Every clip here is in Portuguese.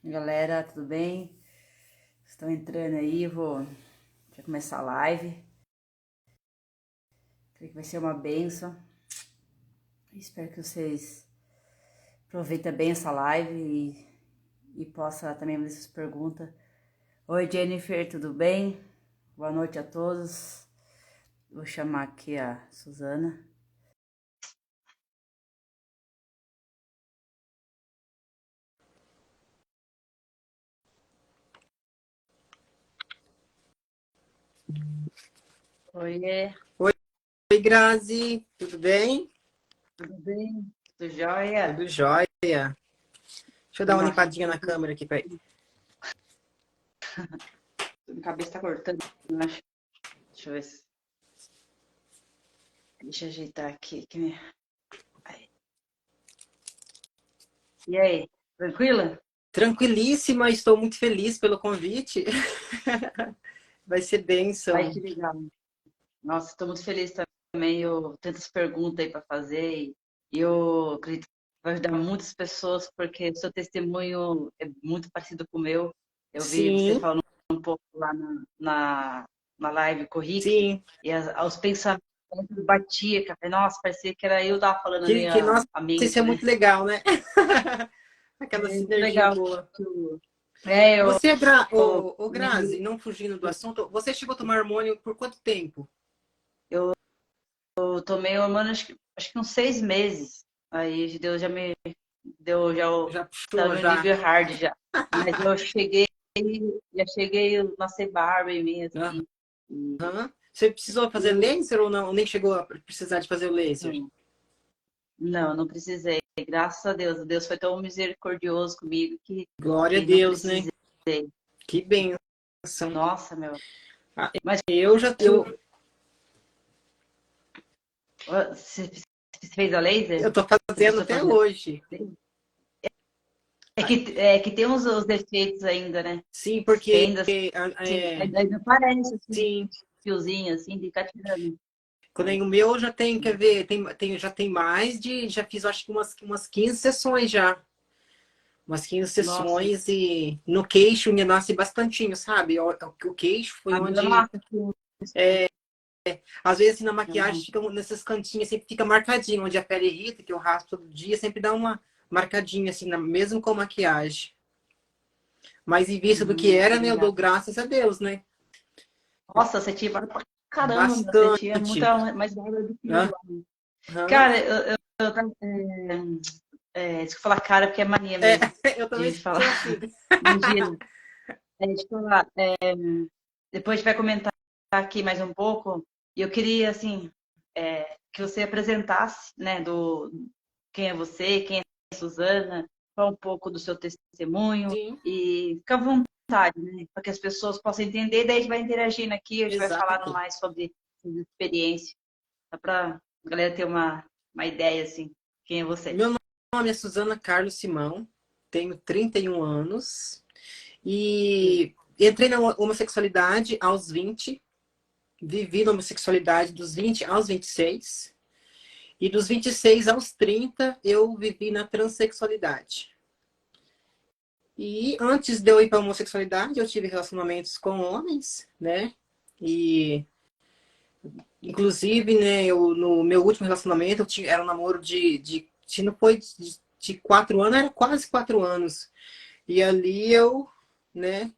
Galera, tudo bem? Estão entrando aí, vou já começar a live. Creio que vai ser uma benção. Espero que vocês aproveitem bem essa live e possa também fazer suas perguntas. Oi, Jennifer, tudo bem? Boa noite a todos. Vou chamar aqui a Suzana. Oiê, Oi, Grazi, tudo bem? tudo bem? Tudo jóia? Tudo jóia. Deixa eu dar uma Nossa, limpadinha na câmera aqui, peraí. minha cabeça tá cortando, eu acho. Deixa eu ver se... Deixa eu ajeitar aqui. Aí. E aí, tranquila? Tranquilíssima, estou muito feliz pelo convite. Vai ser Ai, bênção. que legal. Nossa, estou muito feliz também. Eu tantas perguntas aí para fazer e eu acredito que vai ajudar muitas pessoas porque o seu testemunho é muito parecido com o meu. Eu vi você Sim, falando um pouco lá na live com o Rick sim. e os pensamentos batia, cara. Nossa, parecia que era eu tava falando a Nossa, a isso mente, é né? muito legal, né? É Aquela muito sinergia legal. boa. É, Você, Grazi, me- não fugindo do assunto, você chegou a tomar hormônio por quanto tempo? eu tomei hormônio acho que uns 6 meses. Aí Deus deu já Já tá puxou, no já? nível hard já. Mas já cheguei a nascer barba em mim, assim. E, Aham. Você precisou fazer e laser ou não? Nem chegou a precisar de fazer o laser? não, não precisei. Graças a Deus. Deus foi tão misericordioso comigo Glória a que não Deus, né? precisei. Que bênção. Nossa, meu. Ah, Mas eu já eu, você fez a laser? eu tô Você fazendo precisou até fazer? hoje. É que tem os defeitos ainda, né? Sim, Que porque ainda assim, é, ainda parece assim, sim, fiozinho assim, de ficar tirando. quando é o meu já tem, quer ver, já tem mais de, já fiz acho que umas 15 sessões já. Umas 15 Nossa, sessões e no queixo me nasce bastantinho, sabe? O queixo foi a minha onde, nossa, assim, às vezes assim, na maquiagem uhum. fica nesses cantinhos, sempre fica marcadinho, onde a pele irrita, que eu raspo todo dia, sempre dá uma marcadinha assim, mesmo com maquiagem. Mas em vista do que Tô era, né, eu ligado. dou graças a Deus, né? Nossa, você tinha barba pra caramba, meu. Você tinha Bastante. muita mais barba do que eu. Aham. Cara, deixa eu falar cara porque é mania É, mesmo eu também de falar. sou assim. Imagina. Deixa eu falar. Depois a gente vai comentar aqui mais um pouco. E eu queria, assim, que você apresentasse, né, do quem é você, quem é a Suzana, qual um pouco do seu testemunho Sim, e fica à vontade, né, para que as pessoas possam entender. Daí a gente vai interagindo aqui, a gente vai falando exato. mais sobre experiência, só para a galera ter uma ideia, assim, quem é você. Meu nome é Suzana Carlos Simão, tenho 31 anos e entrei na homossexualidade aos 20, vivi na homossexualidade dos 20 aos 26 e dos 26 aos 30 eu vivi na transexualidade. E antes de eu ir para a homossexualidade, eu tive relacionamentos com homens, né? E inclusive, né, no meu último relacionamento, era um namoro se não foi de 4 anos, era quase 4 anos. E ali eu, né,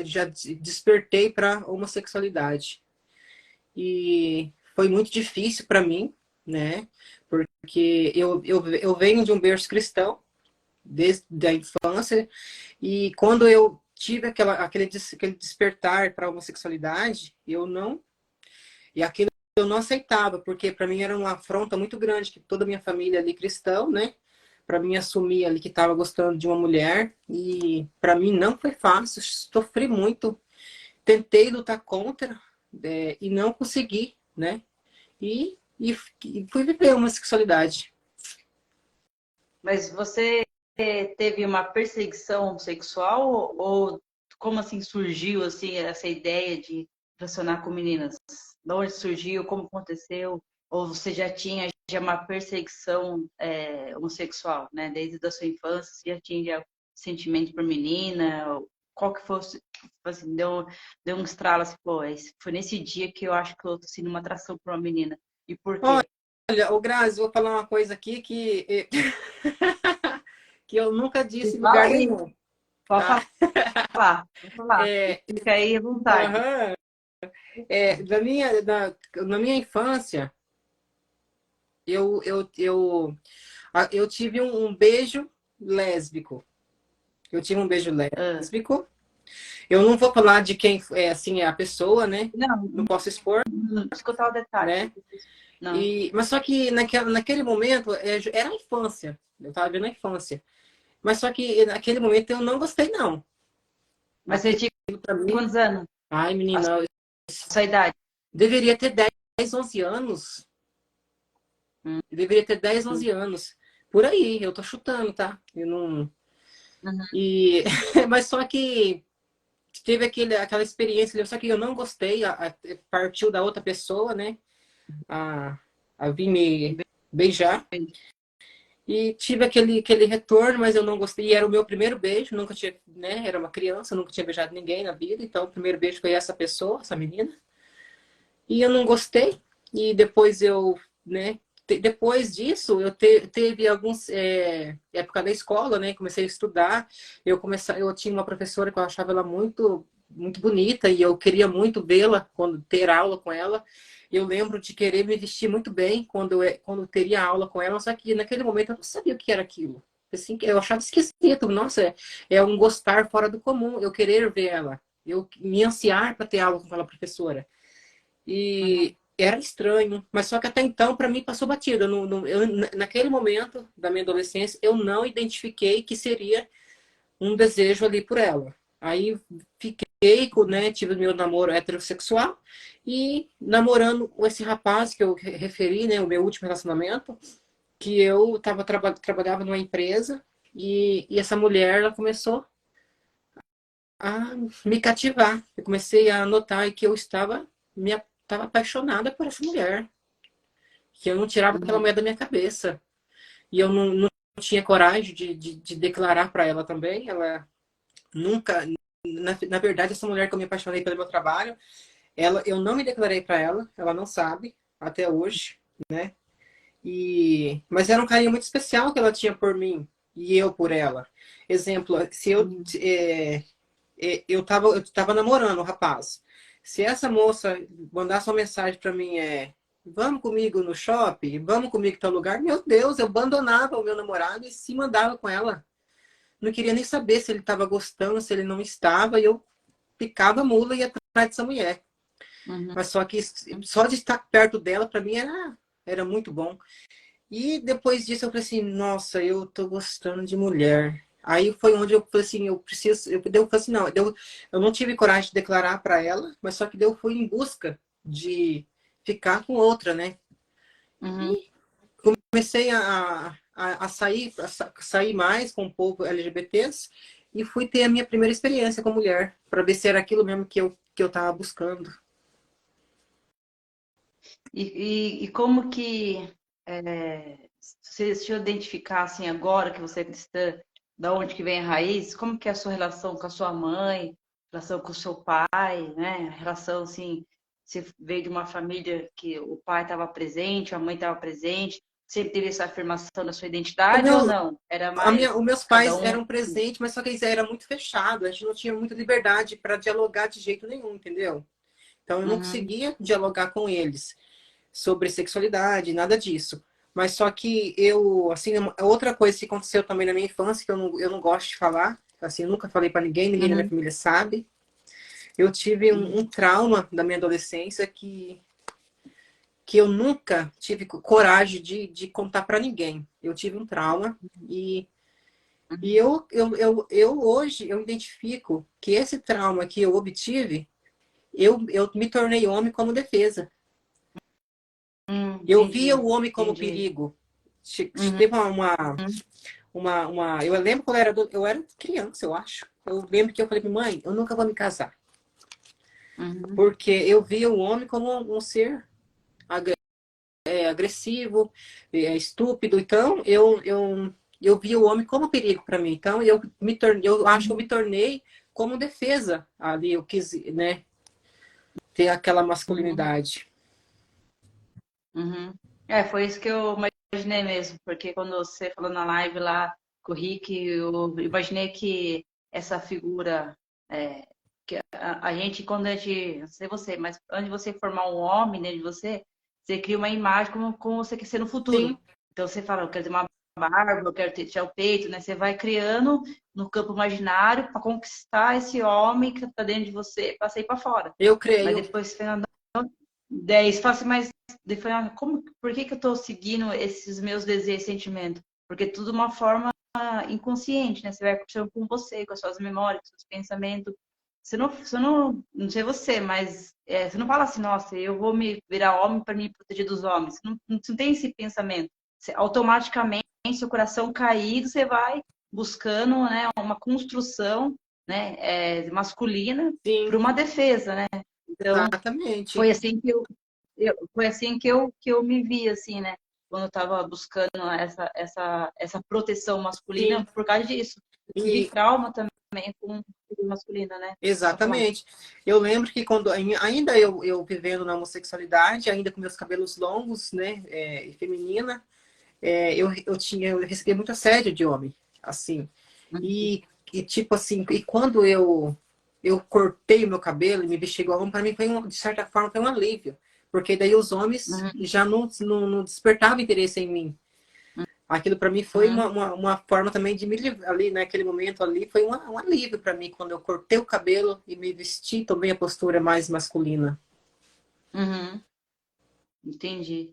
já despertei para homossexualidade. E foi muito difícil para mim, né, porque eu venho de um berço cristão, desde a infância, e quando eu tive aquele despertar para a homossexualidade, eu não e aquilo eu não aceitava, porque para mim era uma afronta muito grande, que toda a minha família ali cristão, né? Para mim assumir ali que estava gostando de uma mulher. E para mim não foi fácil, sofri muito. Tentei lutar contra e não consegui, né? E fui viver uma sexualidade. Mas você teve uma perseguição sexual ou como assim surgiu assim essa ideia de relacionar com meninas? De onde surgiu? Como aconteceu? Ou você já tinha já uma perseguição homossexual, né? Desde a sua infância, você já tinha já sentimento por menina? Qual que foi, tipo assim, deu um estralo, assim, pô, foi nesse dia que eu acho que eu tô sentindo uma atração por uma menina. E por quê? Olha, ô Grazi, vou falar uma coisa aqui que, que eu nunca disse Você em fala lugar aí, nenhum, pode tá? pode falar. É, Fica aí à vontade. aham, na minha infância, eu tive um beijo lésbico. Eu tive um beijo Ah, lésbico. Eu não vou falar de quem é assim é a pessoa, né? não, Não posso expor, não escutar o detalhe. né? Não. Mas só que naquele momento era a infância. Eu estava vendo a infância. Mas só que naquele momento eu não gostei, não. Mas você tinha Aquilo pra mim, quantos anos? ai, A menina, eu sua idade? deveria ter 10, 11 anos. Hum, Eu deveria ter 10, hum, 11 anos. Por aí, eu tô chutando, tá? Eu não. uhum, E... Mas só que teve aquela experiência, só que eu não gostei, partiu da outra pessoa, né? A, a vir me beijar. bem, E tive aquele retorno, mas eu não gostei. E era o meu primeiro beijo, nunca tinha, né? Era uma criança, nunca tinha beijado ninguém na vida. Então, o primeiro beijo foi essa pessoa, essa menina. E eu não gostei. E depois né? Depois disso, teve alguns época da escola, né? Comecei a estudar. Eu tinha uma professora que eu achava ela muito bonita e eu queria muito vê-la quando ter aula com ela. Eu lembro de querer me vestir muito bem quando teria aula com ela, só que naquele momento eu não sabia o que era aquilo. Assim, eu achava esquisito. Nossa, é um gostar fora do comum. Eu querer ver ela, eu me ansiar para ter aula com aquela professora. uhum, E era estranho, mas só que até então, para mim, passou batido. Naquele momento da minha adolescência, eu não identifiquei que seria um desejo ali por ela. Aí fiquei né, tive meu namoro heterossexual e namorando com esse rapaz que eu referi, né, o meu último relacionamento, que eu trabalhava numa empresa e essa mulher, ela começou a me cativar. Eu comecei a notar que eu estava apaixonada por essa mulher, que eu não tirava aquela uhum, mulher da minha cabeça. E eu não tinha coragem de declarar para ela também. Ela nunca. Na verdade, essa mulher que eu me apaixonei pelo meu trabalho, eu não me declarei para ela não sabe, até hoje, né? Mas era um carinho muito especial que ela tinha por mim e eu por ela. Exemplo, se uhum, eu tava namorando o rapaz. Se essa moça mandasse uma mensagem para mim, vamos comigo no shopping, vamos comigo em tal lugar, meu Deus, eu abandonava o meu namorado e se mandava com ela. Não queria nem saber se ele estava gostando, se ele não estava, e eu picava a mula e ia atrás dessa mulher. uhum. Mas só que só de estar perto dela, para mim, era muito bom. E depois disso eu falei assim, nossa, eu tô gostando de mulher. Aí foi onde eu falei assim, eu preciso, eu falei assim, não, eu não tive coragem de declarar para ela, mas só que eu fui em busca de ficar com outra, né? Uhum. E comecei a sair mais com o povo LGBTs e fui ter a minha primeira experiência com mulher, para ver se era aquilo mesmo que eu tava buscando. E como que você se identificar assim agora que você é cristã, da onde que vem a raiz, como que é a sua relação com a sua mãe, relação com o seu pai, né? A relação assim, você veio de uma família que o pai estava presente, a mãe estava presente, sempre teve essa afirmação da sua identidade ou Não, não? Era mais os meus cada pais um. eram presentes, mas só que eles eram muito fechados. A gente não tinha muita liberdade para dialogar de jeito nenhum, entendeu? Então eu não Uhum, conseguia dialogar com eles sobre sexualidade, nada disso. Mas só que assim, outra coisa que aconteceu também na minha infância, que eu não gosto de falar, assim, eu nunca falei para ninguém, ninguém na minha uhum, família sabe. Eu tive um, uhum, um trauma da minha adolescência que eu nunca tive coragem de contar para ninguém. Eu tive um trauma e uhum. eu hoje eu identifico que esse trauma que eu obtive, eu me tornei homem como defesa. Eu via Entendi, o homem como entendi. perigo. Uhum, Teve eu lembro quando eu era criança, eu acho. Eu lembro que eu falei, mãe, eu nunca vou me casar. uhum, Porque eu via o homem como um ser agressivo, estúpido. Então, eu vi o homem como perigo para mim. Então eu acho que eu me tornei como defesa ali. Eu quis, né, ter aquela Uhum. masculinidade. Uhum. Foi isso que eu imaginei mesmo, porque quando você falou na live lá com o Rick, eu imaginei que essa figura, que a gente, quando a gente, não sei você, mas antes de você formar um homem dentro de você, você cria uma imagem como você quer ser no futuro. Sim, Então você fala, eu quero ter uma barba, eu quero ter o peito, né? Você vai criando no campo imaginário para conquistar esse homem que está dentro de você para sair para fora. eu Mas creio. depois, Fernando, daí você fala assim, mas daí foi, por que que eu estou seguindo esses meus desejos e sentimentos? Porque é tudo uma forma inconsciente, né? Você vai conversando com você, com as suas memórias, com os seus pensamentos. Não sei você, mas você não fala assim, nossa, eu vou me virar homem para me proteger dos homens. Você não tem esse pensamento. Automaticamente, seu coração caído, você vai buscando, né, uma construção, né, masculina Sim, para uma defesa, né? Então, exatamente. foi assim foi assim que eu me vi, assim, né? Quando eu estava buscando essa proteção masculina Sim, por causa disso. Eu tive e trauma também com figura masculina, né? Pode falar. exatamente. Eu lembro que quando ainda eu vivendo na homossexualidade, ainda com meus cabelos longos, né, e feminina, eu recebia muito assédio de homem, assim. Uhum, E tipo assim, e quando eu cortei o meu cabelo e me vesti igual homem, para mim foi de certa forma foi um alívio, porque daí os homens uhum, já não despertavam interesse em mim. Aquilo para mim foi uhum, uma forma também de me livrar ali, naquele momento ali, foi um alívio para mim quando eu cortei o cabelo e me vesti, tomei a postura mais masculina. uhum. Entendi.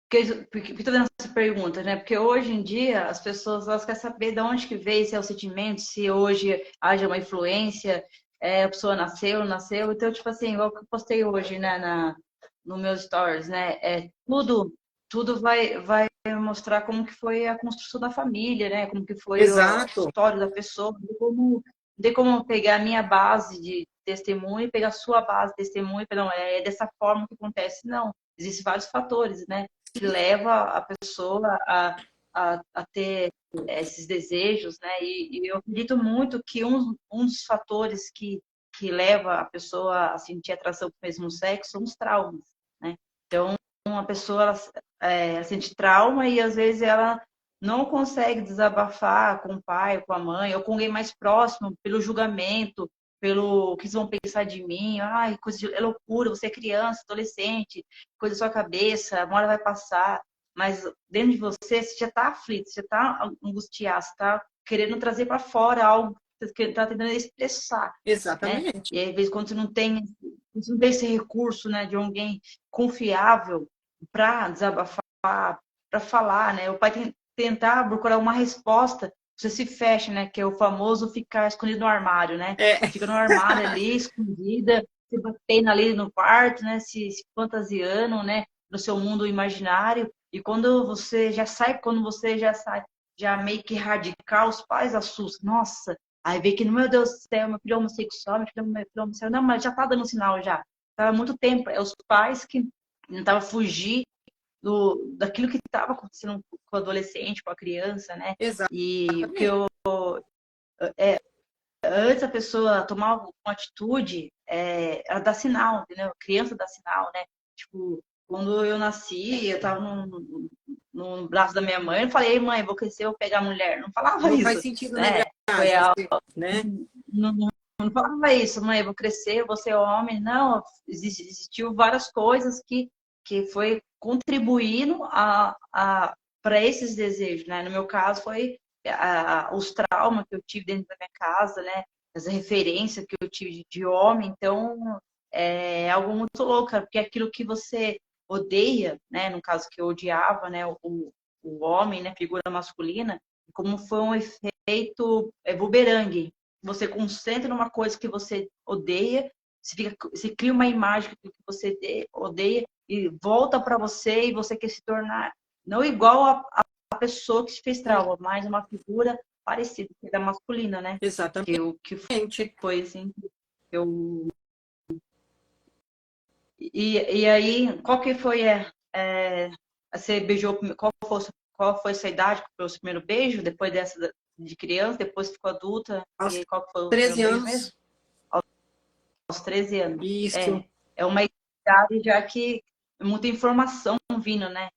Porque estou dando essa pergunta, né? Porque hoje em dia as pessoas elas querem saber de onde que veio esse é o sentimento, se hoje haja uma influência, a pessoa nasceu, não nasceu. Então, tipo assim, igual que eu postei hoje, né, no meus stories, né? Tudo vai mostrar como que foi a construção da família, né? Como que foi a Exato, história da pessoa, de como pegar a minha base de testemunho e pegar a sua base de testemunho, não, é dessa forma que acontece, não. Existem vários fatores, né? Que leva a pessoa a ter esses desejos, né? E eu acredito muito que um dos fatores que leva a pessoa a sentir atração pelo mesmo sexo são os traumas, né? Então, uma pessoa ela sente trauma e às vezes ela não consegue desabafar com o pai, com a mãe, ou com alguém mais próximo pelo julgamento, pelo que eles vão pensar de mim, ai, é loucura, você é criança, adolescente, coisa da sua cabeça, uma hora vai passar, mas dentro de você, você já está aflito, você já está angustiado, você está querendo trazer para fora algo que você está tentando expressar, né? exatamente, E aí, às vezes, quando você não tem esse recurso, né, de alguém confiável para desabafar, para falar, né? O pai tem tentar procurar uma resposta, você se fecha, né? Que é o famoso ficar escondido no armário, né? é, Fica no armário ali, escondida, se batendo ali no quarto, né? Se fantasiando, né? No seu mundo imaginário. E quando você já sai, já meio que radical, os pais assustam. Nossa, aí vê que, meu Deus do céu, meu filho é homossexual, meu filho é homossexual. Não, mas já tá dando sinal já. Tava há muito tempo. É os pais que tentavam fugir daquilo que estava acontecendo com o adolescente, com a criança, né? E o que exatamente, antes a pessoa tomar uma atitude, ela dá sinal, entendeu? A criança dá sinal, né? Tipo, quando eu nasci, eu tava no braço da minha mãe, eu falei, mãe, vou crescer, vou pegar mulher. Não falava não faz isso, sentido, né, né? verdade, Foi algo, você, né? não, não falava isso, mãe, vou crescer, vou ser homem. Não, existiu várias coisas que foi contribuindo para esses desejos, né? No meu caso, foi os traumas que eu tive dentro da minha casa, né? As referências que eu tive de homem. Então, é algo muito louco, porque aquilo que você odeia, né? No caso que eu odiava, né? O homem, né? Figura masculina, como foi um efeito bumerangue. Você concentra numa coisa que você odeia, você cria uma imagem que você odeia e volta para você e você quer se tornar não igual a pessoa que te fez Sim, trauma, mas uma figura parecida, que é da masculina, né? Que foi assim, eu e aí, qual que foi você beijou, qual foi qual foi a sua idade para o seu primeiro beijo? Depois dessa de criança, depois ficou adulta? E Aos aí, qual que foi o primeiro 13 beijo mesmo? anos. Aos 13 anos. Isso. É uma idade já que muita informação vindo, né?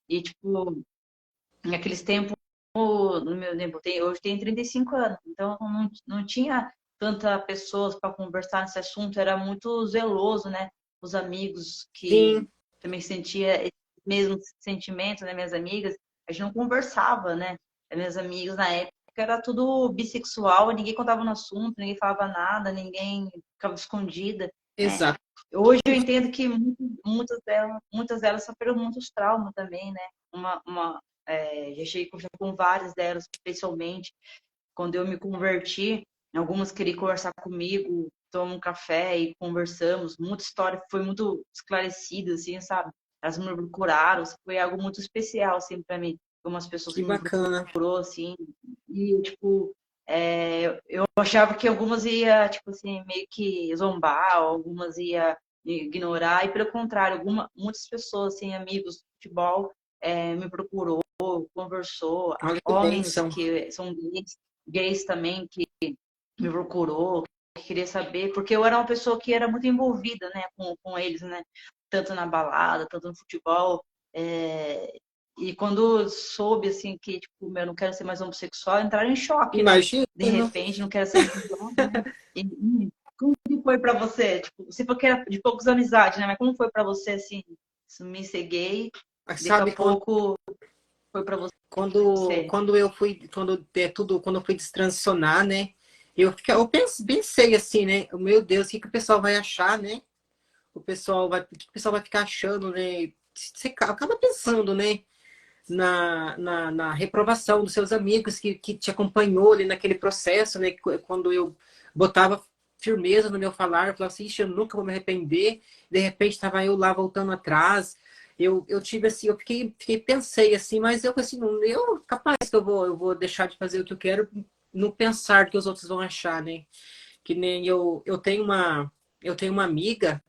Tipo, naqueles tempos, no meu tempo, hoje tem 35 anos, então não tinha tanta pessoas para conversar nesse assunto, era muito zeloso, né? Os amigos que Sim, também sentia esse mesmo sentimento, né? Minhas amigas, a gente não conversava, né? As minhas amigas na época era tudo bissexual, ninguém contava no assunto, ninguém falava nada, ninguém ficava escondida, né? exato. Hoje eu entendo que muitas delas sofreram muitos traumas também, né? Já cheguei a conversar com várias delas, pessoalmente. Quando eu me converti, algumas queriam conversar comigo, tomamos um café e conversamos. Muita história foi muito esclarecida, assim, sabe? Elas me procuraram, foi algo muito especial, assim, para mim. Umas pessoas Que que me bacana. procurou, assim, e, tipo, eu achava que algumas ia, tipo assim, meio que zombar, algumas ia ignorar, e pelo contrário, muitas pessoas, assim, amigos de futebol, me procurou, conversou, Olha que homens bênção. que são gays também, que me procurou, que queria saber, porque eu era uma pessoa que era muito envolvida, né, com eles, né, tanto na balada, tanto no futebol, e quando soube, assim, que, tipo, eu não quero ser mais homossexual, entraram em choque, né, de Imagino. repente, não quero ser mais homem, né, como que foi pra você? Tipo, você falou que era de poucos amizades, né, mas como foi pra você, assim, me ser gay, Mas daqui a sabe quando, pouco foi pra quando, você? quando eu fui, quando eu fui destransicionar, né? Pensei assim, né? Meu Deus, o que o pessoal vai achar, né? O que o pessoal vai ficar achando, né? Você acaba pensando, né? Na reprovação dos seus amigos que te acompanhou ali naquele processo, né? Quando eu botava firmeza no meu falar, eu falava assim, ixi, eu nunca vou me arrepender. De repente estava eu lá voltando atrás. Eu tive assim, pensei assim, mas eu assim, não, eu capaz que eu vou deixar de fazer o que eu quero, não pensar que os outros vão achar, né? Que nem eu tenho uma amiga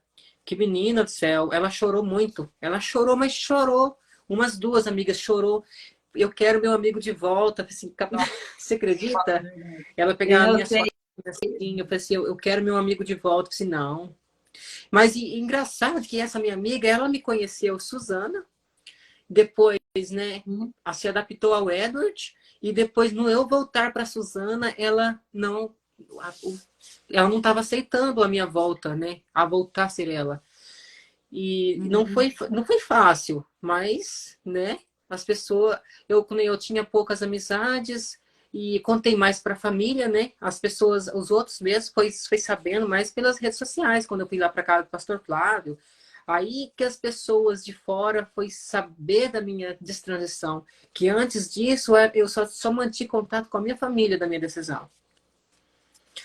que menina do céu, ela chorou muito. Ela chorou, mas chorou. Umas duas amigas chorou. Eu quero meu amigo de volta. Assim, você acredita? Ela pegava Eu minhas sei. fotos assim, eu falei assim, eu quero meu amigo de volta. Eu falei assim, não. Mas engraçado que essa minha amiga, ela me conheceu, Suzana, depois, né, se adaptou ao Edward, e depois, no eu voltar para Suzana, ela não estava aceitando a minha volta, né, a voltar a ser ela. E Uhum. não foi fácil, mas, né, as pessoas, quando eu tinha poucas amizades e contei mais para a família, né, as pessoas, os outros mesmo, foi sabendo mais pelas redes sociais, quando eu fui lá para casa do pastor Flávio, aí que as pessoas de fora foi saber da minha destransição, que antes disso eu só mantive contato com a minha família da minha decisão.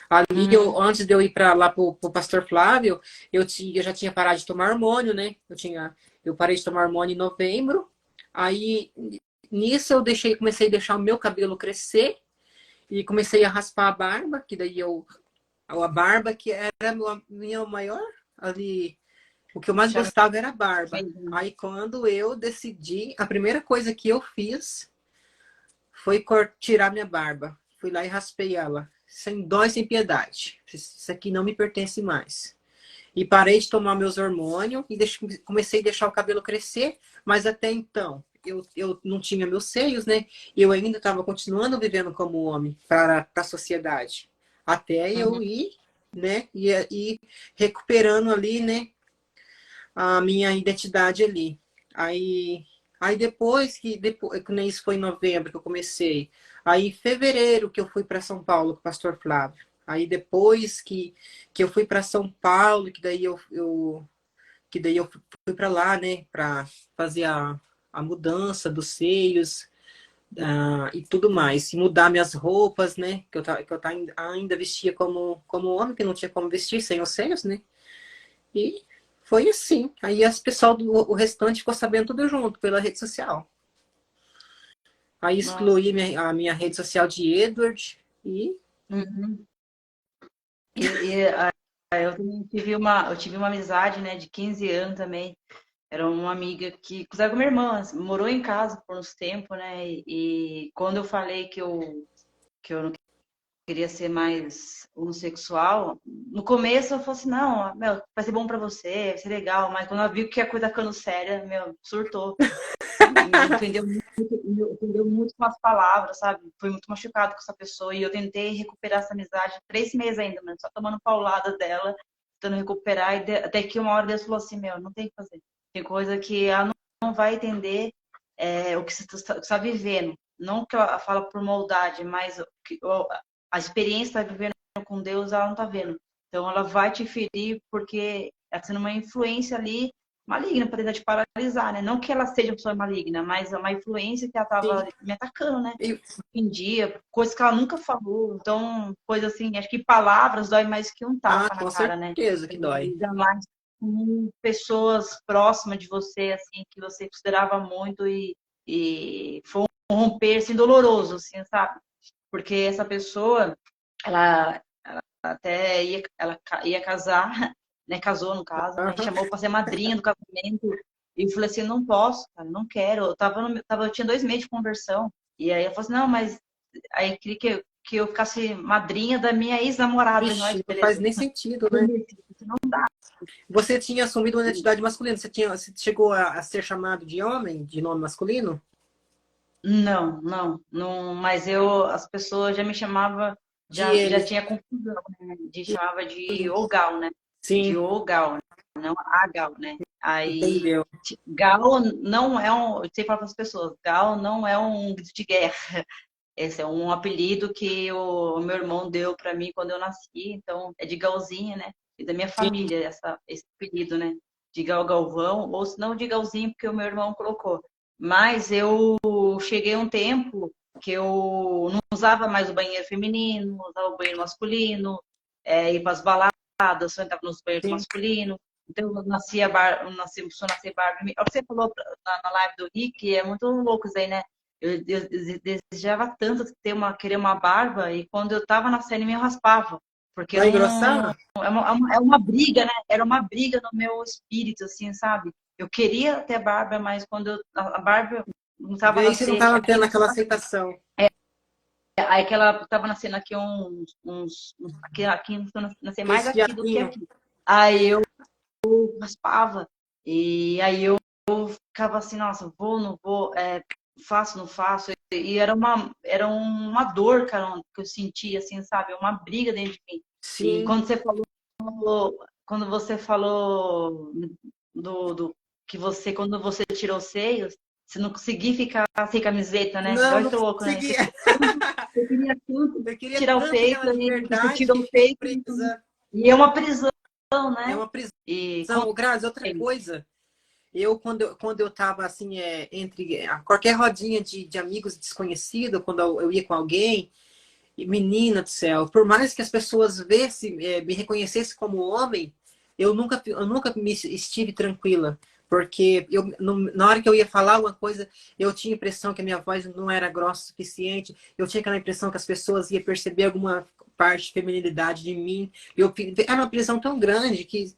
Ali, Uhum. antes de eu ir para lá pro pastor Flávio, eu já tinha parado de tomar hormônio, né? Eu parei de tomar hormônio em novembro. Aí, nisso, comecei a deixar o meu cabelo crescer e comecei a raspar a barba, que daí a barba que era a minha maior, ali, o que eu mais Já gostava era a barba. me Aí, quando eu decidi, a primeira coisa que eu fiz foi tirar minha barba. Fui lá e raspei ela, sem dó e sem piedade. Isso aqui não me pertence mais. E parei de tomar meus hormônios e comecei a deixar o cabelo crescer, mas até então eu não tinha meus seios, né? Eu ainda estava continuando vivendo como homem para a sociedade. Até eu Uhum. ir, né? E recuperando ali, né? A minha identidade ali. Aí, aí depois, que nem isso foi em novembro que eu comecei. Aí em fevereiro que eu fui para São Paulo com o pastor Flávio. Aí depois que eu fui para São Paulo, que daí eu fui para lá, né, para fazer a mudança dos seios, e tudo mais, e mudar minhas roupas, né, ainda vestia como homem, que não tinha como vestir sem os seios, né? E foi assim. Aí as pessoal o restante ficou sabendo tudo junto pela rede social. Aí Nossa. excluí a minha rede social de Edward e Uhum. Eu também eu tive uma amizade, né, de 15 anos também. Era uma amiga que cruzava com minha irmã, assim, morou em casa por uns tempos, né? E quando eu falei que eu não queria ser mais homossexual, no começo eu falei assim, não, meu, vai ser bom pra você, vai ser legal, mas quando ela viu que a coisa tá ficando séria, meu, surtou. Me ofendeu muito com as palavras, sabe? Foi muito machucado com essa pessoa e eu tentei recuperar essa amizade 3 meses ainda, mano, só tomando paulada dela, tentando recuperar, até que uma hora Deus falou assim, meu, não tem o que fazer. Tem coisa que ela não vai entender o que você está vivendo. Não que ela fala por maldade, mas a experiência que está vivendo com Deus, ela não está vendo. Então ela vai te ferir porque está sendo uma influência ali maligna para tentar te paralisar, né? Não que ela seja uma pessoa maligna, mas é uma influência que ela Sim. estava me atacando, né? E- Em dia, coisas que ela nunca falou. Então, coisa assim, acho que palavras dói mais que um Ah, tapa na com cara, né? certeza que dói. Ainda mais com pessoas próximas de você, assim, que você considerava muito e foi um romper, assim, doloroso, assim, sabe? Porque essa pessoa, ela até ia casar, né? Casou, no caso, né? Aham. Chamou para ser madrinha do casamento. E eu falei assim, não posso, cara, não quero. Eu tinha 2 meses de conversão. E aí eu falei assim, não, mas aí queria que eu ficasse madrinha da minha ex-namorada. Nós, Vixe, não faz beleza. nem sentido, né? Não dá. Você tinha assumido uma identidade masculina, você chegou a ser chamado de homem, de nome masculino? Não, não, não, mas as pessoas já me chamavam, De já eles. tinha confusão, né? Chamava de Ogal, né? De Sim, Ogal, né? Não Agal, né? Aí, entendeu. Gal não é um, eu sei falar para as pessoas, Gal não é um grito de guerra. Esse é um apelido que o meu irmão deu para mim quando eu nasci, então é de Galzinha, né? E da minha Sim, família, esse apelido, né? De Gal Galvão, ou se não de Galzinho, porque o meu irmão colocou. Mas eu cheguei um tempo que eu não usava mais o banheiro feminino, usava o banheiro masculino, ia para as baladas, só entrava nos banheiros sim. masculinos. Então, eu nasci, começou a nascer barba. O que você falou na live do Rick, é muito louco isso aí, né? Eu desejava tanto querer uma barba, e quando eu tava nascendo, me raspava. Porque Vai não, engrossar? é uma briga, né? Era uma briga no meu espírito, assim, sabe? Eu queria ter barba, mas quando a barba não tava Vê aí se não nascendo, estava aqui, tendo aquela aceitação. aí que ela tava nascendo aqui aqui nascer mais Esse aqui do que fiapinho. aqui. Aí eu raspava, e aí eu ficava assim, nossa, vou, não vou, faço, não faço. E era uma dor, cara, que eu sentia, assim, sabe? Uma briga dentro de mim. E Sim. quando você falou do que quando você tirou os seios, você não conseguia ficar sem camiseta, né? Não, Olha não que louco, né? consegui. Você queria tanto Eu queria tirar o tanto peito, aquela e você liberdade tirou e o fico peito, presa. e é uma prisão, É né? uma prisão. E Ô, Grazi, outra coisa. Quando eu tava assim, entre qualquer rodinha de amigos desconhecidos, quando eu ia com alguém, e, menina do céu, por mais que as pessoas me reconhecessem como homem, eu nunca estive tranquila. Porque na hora que eu ia falar uma coisa, eu tinha a impressão que a minha voz não era grossa o suficiente. Eu tinha aquela impressão que as pessoas iam perceber alguma parte de feminilidade de mim. Era uma prisão tão grande que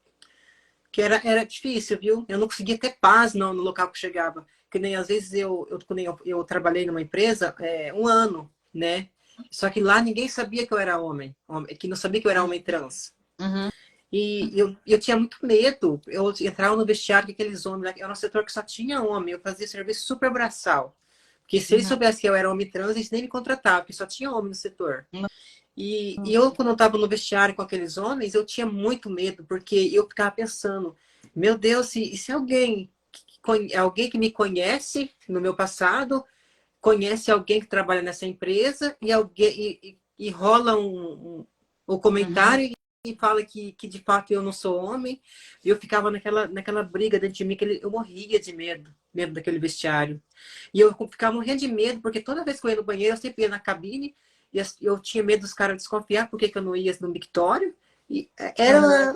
era difícil, viu? Eu não conseguia ter paz no local que eu chegava. Que nem às vezes quando eu trabalhei numa empresa 1 ano, né? Só que lá ninguém sabia que eu era homem, que não sabia que eu era homem trans. Uhum, E eu tinha muito medo. Eu entrava no vestiário com aqueles homens lá. Era um setor que só tinha homem. Eu fazia serviço super braçal. Porque se eles uhum, soubessem que eu era homem trans, eles nem me contratavam, porque só tinha homem no setor. uhum. E eu, quando eu estava no vestiário com aqueles homens, eu tinha muito medo, porque eu ficava pensando, meu Deus, se alguém que me conhece no meu passado, conhece alguém que trabalha nessa empresa e rola um Uhum. comentário e fala que de fato eu não sou homem, eu ficava naquela briga dentro de mim, que eu morria de medo daquele vestiário. E eu ficava morrendo de medo, porque toda vez que eu ia no banheiro, eu sempre ia na cabine, e eu tinha medo dos caras desconfiar porque que eu não ia no mictório. E Aham.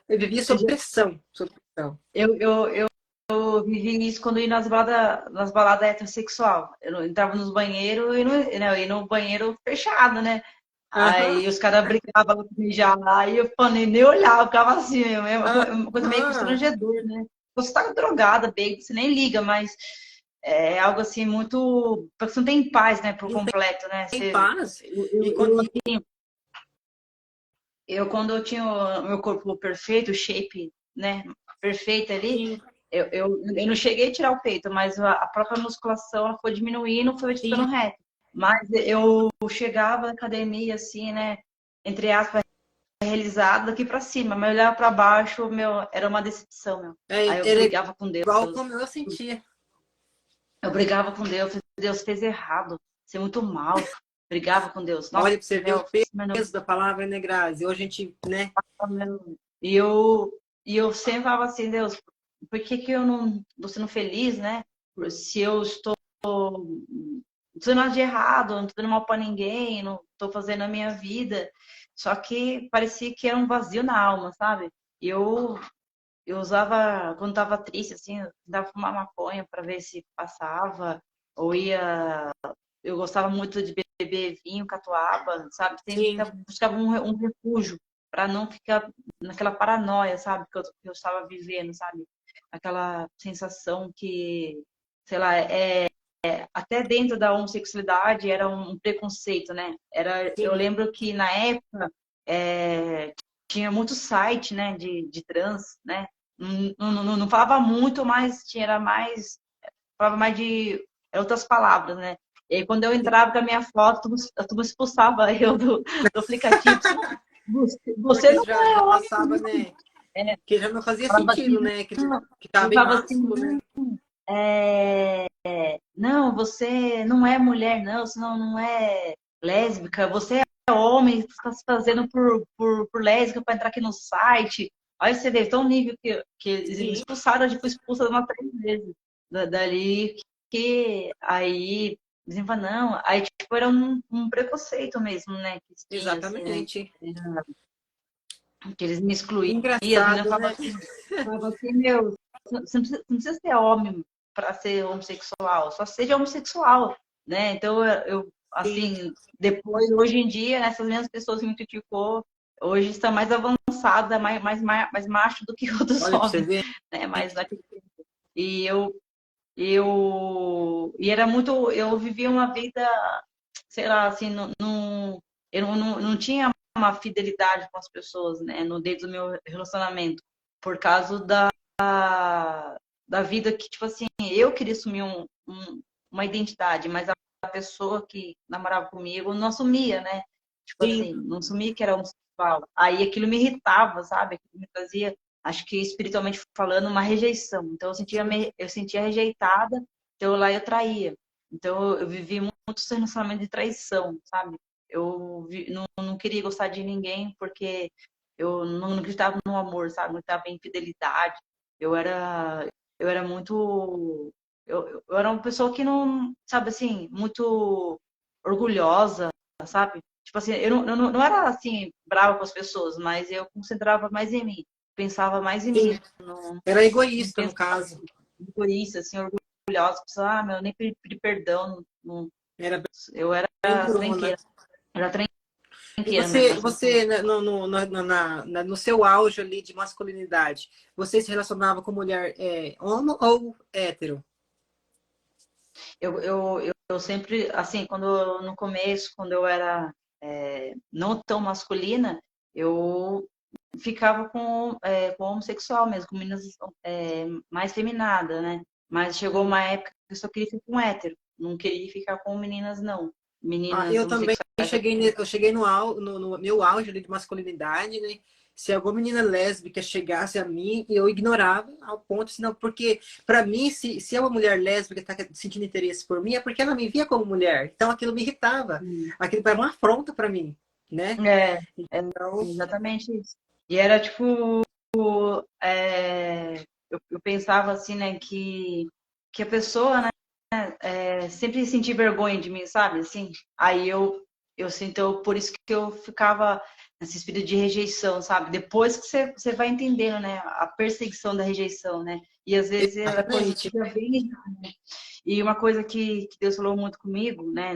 eu vivia sob pressão, sob pressão. Eu vivi isso quando eu ia nas baladas heterossexual. Eu entrava nos banheiros e eu ia no banheiro fechado, né? Aham, Aí os caras brincavam com já lá, e eu nem olhava, eu ficava assim, é uma coisa meio aham. constrangedor, né? você tá drogada, bem, você nem liga, mas é algo assim muito. Porque você não tem paz, né, por Não completo, né? tem paz. E Assim, quando eu tinha o meu corpo perfeito, o shape, né, perfeito ali, sim, eu não cheguei a tirar o peito, mas a própria musculação ela foi diminuindo, foi ficando sim, reto. Mas eu chegava na academia, assim, né, entre aspas, realizada daqui pra cima, mas eu olhava pra baixo, meu, era uma decepção, meu. Aí eu era brigava com Deus. igual como eu sentia. Eu brigava com Deus, Deus fez errado, você é muito mal. Brigava com Deus. Nossa, Olha para você ver o meu, meu, peso da palavra, né, Grazi? Hoje a gente, né? e eu sempre falava assim, Deus, por que que eu não estou sendo feliz, né? Se eu estou não fazendo nada de errado, não estou dando mal para ninguém, não estou fazendo a minha vida. Só que parecia que era um vazio na alma, sabe? E eu usava, quando estava triste, assim, eu tentava fumar maconha para ver se passava, ou ia. Eu gostava muito de beber vinho, catuaba, sabe? Sempre Sim, buscava um refúgio para não ficar naquela paranoia, sabe? Que eu estava vivendo, sabe? Aquela sensação que, sei lá, até dentro da homossexualidade era um preconceito, né? Eu sim, lembro que na época tinha muito site, né, de trans, né? Não falava muito, mas falava mais de outras palavras, né? E aí, quando eu entrava com a minha foto, a turma expulsava eu do aplicativo. Você porque não já é homem, passava, né? né? Que já não fazia Falava assim, sentido, né? Que tava eu bem falava assim, másculo, né? não, você não é mulher, não, você não é lésbica, você é homem, você está se fazendo por lésbica para entrar aqui no site. Olha, você vê, tão nível que eles me Sim, expulsaram, eu fui expulsa umas 3 vezes dali, que aí eles falaram, não, aí tipo, era um preconceito mesmo, né, que tinha, assim, né, exatamente. que eles me excluíam, e as meninas Engraçado, né? falavam assim, meu, você não precisa ser homem para ser homossexual, só seja homossexual, né? Então, Sim, assim, depois, hoje em dia, essas mesmas pessoas que me criticou, hoje está mais avançada, mais macho do que outros olha para você homens, ver. né? Mas e e era muito, eu vivia uma vida, sei lá, assim, eu não tinha uma fidelidade com as pessoas, né, no dentro do meu relacionamento, por causa da vida que, tipo assim, eu queria assumir uma identidade, mas a pessoa que namorava comigo não assumia, né? Tipo Sim, assim, não assumia que era homossexual. Aí aquilo me irritava, sabe? Aquilo me fazia, acho que espiritualmente falando, uma rejeição. Então sim. eu sentia rejeitada, então lá eu traía. Então eu vivi muito esse relacionamento de traição, sabe? Não queria gostar de ninguém porque eu não acreditava no amor, sabe? Não estava em fidelidade. Eu era, eu era muito, eu era uma pessoa que não, sabe assim, muito orgulhosa, sabe? Tipo assim, eu não era assim brava com as pessoas, mas eu concentrava mais em mim, pensava mais em mim, Sim. Era não egoísta, no pensava caso. por isso, assim, orgulhosa, pensava, meu, eu nem pedi perdão, Era eu era bem durona. tranqueira, era E tranqueira mesmo, você né, no seu auge ali de masculinidade, você se relacionava com mulher homo ou hétero? eu sempre, assim, no começo, quando eu era não tão masculina, eu ficava com homossexual mesmo, com meninas mais feminadas, né? Mas chegou Sim. uma época que eu só queria ficar com hétero, não queria ficar com meninas, não. Ah, Meninas eu também homossexuais. eu cheguei no meu auge ali de masculinidade, né? Se alguma menina lésbica chegasse a mim, eu ignorava ao ponto, senão, porque para mim, se é uma mulher lésbica está sentindo interesse por mim, é porque ela me via como mulher. Então aquilo me irritava. Aquilo era uma afronta para mim, né? É, é Então, exatamente isso. E era tipo, eu pensava assim, né, que a pessoa, né, sempre sentia vergonha de mim, sabe? Assim, aí eu sinto, por isso que eu ficava nesse espírito de rejeição, sabe? Depois que você vai entendendo, né, a perseguição da rejeição, né? E às vezes ela é exatamente. corrigida bem. E uma coisa que Deus falou muito comigo, né,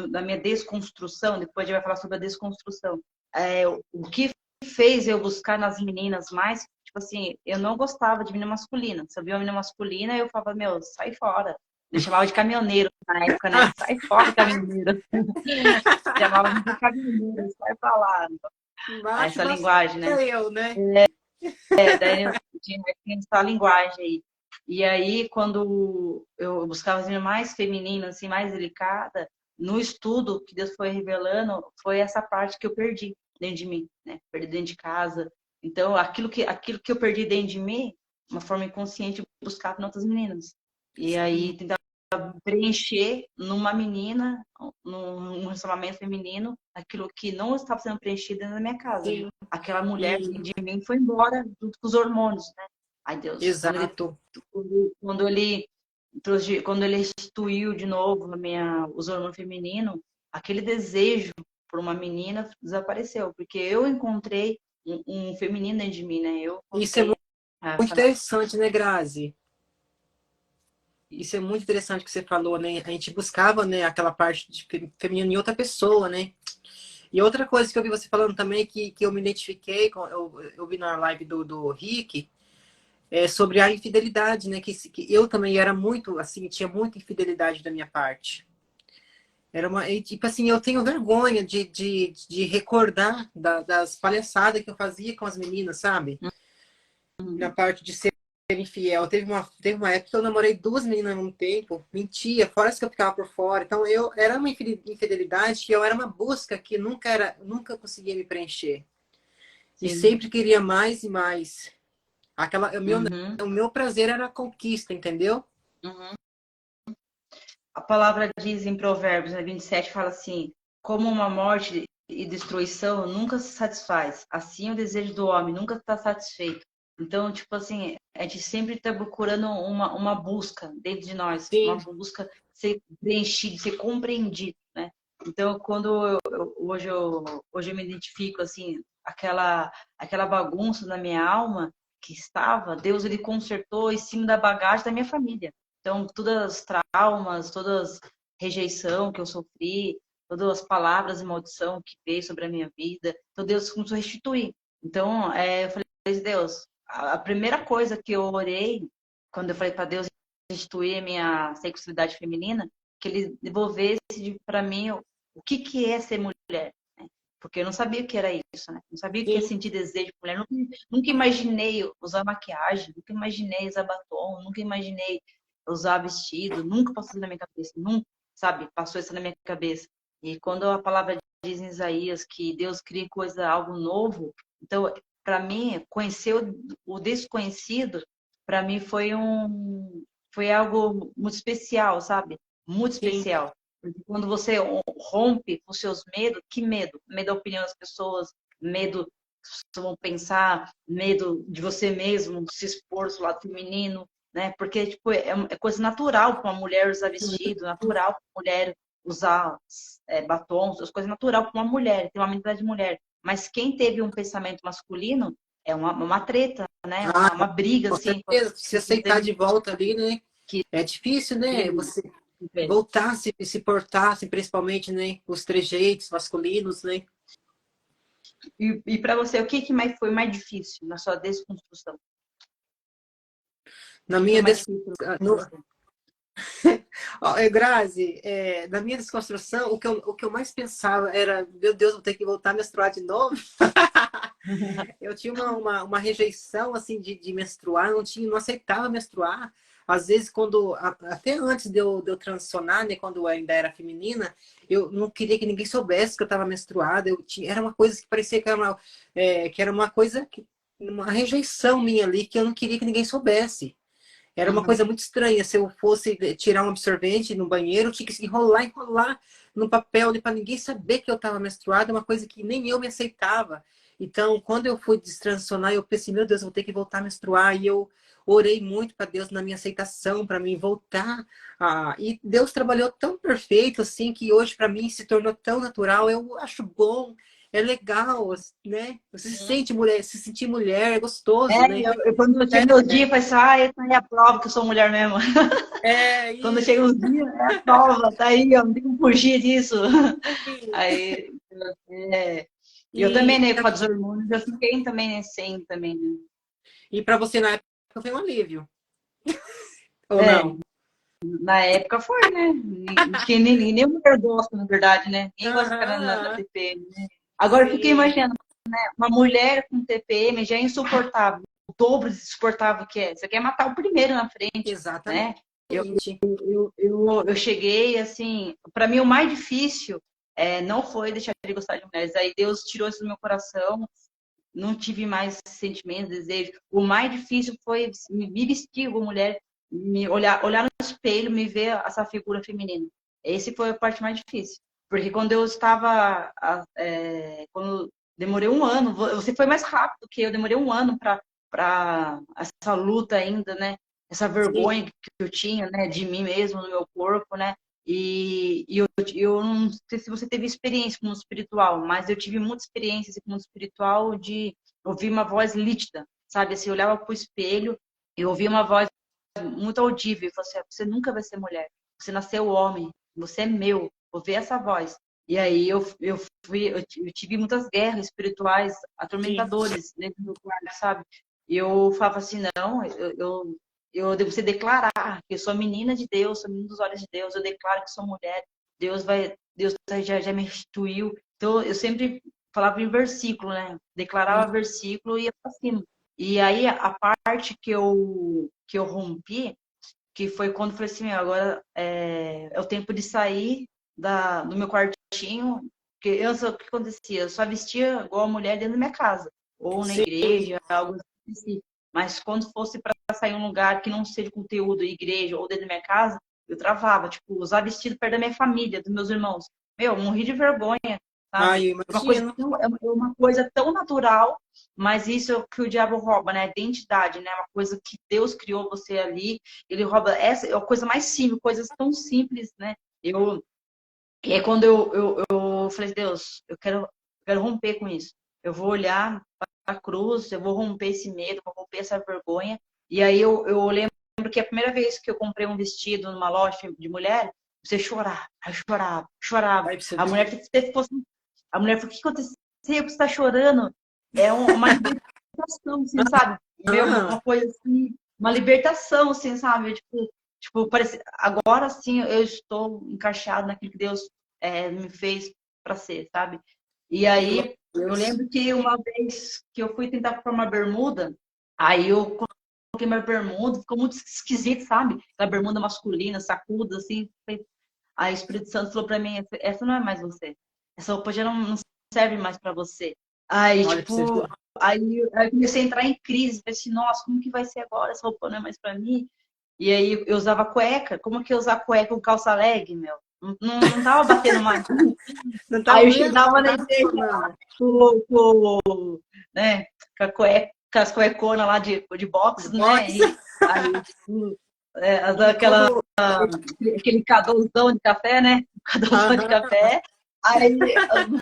da minha desconstrução, depois a gente vai falar sobre a desconstrução. O que fez eu buscar nas meninas mais, tipo assim, eu não gostava de menina masculina. Se eu via uma menina masculina, eu falava, meu, sai fora. Eu chamava de caminhoneiro na época, né? Sai fora, caminhoneiro. Chamava de caminhoneiro, sai pra lá. Macho Essa linguagem, né? basta eu, né? Daí eu tinha essa linguagem aí. E aí, quando eu buscava as meninas mais femininas, assim, mais delicada, no estudo que Deus foi revelando, foi essa parte que eu perdi dentro de mim, né? Perdi dentro de casa. Então, aquilo que eu perdi dentro de mim, uma forma inconsciente, eu buscava em outras meninas. E aí, tentava preencher numa menina, num relacionamento feminino, aquilo que não estava sendo preenchido dentro da minha casa, né? Sim. Aquela mulher E- de mim foi embora junto com os hormônios, né? Ai, Deus, Exato. quando ele restituiu de novo os hormônios femininos, aquele desejo por uma menina desapareceu, porque eu encontrei um feminino dentro de mim, né? Eu Isso é encontrei muito essa. interessante, né, Grazi? Isso é muito interessante que você falou, né? A gente buscava, né, aquela parte de feminino em outra pessoa, né? E outra coisa que eu vi você falando também, que eu me identifiquei, eu vi na live do Rick, é sobre a infidelidade, né? Que eu também era muito, assim, tinha muita infidelidade da minha parte. Era uma, e, tipo assim, eu tenho vergonha de recordar das palhaçadas que eu fazia com as meninas, sabe? Na parte de ser infiel. Teve uma época que eu namorei duas meninas ao mesmo tempo, mentia, fora as que eu ficava por fora. Então eu era uma infidelidade que eu era uma busca que nunca conseguia me preencher. E Sim. sempre queria mais e mais. Uhum, O meu prazer era a conquista, entendeu? uhum. A palavra diz em Provérbios, né, 27, fala assim: como uma morte e destruição nunca se satisfaz, assim o desejo do homem nunca está satisfeito. Então, tipo assim, a gente sempre está procurando uma busca dentro de nós, uma Sim, busca de ser preenchido, de ser compreendido, né? Então, hoje eu me identifico assim, aquela bagunça na minha alma que estava, Deus ele consertou em cima da bagagem da minha família. Então, todas as traumas, todas as rejeição que eu sofri, todas as palavras de maldição que veio sobre a minha vida, então Deus começou a restituir. Então, eu falei, Deus, a primeira coisa que eu orei, quando eu falei para Deus restituir a minha sexualidade feminina, que Ele devolvesse para mim o que é ser mulher, né? Porque eu não sabia o que era isso, né? Não sabia o que é sim, sentir desejo por mulher. Nunca imaginei usar maquiagem, nunca imaginei usar batom, nunca imaginei usar vestido, nunca passou na minha cabeça, nunca, sabe, passou isso na minha cabeça. E quando a palavra diz em Isaías que Deus cria coisa, algo novo, então, para mim, conhecer o desconhecido, para mim foi algo muito especial, sabe? Muito sim, especial. Porque quando você rompe os seus medos, que medo? Medo da opinião das pessoas, medo que vão pensar, medo de você mesmo se expor ao lado feminino, né? Porque tipo, é coisa natural para uma mulher usar vestido, natural para uma mulher usar batom, as coisas natural para uma mulher, tem uma mentalidade de mulher. Mas quem teve um pensamento masculino é uma treta, né? ah, Uma briga, com assim, certeza. Se que não aceitar teve de volta ali, né? que É difícil, né? teve. Você voltar, se portar, assim, principalmente, né? Os trejeitos masculinos, né? E para você, o que mais foi mais difícil na sua desconstrução? O Na que foi minha mais difícil para você? Ó, Grazi, na minha desconstrução, o que eu mais pensava era, meu Deus, vou ter que voltar a menstruar de novo. Eu tinha uma rejeição, assim, de menstruar, não aceitava menstruar. Às vezes, até antes de eu transicionar, né, quando eu ainda era feminina, eu não queria que ninguém soubesse que eu estava menstruada. Era uma coisa que parecia que era uma coisa, uma rejeição minha ali, que eu não queria que ninguém soubesse. Era uma coisa Uhum. muito estranha. Se eu fosse tirar um absorvente no banheiro, eu tinha que enrolar no papel para ninguém saber que eu estava menstruada, uma coisa que nem eu me aceitava. Então, quando eu fui destransicionar, eu pensei, meu Deus, eu vou ter que voltar a menstruar. E eu orei muito para Deus na minha aceitação, para mim voltar. E Deus trabalhou tão perfeito, assim, que hoje para mim se tornou tão natural. Eu acho bom, é legal, né? Você se sente mulher, se sentir mulher, é gostoso, né? Quando eu tinha meu dia, eu falei assim, eu tô aí a prova que eu sou mulher mesmo. É Quando chega isso. os dias, é a prova, tá aí, eu não tenho que fugir disso. Aí, eu também, E, né, com os hormônios, eu fiquei também assim, também, né? E para você na época foi um alívio. Ou É, não? na época foi, né? Que nem mulher gosta, na verdade, né? Ninguém gosta de ficar na Aham, TPM, né? Agora eu fiquei sim, imaginando, uma mulher com TPM já é insuportável, o dobro de insuportável que é. Você quer matar o primeiro na frente, né? exatamente. Eu cheguei, assim, para mim o mais difícil não foi deixar de gostar de mulheres. Aí Deus tirou isso do meu coração, não tive mais sentimentos, desejos. O mais difícil foi me vestir como mulher, me olhar no espelho, me ver essa figura feminina. Esse foi a parte mais difícil. Porque quando eu estava, quando demorei um ano, você foi mais rápido que eu demorei um ano para essa luta ainda, né? Essa Sim, vergonha que eu tinha, né? De mim mesmo, do meu corpo, né? E eu não sei se você teve experiência com o espiritual, mas eu tive muita experiência com o espiritual de ouvir uma voz nítida, sabe? Assim, eu olhava para o espelho e ouvia uma voz muito audível e falava assim, você nunca vai ser mulher, você nasceu homem, você é meu, ouvir essa voz. E aí eu tive muitas guerras espirituais sim. atormentadores dentro do quarto, sabe? E eu falava assim, não, eu devo se declarar que eu sou menina de Deus, sou menina dos olhos de Deus, eu declaro que sou mulher, Deus já me restituiu. Então eu sempre falava em versículo, né? Declarava versículo e ia para cima. E aí a parte que eu rompi, que foi quando eu falei assim, meu, agora é o tempo de sair do meu quartinho, porque o que acontecia? Eu só vestia igual a mulher dentro da minha casa, ou na Sim. igreja, algo assim. Mas quando fosse para sair um lugar que não seja conteúdo, igreja ou dentro da minha casa, eu travava, tipo, usar vestido perto da minha família, dos meus irmãos. Meu, morri de vergonha, Ai, sabe? eu imagino. É uma coisa tão natural, mas isso é o que o diabo rouba, né? A identidade, né? Uma coisa que Deus criou você ali, ele rouba essa é a coisa mais simples, coisas tão simples, né? E aí quando eu falei, Deus, eu quero romper com isso. Eu vou olhar para a cruz, eu vou romper esse medo, vou romper essa vergonha. E aí eu lembro que a primeira vez que eu comprei um vestido numa loja de mulher, você chorar, aí eu chorava, chorava. Ai, pra você A ver. mulher ficou assim, a mulher falou, o que aconteceu? Você está chorando? É uma libertação, assim, sabe? Meu, Aham. uma coisa assim, uma libertação, assim, sabe? Tipo, parece, agora sim eu estou encaixado naquilo que Deus me fez para ser, sabe? E Que glória aí a eu Deus. lembro que uma vez que eu fui tentar comprar uma bermuda, aí eu coloquei minha bermuda, ficou muito esquisito, sabe? Aquela bermuda masculina, sacuda, assim. Aí o Espírito Santo falou para mim, essa não é mais você. Essa roupa já não serve mais para você. Aí, Olha pra você ver. tipo, aí eu comecei a entrar em crise. Falei assim, nossa, como que vai ser agora? Essa roupa não é mais para mim. E aí eu usava cueca. Como que eu usar cueca com calça leg, meu? Não tava batendo mais. Não tá, Aí eu não ia, chegava não na tá igreja funcionando. né, com a com as cueconas lá de boxe, né? Box. E aí, tipo, E aquela, como. aquele cadôzão de café, né? Cadôzão de Aham. café. Aí,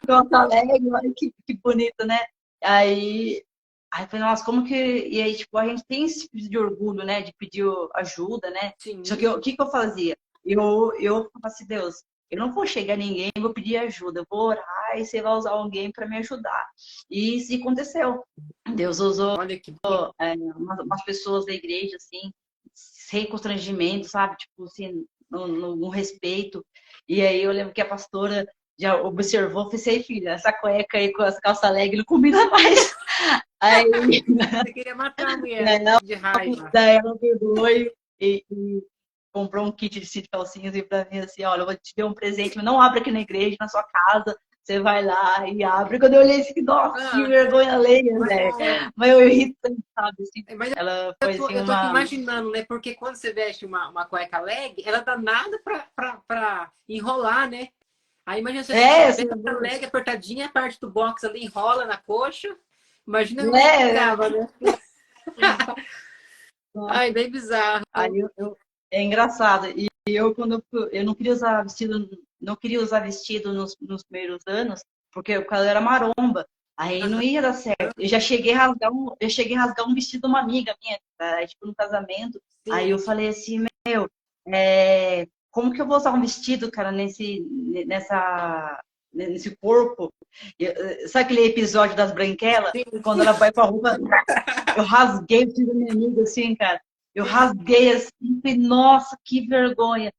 calça alegre, olha que bonito, né? Aí, aí eu falei, nossa, como que. E aí, tipo, a gente tem esse tipo de orgulho, né? De pedir ajuda, né? Só que Sim. o que que eu fazia? Eu falava assim, Deus, eu não vou chegar a ninguém, vou pedir ajuda, eu vou orar e você vai usar alguém para me ajudar. E isso aconteceu. Deus usou Olha que bonito. umas pessoas da igreja, assim, sem constrangimento, sabe? Tipo assim, no respeito. E aí eu lembro que a pastora já observou, pensei, filha, essa cueca aí com essa calça leg não combina mais. Aí, Você queria matar a mulher, daí né? ela, De raiva. daí ela pegou e comprou um kit de cinto calcinhas e pra mim assim, olha, eu vou te dar um presente, mas não abre aqui na igreja, na sua casa, você vai lá e abre. Quando eu olhei assim, nossa, que Ah, vergonha alheia, mas, velho. Mas eu ri tanto, sabe, assim, mas ela foi assim eu tô aqui uma... imaginando, né? Porque quando você veste uma cueca leg, ela dá nada pra enrolar, né? Aí imagina se você É, tivesse assim, a leg apertadinha, a parte do box ali enrola na coxa. Imagina como é que né? ficava, né? Ai, bem bizarro. Aí é engraçado. E eu, quando eu não queria usar vestido, não queria usar vestido nos primeiros anos, porque o cabelo era maromba. Aí não ia dar certo. Eu já cheguei a rasgar um vestido de uma amiga minha, tá? Tipo, no casamento. Aí eu Sim, falei assim, como que eu vou usar um vestido, cara, nesse corpo? Sabe aquele episódio das branquelas? sim. Quando ela vai com a roupa. Eu rasguei o tiro da minha amiga, assim, cara. Eu rasguei assim, falei, nossa, que vergonha.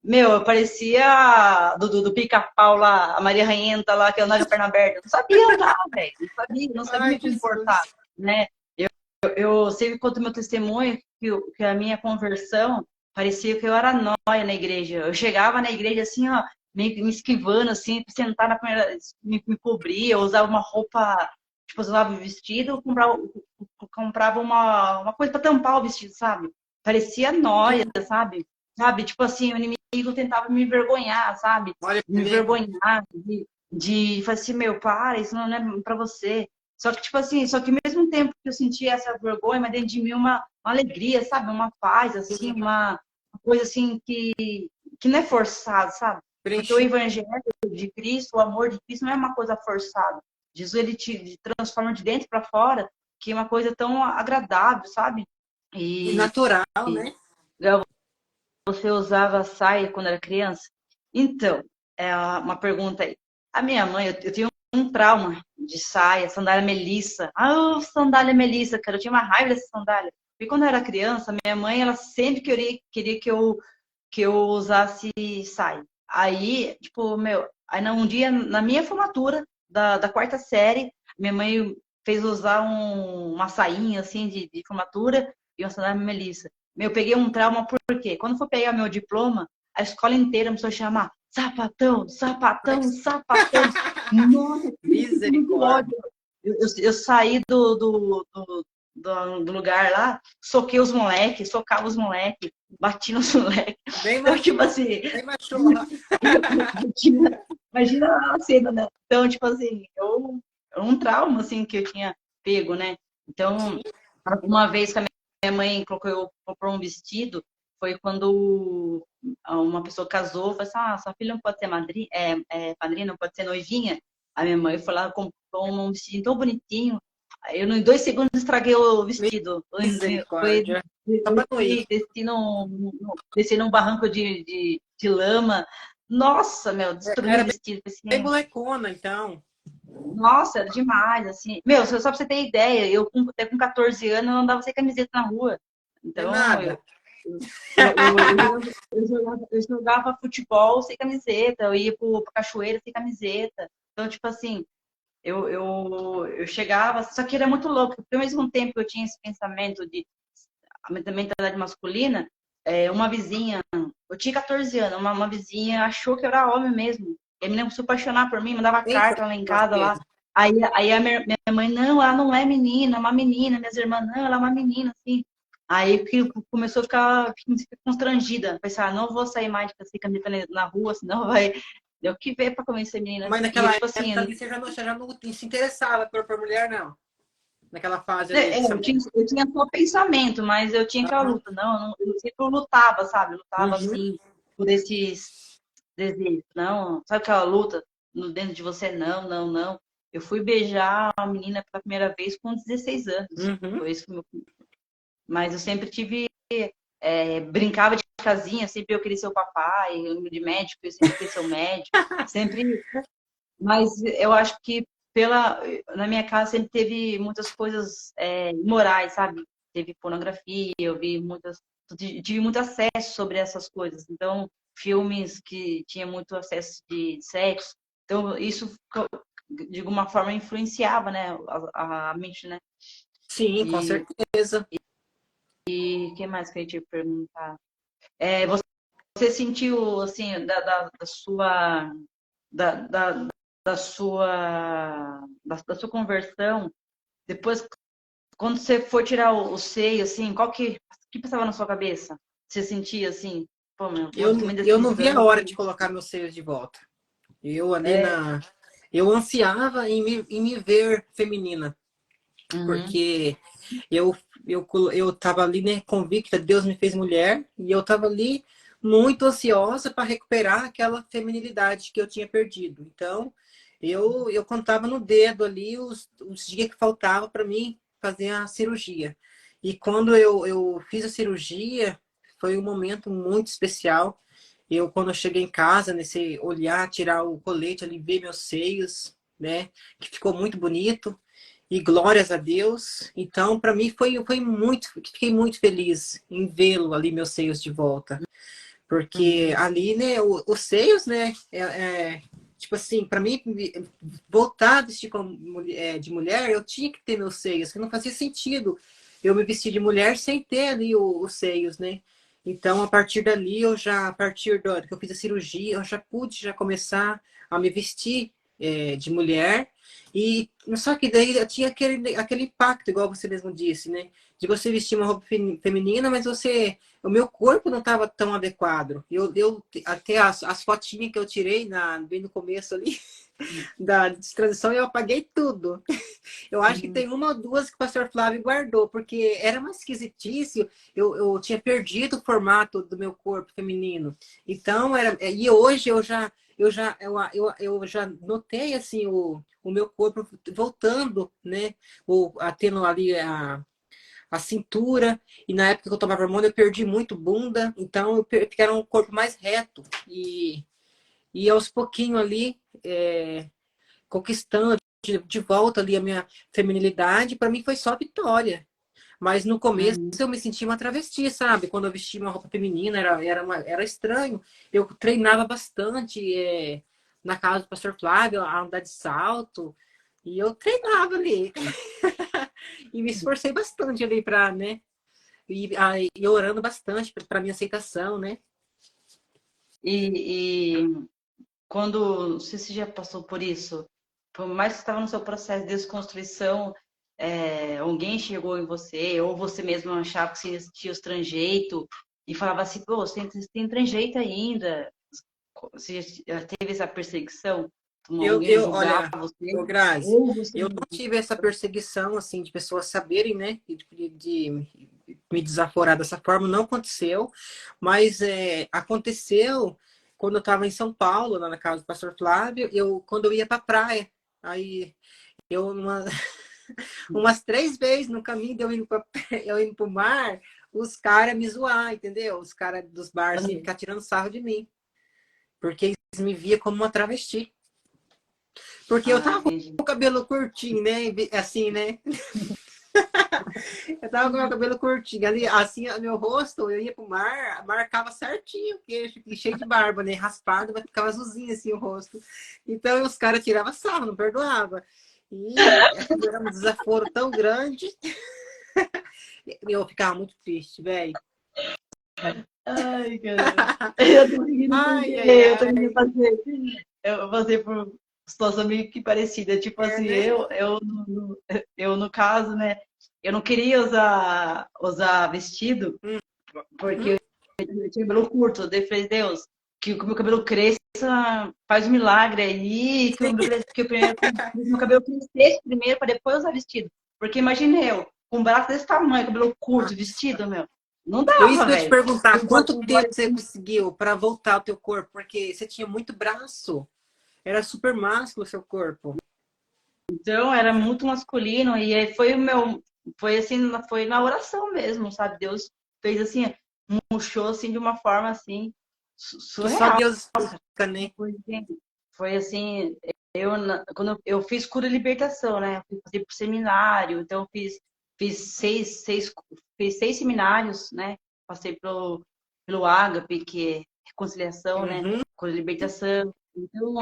Meu, eu parecia do Pica-Pau lá, a Maria Rainha lá, que andava com a perna aberta. Eu não sabia andar, velho. Não sabia Ai, me comportar, Jesus. né? Eu sempre conto meu testemunho que a minha conversão parecia que eu era nóia na igreja. Eu chegava na igreja assim, ó, me esquivando, assim, pra sentar na primeira, me cobria, eu usava uma roupa, tipo, eu usava um vestido, comprava uma coisa pra tampar o vestido, sabe? Parecia nóia, sabe? Sabe? Tipo assim, o inimigo tentava me envergonhar, sabe? Olha pra Me ver. envergonhar, de falar assim, meu, para, isso não é pra você. Só que, tipo assim, só que ao mesmo tempo que eu sentia essa vergonha, mas dentro de mim uma alegria, sabe? Uma paz, assim, uma coisa assim que não é forçado, sabe? Porque o Preencher. evangelho de Cristo, o amor de Cristo não é uma coisa forçada. Jesus, ele te transforma de dentro para fora, que é uma coisa tão agradável, sabe? E E, natural, e né? você usava saia quando era criança? Então, é uma pergunta aí. A minha mãe, eu tenho um trauma de saia, sandália Melissa. Ah, sandália Melissa, cara, eu tinha uma raiva dessa sandália. E quando eu era criança, minha mãe, ela sempre queria que eu usasse saia. Aí, tipo, meu, aí um dia, na minha formatura da quarta série, minha mãe fez usar uma sainha, assim, de formatura e uma sandália Melissa. Meu, eu peguei um trauma porque quando for pegar meu diploma, a escola inteira começou a chamar sapatão, sapatão, sapatão. Nossa, que muito Misericórdia. ódio. Eu saí do lugar lá, soquei os moleques, socava os moleques, bati nos moleques. Bem Então, macho, tipo assim, bem machorra. imagina a cena, né? Então, tipo assim, um trauma, assim, que eu tinha pego, né? Então, Sim. uma vez que a minha mãe comprou um vestido, foi quando uma pessoa casou, falou assim, sua filha não pode ser madrinha, padrinha, não pode ser noivinha. A minha mãe foi lá, comprou um vestido tão bonitinho. Aí eu, em 2 segundos, estraguei o vestido. Foi, Misericórdia. Só pra não ir. desci num barranco de lama. Nossa, meu, destruí o Era vestido. bem Assim, molecona, então. nossa, era demais, assim. Meu, só pra você ter ideia, até com 14 anos eu andava sem camiseta na rua. É Então, nada. eu jogava futebol sem camiseta, eu ia pra cachoeira sem camiseta. Então, tipo assim, eu chegava, só que era muito louco, porque ao mesmo tempo que eu tinha esse pensamento de a mentalidade masculina, uma vizinha, eu tinha 14 anos, uma vizinha achou que eu era homem mesmo. E a menina começou a se apaixonar por mim, mandava Eita, carta lá em casa lá. lasqueira. Aí a minha mãe, não, ela não é menina, é uma menina. Minhas irmãs, não, ela é uma menina, assim. Aí que começou a ficar constrangida. Pensar, não vou sair mais com essa camiseta na rua, senão vai. Deu que ver pra convencer a menina. Mas E eu, naquela tipo assim, época ali você já não se interessava por mulher, não. Naquela fase ali. eu tinha só pensamento, mas eu tinha aquela Aham. luta. Não, eu sempre lutava, sabe? Eu lutava Uhum. assim, por esses desejos. Não, sabe aquela luta no dentro de você? Não, não, não. Eu fui beijar a menina pela primeira vez com 16 anos. Uhum. Foi isso que Mas eu sempre tive. Brincava de casinha, sempre eu queria ser o papai, eu de médico, eu sempre queria ser o médico. Sempre. Mas eu acho que na minha casa sempre teve muitas coisas imorais, sabe? Teve pornografia, eu vi tive muito acesso sobre essas coisas. Então, filmes que tinha muito acesso de sexo. Então, isso de alguma forma influenciava, né, a mente, né? Sim, com E certeza. o que mais que eu ia te perguntar? Você sentiu assim da sua da, da, da sua conversão, depois, quando você for tirar o seio, assim, que passava na sua cabeça? Você sentia assim, pô, meu, vou tomar Eu desse não via a hora exame. de colocar meus seios de volta. Eu ali É, na. Eu ansiava em me ver feminina. uhum, Porque eu, eu tava ali, né, convicta, Deus me fez mulher, e eu tava ali muito ansiosa para recuperar aquela feminilidade que eu tinha perdido. Então, eu contava no dedo ali os dias que faltava para mim fazer a cirurgia. E quando eu fiz a cirurgia, foi um momento muito especial. Quando eu cheguei em casa, nesse olhar, tirar o colete ali, ver meus seios, né, que ficou muito bonito. E glórias a Deus. Então, para mim foi muito, fiquei muito feliz em vê-lo ali, meus seios de volta. Porque ali, né, os seios, né, tipo assim, para mim, voltar a vestir de mulher, eu tinha que ter meus seios, que não fazia sentido eu me vestir de mulher sem ter ali os seios, né? Então, a partir dali, a partir do que eu fiz a cirurgia, eu já pude já começar a me vestir de mulher. E só que daí eu tinha aquele impacto, igual você mesmo disse, né? De você vestir uma roupa feminina, mas o meu corpo não estava tão adequado. Até as fotinhas que eu tirei bem no começo ali da transição, eu apaguei tudo. Eu acho que tem uma ou duas que o pastor Flávio guardou, porque era uma esquisitice. Eu tinha perdido o formato do meu corpo feminino. Então, e hoje eu já notei assim o meu corpo voltando, né? Tendo ali a cintura, e na época que eu tomava hormônio eu perdi muito bunda, então eu quero um corpo mais reto, e aos pouquinhos ali, conquistando de volta ali a minha feminilidade, para mim foi só vitória. Mas no começo eu me sentia uma travesti, sabe? Quando eu vestia uma roupa feminina, era estranho. Eu treinava bastante na casa do pastor Flávio, a andar de salto, e eu treinava ali. E me esforcei bastante ali para, né? E orando bastante para minha aceitação, né? E quando, não sei se você já passou por isso, por mais que você estava no seu processo de desconstrução, alguém chegou em você, ou você mesmo achava que você tinha os tranjeito, e falava assim, pô, você tem tranjeito ainda. Você já teve essa perseguição? Alguém julgava Olha, você? Grazi, Ou você... eu não tive essa perseguição, assim, de pessoas saberem, né, de me desaforar dessa forma, não aconteceu, mas aconteceu quando eu estava em São Paulo, lá na casa do pastor Flávio, quando eu ia para a praia, aí umas 3 vezes no caminho de eu indo para o mar, os caras me zoar, entendeu? Os caras dos bares, assim, ficar tirando sarro de mim, porque eles me via como uma travesti. Porque eu tava com entendi. o cabelo curtinho, né? Assim, né? Eu tava com o meu cabelo curtinho. Ali, assim, meu rosto, eu ia pro mar, marcava certinho o queixo, cheio de barba, né? Raspado, mas ficava azulzinho assim o rosto. Então os caras tiravam sarro, não perdoava. E era um desaforo tão grande. Eu ficava muito triste, velho. Ai, cara. Eu tô rindo porque Ai, ai, eu também ai. eu passei por situação meio que parecida. Tipo É, assim, né? eu no caso, né? Eu não queria usar vestido porque Uhum. eu tinha cabelo curto. Daí eu falei, Deus, que o meu cabelo cresça, faz um milagre aí, que o meu, que o meu cabelo crescesse primeiro para depois usar vestido. Porque imagina eu, com um braço desse tamanho, cabelo curto, vestido, meu. Não Isso dava, que eu ia te velho. perguntar, quanto tempo você conseguiu para voltar ao teu corpo? Porque você tinha muito braço. Era super másculo o seu corpo. Então, era muito masculino e aí foi assim, foi na oração mesmo, sabe? Deus fez assim, murchou assim de uma forma assim Que só surreal. Deus explica, né? Foi assim, quando eu fiz cura e libertação, né? Eu fui fazer pro seminário, então eu fiz fiz 6 seminários, né? Passei pelo Ágape, que é reconciliação, né? Uhum. Cura e libertação. Então,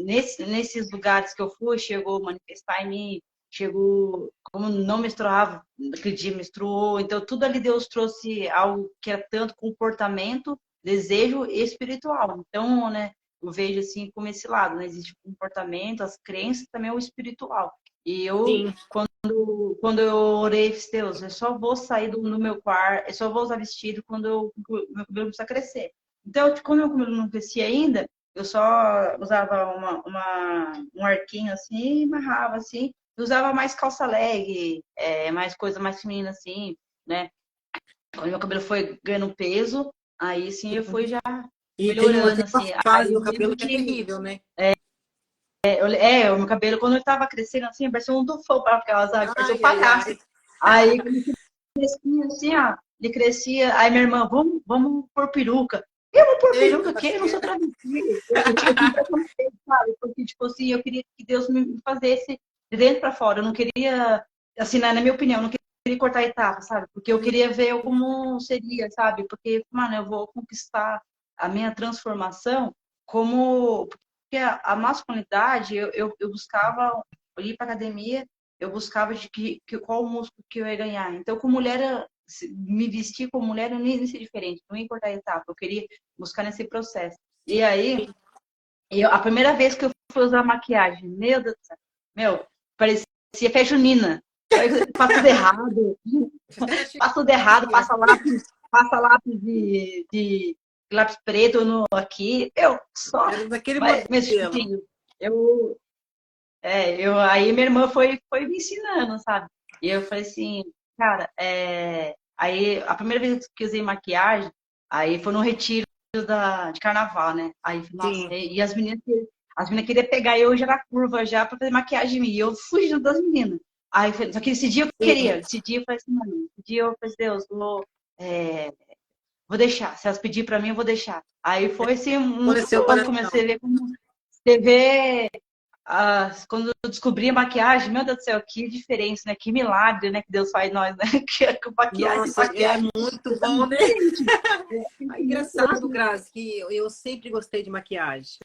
nesses lugares que eu fui, chegou a manifestar em mim, chegou, como não menstruava, naquele dia menstruou, então tudo ali Deus trouxe algo que era tanto comportamento, desejo e espiritual. Então, né? Eu vejo assim como esse lado, né? Existe o comportamento, as crenças, também o espiritual. E eu, Sim. quando eu orei, fiz, Deus, eu só vou sair do meu quarto, eu só vou usar vestido quando meu cabelo precisa crescer. Então, como meu cabelo não crescia ainda, eu só usava um arquinho assim, amarrava assim, e usava mais calça leg, mais coisa mais feminina assim, né? Quando meu cabelo foi ganhando peso, aí sim eu fui já E melhorando, tem uma assim. Aí fase eu no cabelo lembro que é que terrível, né? o meu cabelo, quando ele tava crescendo assim, parecia um tufão para aquela, sabe? Parecia um Ai, ai, palhaço. ai. Aí crescia assim, ó. Ele crescia, aí minha irmã, vamos pôr peruca. Eu vou pôr Eita, peruca aqui, eu não sou lasqueira. travesti. Eu tinha preconceito, sabe? Porque, tipo assim, eu queria que Deus me fazesse de dentro para fora. Eu não queria, assim, na minha opinião, eu não queria cortar etapa, sabe? Porque eu queria ver eu como seria, sabe? Porque, mano, eu vou conquistar a minha transformação como... Porque a masculinidade, eu buscava ir para academia, eu buscava de qual músculo que eu ia ganhar. Então, como mulher, me vestir como mulher, eu nem ia ser diferente, não ia cortar etapa. Eu queria buscar nesse processo. E aí, a primeira vez que eu fui usar maquiagem, meu Deus do céu, meu, parecia festa junina. Passa tudo errado, passa tudo errado, passa lápis de lápis preto no, aqui. Eu só. Era daquele Mas, tipo modelo. assim, aí minha irmã foi me ensinando, sabe? E eu falei assim, cara, aí a primeira vez que eu usei maquiagem, aí foi no retiro de carnaval, né? Aí, nossa, Sim. e as meninas queriam pegar eu já na curva já pra fazer maquiagem em mim. E eu fui junto das meninas. Aí, só que esse dia eu Sim. queria, esse dia eu falei assim, mano, esse dia eu falei, Deus, vou deixar. Se elas pedirem pra mim, eu vou deixar. Aí foi assim, muito Amoleceu o bom. coração. Comecei a ver como você vê quando eu descobri a maquiagem, meu Deus do céu, que diferença, né? Que milagre, né? Que Deus faz em nós, né? Que maquiagem, Nossa, é maquiagem. muito bom, né? Diferente. É engraçado, Grazi, que eu sempre gostei de maquiagem.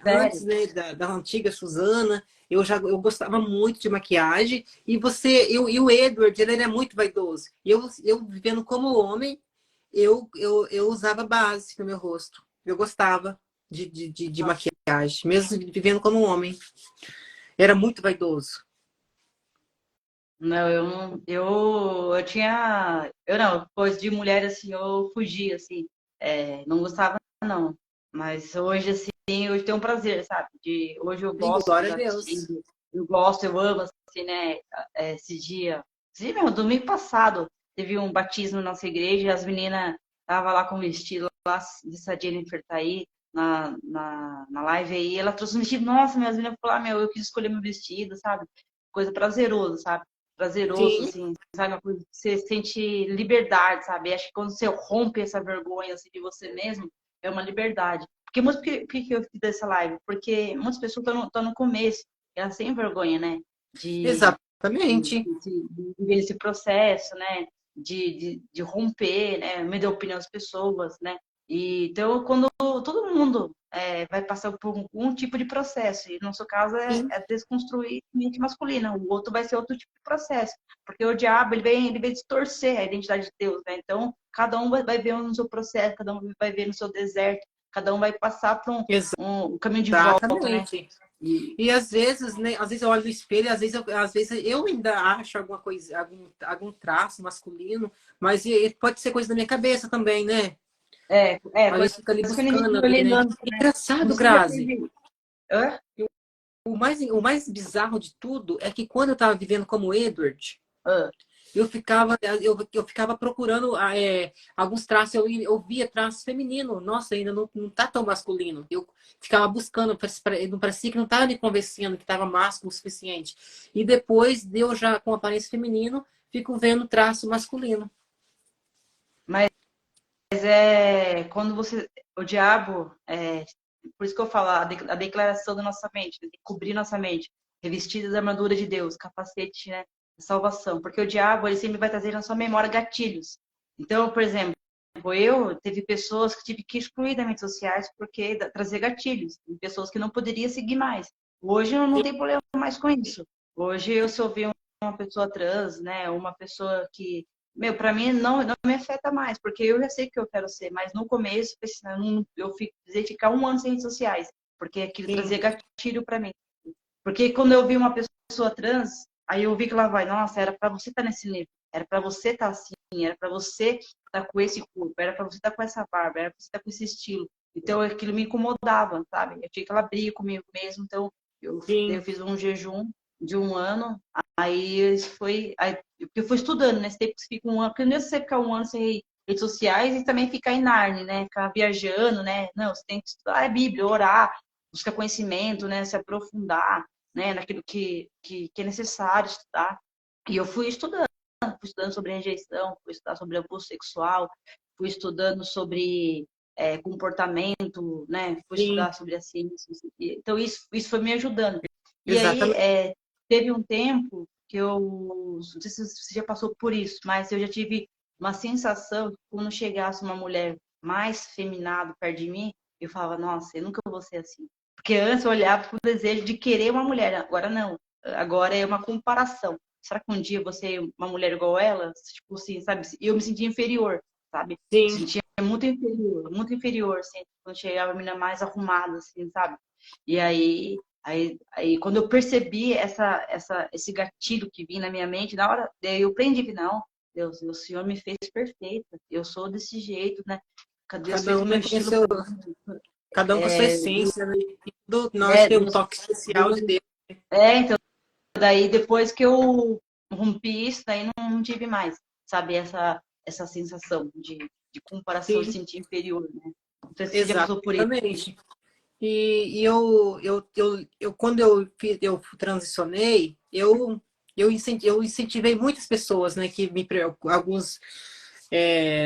Antes, Sério. né, da antiga Suzana, eu gostava muito de maquiagem. E e o Edward, ele era muito vaidoso. E eu vivendo como homem, eu usava base no meu rosto. Eu gostava de Nossa, maquiagem, mesmo vivendo como homem. Era muito vaidoso. não, eu não, eu tinha, eu não, depois de mulher, assim, eu fugia, assim, não gostava, não. Mas hoje, assim, hoje tenho um prazer, sabe? Hoje eu E gosto de glória a usar Deus. vestido, eu gosto, eu amo, assim, né? Esse dia mesmo, domingo passado, teve um batismo na nossa igreja, e as meninas estavam lá com vestido, lá, dessa Jennifer tá aí, na live aí, ela trouxe um vestido, nossa, minhas meninas falaram, meu, eu quis escolher meu vestido, sabe? Coisa prazerosa, sabe? Prazeroso, Sim, assim, sabe? Uma coisa que você sente liberdade, sabe? Acho que quando você rompe essa vergonha, assim, de você mesmo, é uma liberdade. Porque por que eu fiz essa live? Porque muitas pessoas estão no começo, elas têm vergonha, né? De, exatamente. de viver esse processo, né? De romper, né? Me dar opinião das pessoas, né? Então, quando todo mundo vai passar por um tipo de processo, e no seu caso Sim, é desconstruir a mente masculina, o outro vai ser outro tipo de processo, porque o diabo ele vem distorcer a identidade de Deus, né? Então, cada um vai ver no seu processo, cada um vai ver no seu deserto, cada um vai passar por um caminho de volta, né? exatamente. E, E às vezes, né? Às vezes eu olho no espelho, e às vezes eu ainda acho alguma coisa, algum traço masculino, mas pode ser coisa da minha cabeça também, né? A coisa gente fica ali que o inimigo buscando ele ali, né? lança, né? Engraçado, Você já Grazi. teve. Hã? O mais bizarro de tudo é que quando eu estava vivendo como Edward, Hã? eu ficava procurando alguns traços, eu via traços femininos. Nossa, ainda não tá tão masculino. Eu ficava buscando, não parecia que não estava me convencendo que estava másculo o suficiente. E depois, eu já com aparência feminino, fico vendo traço masculino. Mas quando você. O diabo, por isso que eu falo, a declaração da nossa mente, de cobrir nossa mente, revestida da armadura de Deus, capacete, né, de salvação. Porque o diabo, ele sempre vai trazer na sua memória gatilhos. Então, por exemplo, teve pessoas que tive que excluir das redes sociais porque trazer gatilhos, e pessoas que não poderia seguir mais. Hoje eu não tenho problema mais com isso. Hoje eu se ouvir uma pessoa trans, né, uma pessoa que meu, para mim não me afeta mais, porque eu já sei o que eu quero ser, mas no começo eu precisei ficar um ano sem redes sociais, porque aquilo Sim, trazia gatilho para mim. Porque quando eu vi uma pessoa trans, aí eu vi que ela vai, nossa, era para você estar nesse nível, era para você estar assim, era para você estar com esse corpo, era para você estar com essa barba, era para você estar com esse estilo. Então aquilo me incomodava, sabe? Eu tinha aquela briga comigo mesmo, então eu sim, fiz um jejum de um ano, aí isso foi, porque eu fui estudando nesse tempo que você fica um ano, porque não é você ficar um ano sem redes sociais e também ficar em Narnia, né? Ficar viajando, né? Não, você tem que estudar a Bíblia, orar, buscar conhecimento, né? Se aprofundar, né? Naquilo que é necessário estudar. E eu fui estudando sobre rejeição, fui estudar sobre abuso sexual, fui estudando sobre comportamento, né? Fui sim, estudar sobre a ciência. Então, isso foi me ajudando. E aí, exatamente. teve um tempo que eu, não sei se você já passou por isso, mas eu já tive uma sensação que quando chegasse uma mulher mais feminada perto de mim, eu falava, nossa, eu nunca vou ser assim. Porque antes eu olhava com o desejo de querer uma mulher, agora não. Agora é uma comparação. Será que um dia eu vou ser uma mulher igual ela? Tipo assim, sabe? Eu me sentia inferior, sabe? Me Sim, sentia muito inferior, assim, quando chegava a menina mais arrumada, assim, sabe? E aí, quando eu percebi esse gatilho que vinha na minha mente, na hora, daí eu prendi que não, Deus, o Senhor me fez perfeita, eu sou desse jeito, né? Deus cada fez um, o meu né, tem estilo seu, perfeito. cada um com a sua É, essência, né? E tudo, nós temos um Deus, toque especial de Deus. então, daí depois que eu rompi isso, daí não tive mais, sabe, essa sensação de comparação, de Sim, sentir inferior, né? Não sei se você já passou por isso. exatamente. E quando eu transicionei, eu incentivei muitas pessoas, né, que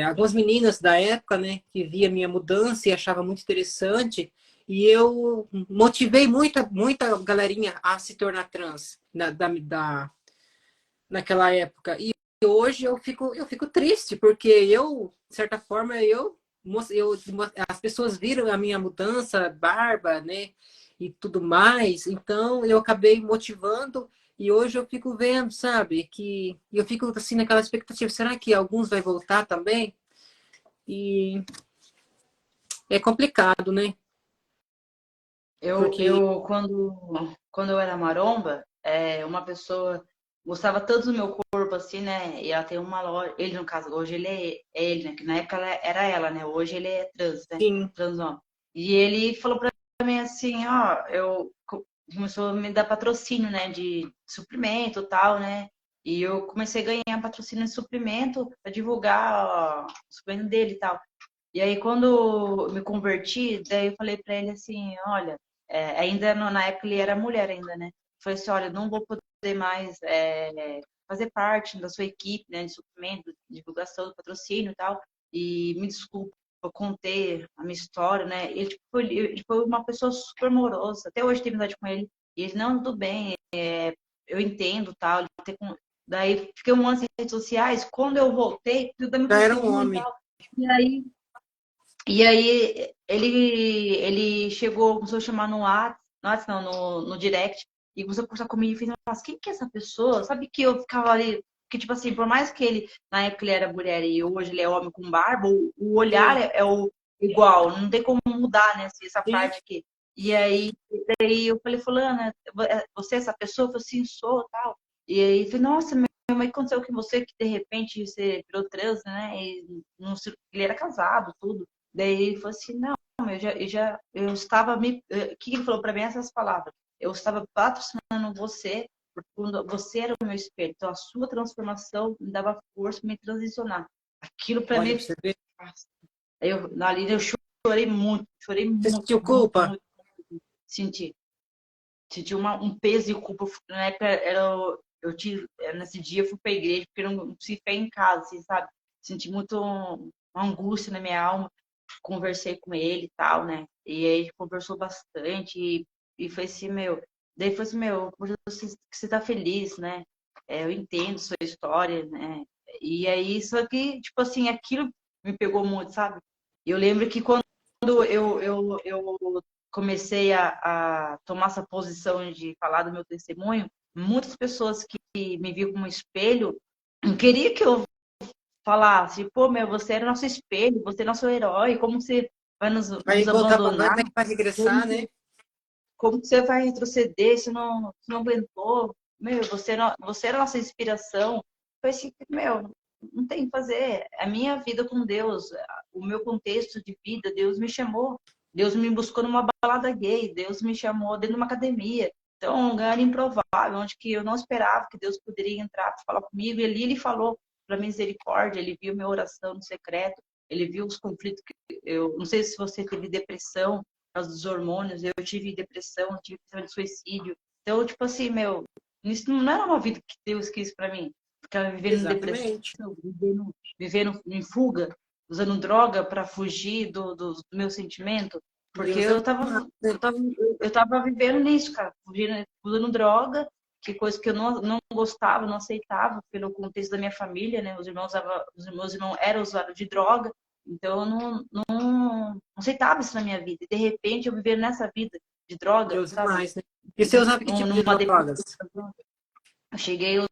algumas meninas da época, né, que via minha mudança e achava muito interessante, e eu motivei muita galerinha a se tornar trans naquela época. E hoje eu fico triste, porque de certa forma, as pessoas viram a minha mudança, barba, né? E tudo mais. Então, eu acabei motivando. E hoje eu fico vendo, sabe? E eu fico assim naquela expectativa. Será que alguns vai voltar também? E é complicado, né? Porque Quando eu era maromba, uma pessoa gostava tanto do meu corpo, assim, né? E ela tem uma loja. Ele, no caso, hoje ele é ele, né? Que na época era ela, né? Hoje ele é trans, né? sim, Trans homem. E ele falou pra mim assim: ó, começou a me dar patrocínio, né? De suprimento e tal, né? E eu comecei a ganhar patrocínio de suprimento para divulgar ó, o suplemento dele e tal. E aí, quando eu me converti, daí eu falei pra ele assim: olha, ainda na época ele era mulher ainda, né? Eu falei assim: olha, eu não vou poder mais fazer parte da sua equipe, né, de suprimento, de divulgação, do patrocínio e tal. E me desculpa, eu contei a minha história, né? Ele foi uma pessoa super amorosa. Até hoje tenho amizade com ele. E ele, não, tudo bem, eu entendo tal. Daí fiquei um ano sem redes sociais. Quando eu voltei, tudo me já era aconteceu um ruim e homem. tal. E aí ele chegou, começou a chamar no WhatsApp, não, no direct, e começou a conversar comigo e fez, nossa, quem que é essa pessoa? Sabe que eu ficava ali, que tipo assim, por mais que ele, na época ele era mulher e hoje ele é homem com barba, o olhar Sim, é o igual, não tem como mudar, né, assim, essa sim. parte aqui. E aí, daí eu falei, fulana, você é essa pessoa? Eu falei, sim, sou, tal. E aí, eu falei, nossa, mas aconteceu com você que de repente você virou trans, né, e não, ele era casado, tudo. Daí ele falou assim, não, eu estava o que ele falou para mim essas palavras? Eu estava patrocinando você, porque quando você era o meu espelho, então a sua transformação me dava força para me transicionar. Aquilo para Olha, mim, pra você ver. nossa, ali eu chorei Você muito, sentiu muito, culpa? muito, senti, senti um peso e culpa. Na época eu tive, nesse dia eu fui para a igreja porque eu não consegui ficar em casa, assim, sabe? Senti muito uma angústia na minha alma, conversei com ele e tal, né? E aí a gente conversou bastante e foi assim, meu. Daí foi assim, meu, por que você tá feliz, né? Eu entendo sua história, né? E aí, só que, tipo assim, aquilo me pegou muito, sabe? Eu lembro que quando eu comecei a tomar essa posição de falar do meu testemunho, muitas pessoas que me viam como espelho não queriam que eu falasse, pô, meu, você era nosso espelho, você é nosso herói, como você vai Vai nos voltar, abandonar? vai regressar, Como, né? como você vai retroceder se não aguentou? Meu, você era nossa inspiração. Foi assim, meu, não tem o que fazer. A minha vida com Deus, o meu contexto de vida, Deus me chamou. Deus me buscou numa balada gay, Deus me chamou dentro de uma academia. Então, um lugar improvável, onde que eu não esperava que Deus poderia entrar para falar comigo. E ali ele falou para misericórdia, ele viu minha oração no secreto, ele viu os conflitos que eu não sei se você teve depressão por causa dos hormônios, eu tive depressão, eu tive pensamento de suicídio. Então, tipo assim, meu, isso não era uma vida que Deus quis para mim. Ficava vivendo em depressão, Exatamente. vivendo em fuga, usando droga para fugir do meu sentimento, porque Deus é eu mais, tava, né? eu tava, eu tava vivendo nisso, cara, fugindo, usando droga que coisa que eu não gostava, não aceitava pelo contexto da minha família, né? Os meus irmãos eram usuários de droga, então eu não aceitava isso na minha vida. E de repente eu viver nessa vida de droga, Deus é sabe? mais, né? E você usava que tipo de Numa drogas? eu cheguei a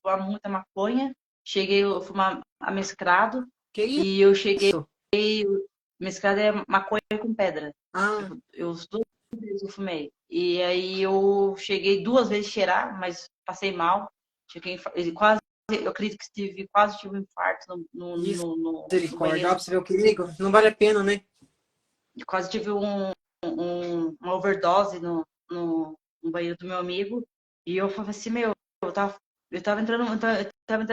fumar muita maconha, cheguei a fumar amescrado, Que e eu cheguei, isso? mesclado é maconha com pedra. Ah, Os 2 vezes eu fumei. E aí eu cheguei 2 vezes a cheirar, mas passei mal. Cheguei quase, eu acredito que quase tive um infarto no misericórdia. Ó, banheiro. pra você ver o perigo. Não vale a pena, né? Quase tive uma overdose no banheiro do meu amigo. E eu falei assim, meu, eu tava entrando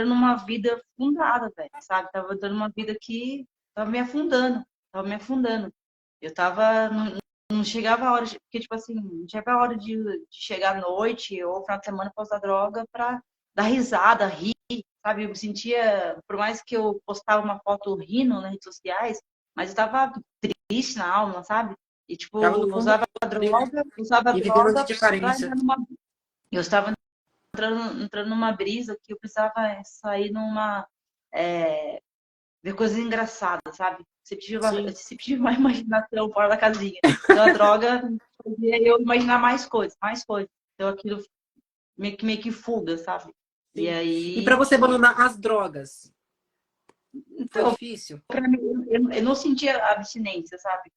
numa vida afundada, velho, sabe? Tava entrando numa vida que tava me afundando, tava me afundando. Eu tava, não chegava a hora, porque, tipo assim, não chegava a hora de chegar à noite ou final de semana pra usar droga pra dar risada, rir, sabe? Eu me sentia, por mais que eu postava uma foto rindo nas redes sociais, mas eu tava triste na alma, sabe? E, tipo, Tava no fundo usava e vivendo droga de pra carência. entrar numa. Eu estava entrando numa brisa que eu precisava sair é, ver coisas engraçadas, sabe? Sim. Sempre tive uma imaginação fora da casinha. Então a droga fazia eu imaginar mais coisas, mais coisas. Então aquilo meio que fuga, sabe? E Sim. E para aí, você abandonar as drogas, foi então, difícil? pra mim, eu não sentia abstinência, sabe?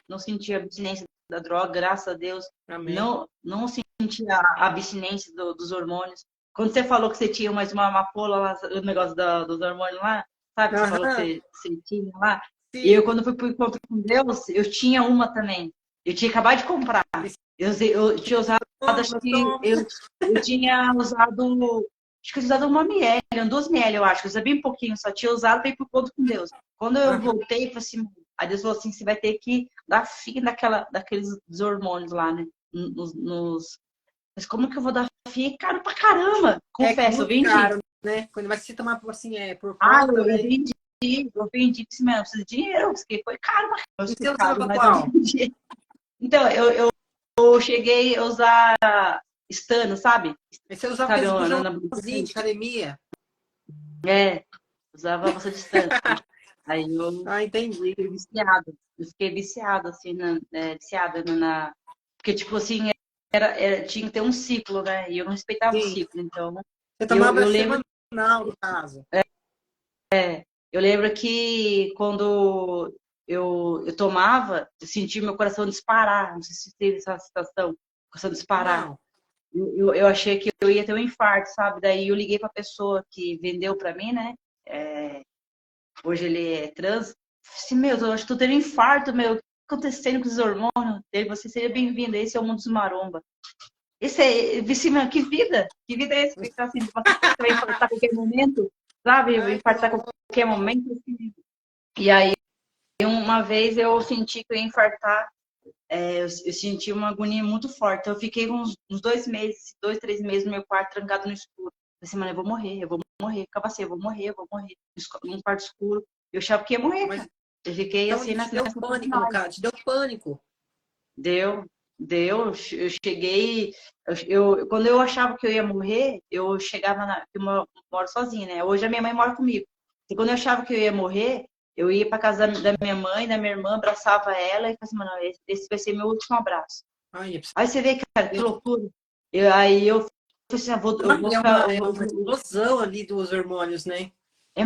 Não sentia abstinência da droga, graças a Deus. Amém. Não sentia a abstinência dos hormônios. Quando você falou que você tinha mais uma amapola lá, o negócio dos hormônios lá, sabe? Que você falou que Aham, você tinha lá. E eu, sim. quando fui pro encontro com Deus, eu tinha uma também. Eu tinha acabado de comprar. Eu tinha usado, acho Toma, que toma. eu tinha usado, acho que eu tinha usado 1 ml, 2 ml, eu acho. Eu usei bem pouquinho, só tinha usado para ir pro encontro com Deus. Quando eu Aham. voltei, eu falei assim, aí Deus falou assim, você vai ter que dar fim daqueles hormônios lá, né? Mas como que eu vou dar fim? É caro pra caramba. É Confesso, eu muito vendi. caro, né? Quando vai se tomar assim, por Ah, conta, né? eu vendi, disse, meu, eu preciso de dinheiro, porque foi caro, E mas foi você usava caro, pra mas eu qual? vendi. Então, eu cheguei a usar estano, sabe? E você usava Sabe, aqueles na bujãozinhos de academia? é, usava bastante estano. Aí eu Ah, entendi. fiquei viciada. Eu fiquei viciada, assim, viciada Porque, tipo assim, tinha que ter um ciclo, né? E eu não respeitava o Sim. ciclo. Então, Você eu, tomava eu lembro semanal, no caso. Eu lembro que quando eu tomava, eu sentia meu coração disparar. Não sei se teve essa situação, coração disparar. Não. Eu achei que eu ia ter um infarto, sabe? Daí eu liguei para a pessoa que vendeu para mim, né? Hoje ele é trans. Falei assim, meu, eu acho que tô tendo um infarto, meu. O que tá acontecendo com os hormônios dele? Você seria bem-vindo. Esse é o mundo dos maromba. Esse é, disse, meu, que vida? Que vida é essa? Que tá assim, você vai infartar a qualquer momento, sabe? Vai Ai, que infartar a horror. qualquer momento. Assim. E aí, uma vez eu senti que eu ia infartar, eu senti uma agonia muito forte. Eu fiquei uns 2 meses, 3 meses no meu quarto, trancado no escuro. Falei assim, mano, eu vou morrer. Ficava assim, eu vou morrer. Num quarto escuro. Eu achava que ia morrer, Mas cara. Eu fiquei então assim te nessa deu pânico, no caso. Te deu pânico. Deu, deu. Eu cheguei. Quando eu achava que eu ia morrer, eu chegava eu moro sozinha, né? Hoje a minha mãe mora comigo. E quando eu achava que eu ia morrer, eu ia para casa da minha mãe, da minha irmã, abraçava ela e falava assim, mano, esse vai ser meu último abraço. Ai, Aí você vê, cara, que loucura. Aí eu falei assim, eu vou ficar. é uma explosão ali dos hormônios, né? É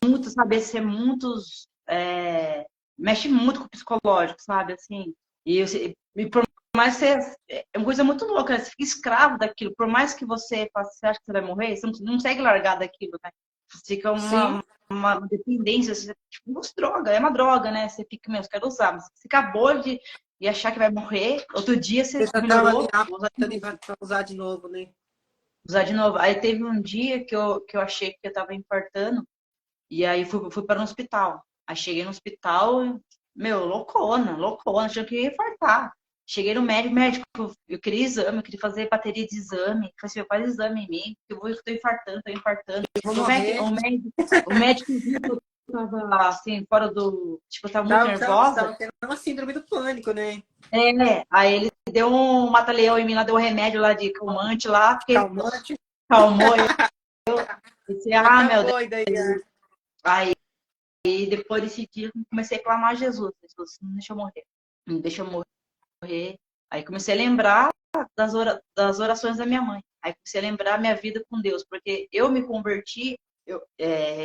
muito, sabe? Esse é muitos. Mexe muito com o psicológico, sabe? Assim. E por mais que você. É uma coisa muito louca, né? Você fica escravo daquilo. Por mais que você faça, você acha que você vai morrer, você não consegue largar daquilo, né? Você fica Sim. uma dependência, você, tipo, droga, é uma droga, né? Você fica, meu, eu quero usar, mas você acabou de achar que vai morrer, outro dia você Você já estava ali melhorou, vou usar de apto novo. para usar de novo, né? Usar de novo. Aí teve um dia que eu achei que eu tava infartando, e aí fui para um hospital. Aí cheguei no hospital, meu, loucona, achando que eu ia infartar. Cheguei no médico, eu queria exame, eu queria fazer bateria de exame. Eu falei assim, faz exame em mim, que eu tô infartando. Eu vou O médico, morrer. o médico viu tava assim, fora do. Tipo, eu tava muito nervosa. Tava tendo uma síndrome do pânico, né? Aí ele deu um mata-leão em mim lá, deu um remédio lá de calmante lá, fiquei Calmante. calmou. Eu disse, ah, meu Deus. Acabou, e daí. Aí depois desse dia eu comecei a clamar a Jesus. Jesus, não deixa eu morrer. Não deixa eu morrer. Aí comecei a lembrar das orações da minha mãe. Aí comecei a lembrar minha vida com Deus, porque eu me converti, eu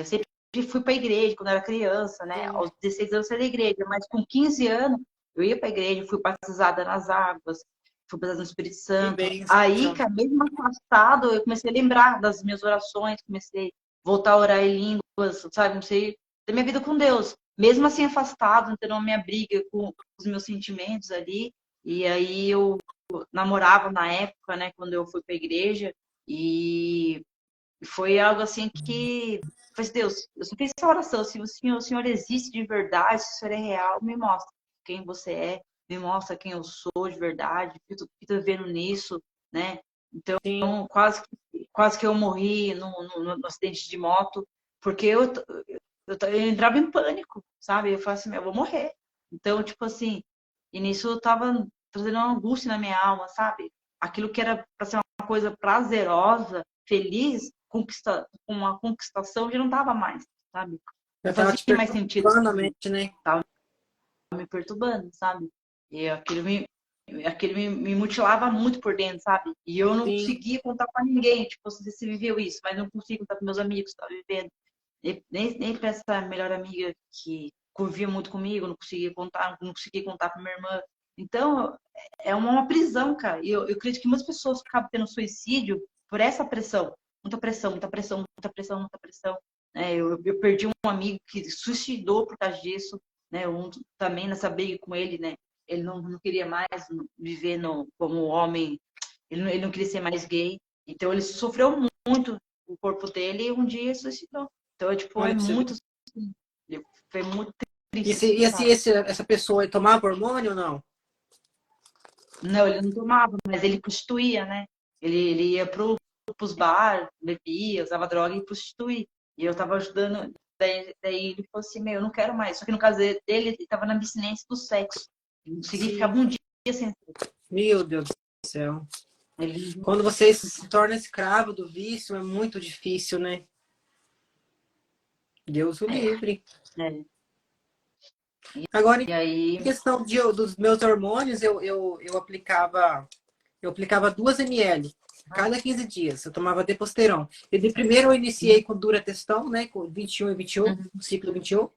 sempre fui para a igreja quando eu era criança, né? Sim. Aos 16 anos eu saí da igreja, mas com 15 anos eu ia para a igreja, fui batizada nas águas, fui batizada no Espírito Que Santo. Aí, bênção. cara, mesmo afastado, eu comecei a lembrar das minhas orações, comecei a voltar a orar em línguas, sabe? Comecei da minha vida com Deus. Mesmo assim afastado, tendo a minha briga com os meus sentimentos ali. E aí eu namorava na época, né, quando eu fui para a igreja, e foi algo assim que, pois Deus, eu só fiz essa oração, se o Senhor existe de verdade, se o Senhor é real, me mostra quem você é, me mostra quem eu sou de verdade, o que eu tô vendo nisso, né? Então, Sim. quase que eu morri no acidente de moto, porque eu entrava em pânico, sabe? Eu falava assim, eu vou morrer. Então, tipo assim, e nisso eu tava trazendo uma angústia na minha alma, sabe? Aquilo que era para ser uma coisa prazerosa, feliz, uma conquistação já não dava mais, sabe? Não Eu tava fazia te mais sentido perturbando a para mim, mente, né? tava me perturbando, sabe? E aquilo me mutilava muito por dentro, sabe? E eu não Sim. conseguia contar para ninguém, tipo, você viveu isso, mas não consigo contar para meus amigos que estavam vivendo. Nem para essa melhor amiga que convivia muito comigo, não conseguia contar para minha irmã. Então, é uma prisão, cara. E eu acredito que muitas pessoas acabam tendo suicídio por essa pressão. Muita pressão, muita pressão, muita pressão, muita pressão. Eu perdi um amigo que se suicidou por causa disso, né? Também nessa briga com ele, né? Ele não queria mais viver como homem, ele não queria ser mais gay. Então, ele sofreu muito o corpo dele e um dia se suicidou. Então, tipo, é Olha pra você ver. muito, assim, foi muito E, triste, se, e esse, sabe? esse, essa pessoa tomava hormônio ou não? Não, ele não tomava, mas ele prostituía, né? Ele ia pros bar, bebia, usava droga e prostituía. E eu tava ajudando, daí ele falou assim, eu não quero mais. Só que no caso dele, ele tava na abstinência do sexo. Ele não conseguia ficar Sim. um dia sem sexo. Meu Deus do céu. Ele, Quando você se torna escravo do vício, é muito difícil, né? Deus o é, livre. é. Agora, E em aí, questão dos meus hormônios, eu aplicava 2 ml a cada 15 dias. Eu tomava Deposteron. E de primeiro eu iniciei com Durateston, né? Com 21 e 21, uhum, ciclo 21.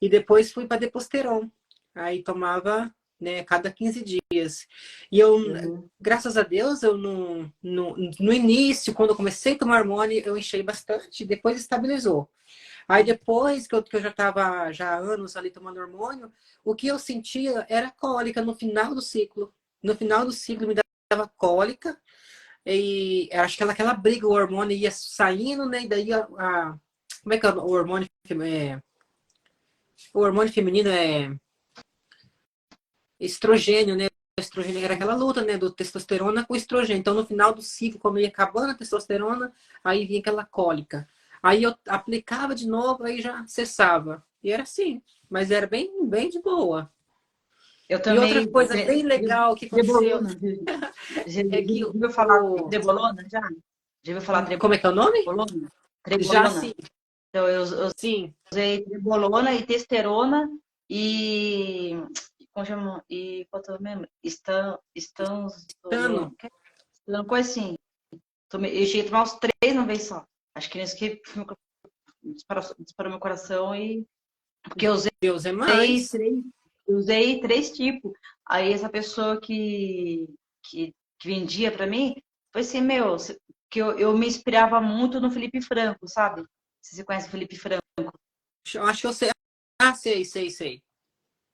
E depois fui para Deposteron. Aí tomava, né, cada 15 dias. E eu, uhum. graças a Deus, eu no início, quando eu comecei a tomar hormônio, eu enchei bastante. Depois estabilizou. Aí depois que eu já estava já há anos ali tomando hormônio, o que eu sentia era cólica no final do ciclo. No final do ciclo me dava cólica e acho que aquela briga, o hormônio ia saindo, né? E daí como é que é o hormônio? O hormônio feminino é estrogênio, né? O estrogênio era aquela luta, né? Do testosterona com o estrogênio. Então, no final do ciclo, quando ia acabando a testosterona, aí vinha aquela cólica. Aí eu aplicava de novo, aí já cessava. E era assim, mas era bem, bem de boa. Eu E outra também, coisa bem legal que aconteceu Trebolona. Já é que ouviu falar trebolona, já? Já ouviu falar como é que é o nome? trebolona? Já Trebolona. sim, Então, eu sim. usei trebolona e testerona e... Como chama? E qual é o mesmo? Tano. Estanzolona. Uma coisa assim. Eu cheguei a tomar os 3 uma vez só. Acho que nesse que disparou meu coração e... Porque eu Deus é usei mais. 3, eu usei 3 tipos. Aí essa pessoa que vendia pra mim, foi assim, que eu me inspirava muito no Felipe Franco, sabe? Se você conhece o Felipe Franco. Acho que eu sei. Ah, sei.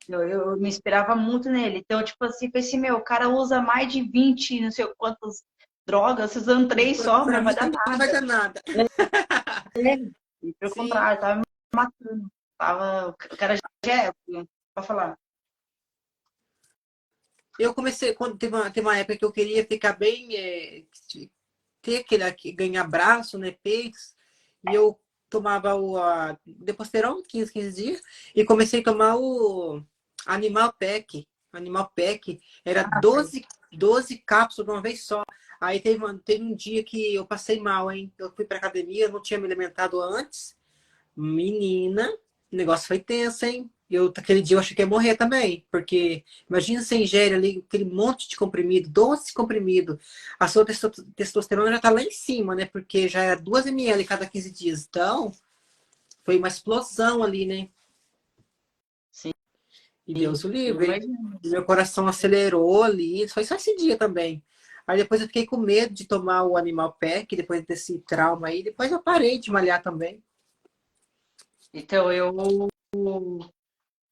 Eu me inspirava muito nele. Então, tipo assim, foi assim, o cara usa mais de 20, não sei quantas drogas, vocês usando 3 só, Pra não vai mim dar não vai nada. dar nada. E pelo Sim. contrário, tava me matando. O cara já é, pode falar. Eu comecei, quando teve uma época que eu queria ficar bem, ter ganhar braço, né, peitos, e eu tomava o Deposteron, 15 dias, e comecei a tomar o Animal Pack. Animal Pack era Ah, sei. 12 cápsulas de uma vez só. Aí teve um dia que eu passei mal, hein? Eu fui pra academia, não tinha me alimentado antes. Menina, o negócio foi tenso, hein? Aquele dia eu achei que ia morrer também, porque imagina você ingere ali aquele monte de comprimido, 12 comprimido, a sua testosterona já tá lá em cima, né? Porque já é 2 ml cada 15 dias. Então, foi uma explosão ali, né? Sim, E Deus o eu livre, hein? imagino. Meu coração acelerou ali, foi só esse dia também. Aí depois eu fiquei com medo de tomar o Animal Pack, depois desse trauma aí, depois eu parei de malhar também. Então,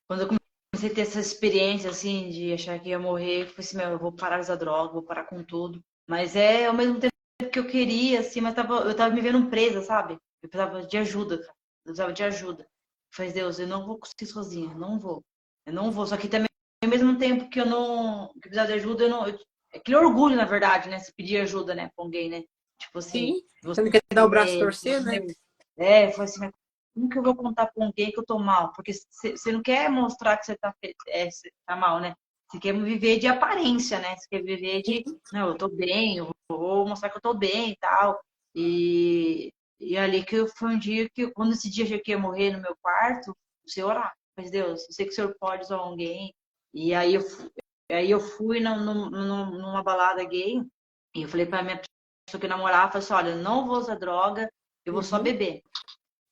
quando eu comecei a ter essa experiência, assim, de achar que ia morrer, eu falei assim, meu, eu vou parar de usar droga, vou parar com tudo. Mas ao mesmo tempo que eu queria, assim, mas eu tava me vendo presa, sabe? Eu precisava de ajuda, cara. Eu precisava de ajuda. Eu falei, Deus, eu não vou conseguir sozinha, não vou. Eu não vou. Só que também, ao mesmo tempo que eu não, que eu precisava de ajuda, eu não. É aquele orgulho, na verdade, né? Se pedir ajuda, né, pra alguém, né? Tipo assim, Sim, você você não quer dar o braço a é, torcer, né? foi assim, mas como que eu vou contar pra alguém que eu tô mal? Porque você não quer mostrar que você tá mal, né? Você quer viver de aparência, né? Você quer viver de, não, eu tô bem, eu vou mostrar que eu tô bem e tal. E ali que foi um dia que, quando esse dia eu achei que ia morrer no meu quarto, você orar. Mas Deus, eu sei que o Senhor pode usar alguém. E aí eu fui numa balada gay e eu falei pra minha pessoa que namorava, falei assim, olha, eu não vou usar droga, eu vou só Uhum. beber.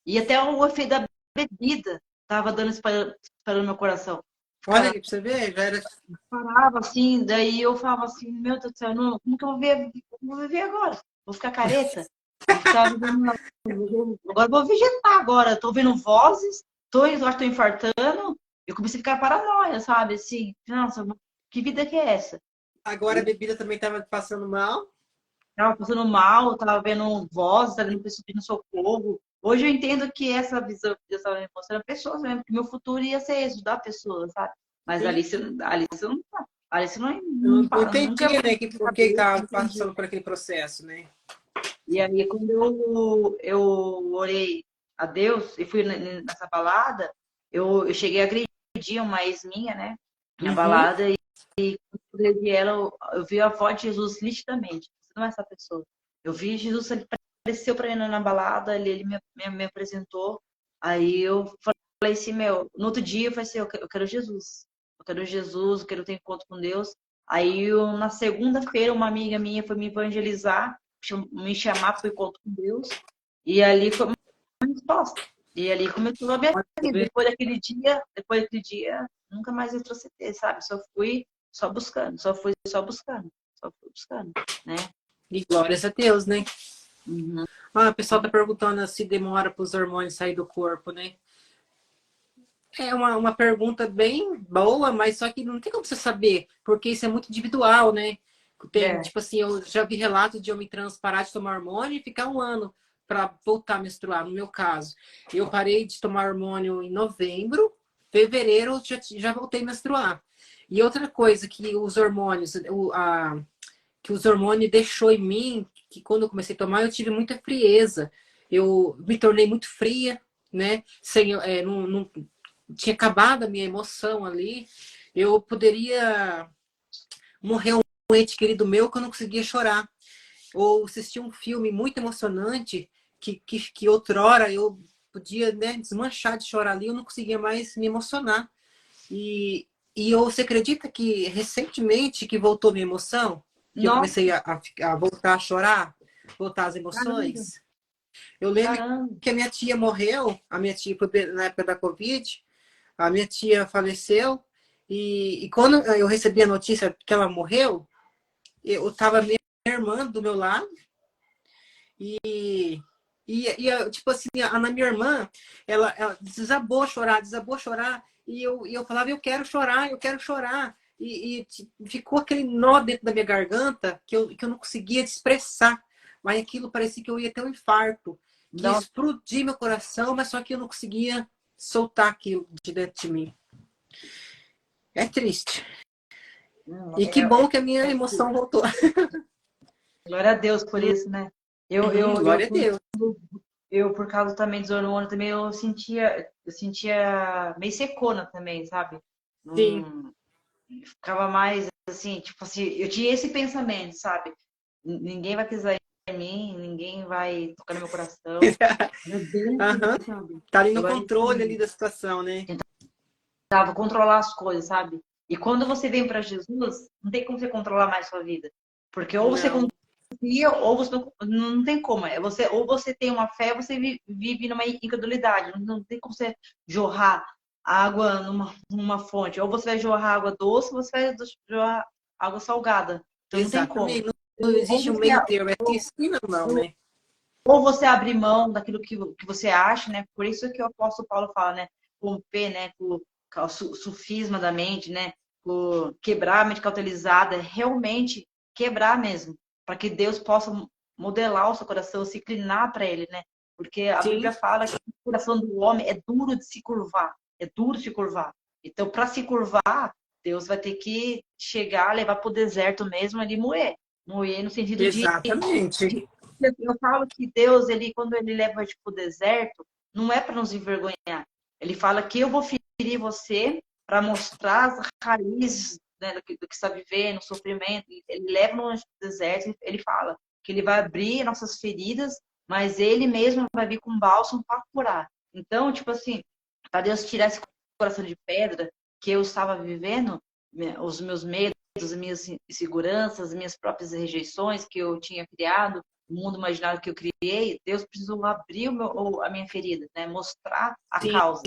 E até o efeito da bebida tava dando espalhando no meu coração. Olha aí pra você ver, já era. Parava assim, daí eu falava assim, meu Deus do céu, não, como que eu vou ver, como eu vou viver agora? Vou ficar careta? Vou ficar vivendo, agora eu vou vegetar agora, eu tô vendo vozes, eu acho que tô infartando, eu comecei a ficar paranoia, sabe? Assim, nossa, que vida que é essa? Agora a bebida também estava passando mal. Tava passando mal, tava vendo vozes, tava vendo pessoas pedindo socorro. Hoje eu entendo que essa visão que Deus estava me mostrando pessoas mesmo, que meu futuro ia ser ajudar pessoas, sabe? Mas Sim. Ali você não, Eu não nunca entendia, né, que por que saber, não estava entendi. passando por aquele processo, né? E aí, quando eu orei a Deus e fui nessa balada, eu cheguei a agredir uma ex minha, né? Na Uhum. balada, quando eu agredi ela, eu vi a voz de Jesus nitidamente. Você não é essa pessoa. Eu vi Jesus, ele apareceu pra mim na balada, ele me apresentou. Aí eu falei assim, meu, no outro dia eu falei assim, eu quero Jesus. Eu quero Jesus, eu quero ter encontro com Deus. Aí na segunda-feira, uma amiga minha foi me evangelizar, me chamar para o encontro com Deus. E ali foi uma resposta. E ali começou a minha vida. Depois daquele dia, nunca mais eu trouxe ter, sabe? Só fui só buscando, só fui buscando, né? E glórias a Deus, né? Uhum. Ah, o pessoal tá perguntando se demora para os hormônios sair do corpo, né? É uma pergunta bem boa, mas só que não tem como você saber, porque isso é muito individual, né? Tem, É. tipo assim, eu já vi relatos de homem trans parar de tomar hormônio e ficar um ano para voltar a menstruar, no meu caso. Eu parei de tomar hormônio em novembro, fevereiro eu já voltei a menstruar. E outra coisa que os hormônios, que os hormônios deixou em mim, que quando eu comecei a tomar, eu tive muita frieza. Eu me tornei muito fria, né? Não tinha acabado a minha emoção ali. Eu poderia morrer um ente querido meu que eu não conseguia chorar. Ou assistir um filme muito emocionante que outrora eu podia, né, desmanchar de chorar ali, eu não conseguia mais me emocionar. Você acredita que recentemente que voltou minha emoção? Que eu Nossa, comecei a voltar a chorar? Voltar as caramba, emoções? Eu lembro caramba. que a minha tia morreu, a minha tia foi na época da Covid, a minha tia faleceu, e quando eu recebi a notícia que ela morreu, eu tava minha irmã do meu lado, e, tipo assim, a minha irmã, ela desabou a chorar, e eu falava, eu quero chorar, eu quero chorar. Ficou aquele nó dentro da minha garganta que eu não conseguia expressar. Mas aquilo parecia que eu ia ter um infarto, que ia Nossa, explodir meu coração, mas só que eu não conseguia soltar aquilo de dentro de mim. É triste. E que bom que a minha emoção voltou. glória a Deus por isso, né? Eu, eu, eu Glória a Deus. eu, por causa também dos hormônios, também eu sentia meio secona também, sabe? Sim. Não ficava mais assim, tipo assim, eu tinha esse pensamento, sabe? Ninguém vai pisar em mim, ninguém vai tocar no meu coração. Meu Deus, Aham. sabe? Tá ali no Eu era controle ali assim, da situação, né? tentava controlar as coisas, sabe? E quando você vem para Jesus, não tem como você controlar mais sua vida. Porque ou você Não. confia, ou você não tem como. É você, ou você tem uma fé, ou você vive numa incredulidade. Não tem como você jorrar água numa fonte. Ou você vai jorrar água doce, ou você vai jorrar água salgada. Então não tem como. Exatamente. Não Ou existe um você, meio termo. É assim, sim, não, não, né? ou você abrir mão daquilo que você acha, né? Por isso que o apóstolo Paulo fala, né? Romper, né? Com o sufisma da mente, né? Com quebrar a mente cautelizada, realmente quebrar mesmo, para que Deus possa modelar o seu coração, se inclinar para ele, né? Porque a Sim, Bíblia fala que o coração do homem é duro de se curvar, é duro de se curvar. Então, para se curvar, Deus vai ter que chegar, levar para o deserto mesmo, ali moer. Moer no sentido exatamente. eu falo que Deus, ele, quando ele leva a gente para o deserto, não é para nos envergonhar. Ele fala que eu vou ferir você para mostrar as raízes, né, do que está vivendo, o sofrimento. Ele leva no deserto, ele fala que ele vai abrir nossas feridas, mas ele mesmo vai vir com bálsamo para curar. Então, tipo assim, para Deus tirar esse coração de pedra que eu estava vivendo, né, os meus medos, as minhas inseguranças, as minhas próprias rejeições que eu tinha criado, o mundo imaginário que eu criei, Deus precisou abrir a minha ferida, né? Mostrar a Sim, causa.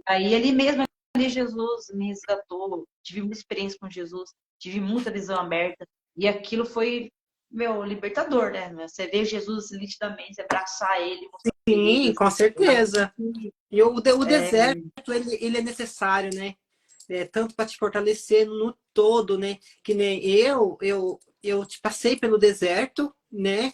Aí ele mesmo, ali, Jesus me resgatou, tive uma experiência com Jesus, tive muita visão aberta, e aquilo foi, meu, libertador, né? Você vê Jesus nitidamente, você abraçar ele, mostrar sim, feridas. com Eu acho certeza. que E o deserto, ele é necessário, né? Tanto para te fortalecer no todo, né? Que nem eu te passei pelo deserto, né?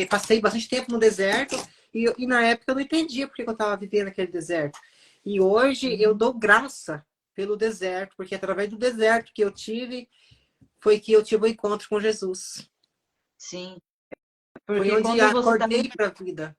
Passei bastante tempo no deserto e na época eu não entendia porque eu estava vivendo aquele deserto. E hoje eu sim, dou graça pelo deserto, porque através do deserto que eu tive, foi que eu tive o um encontro com Jesus. sim. Foi Porque onde acordei para a vida.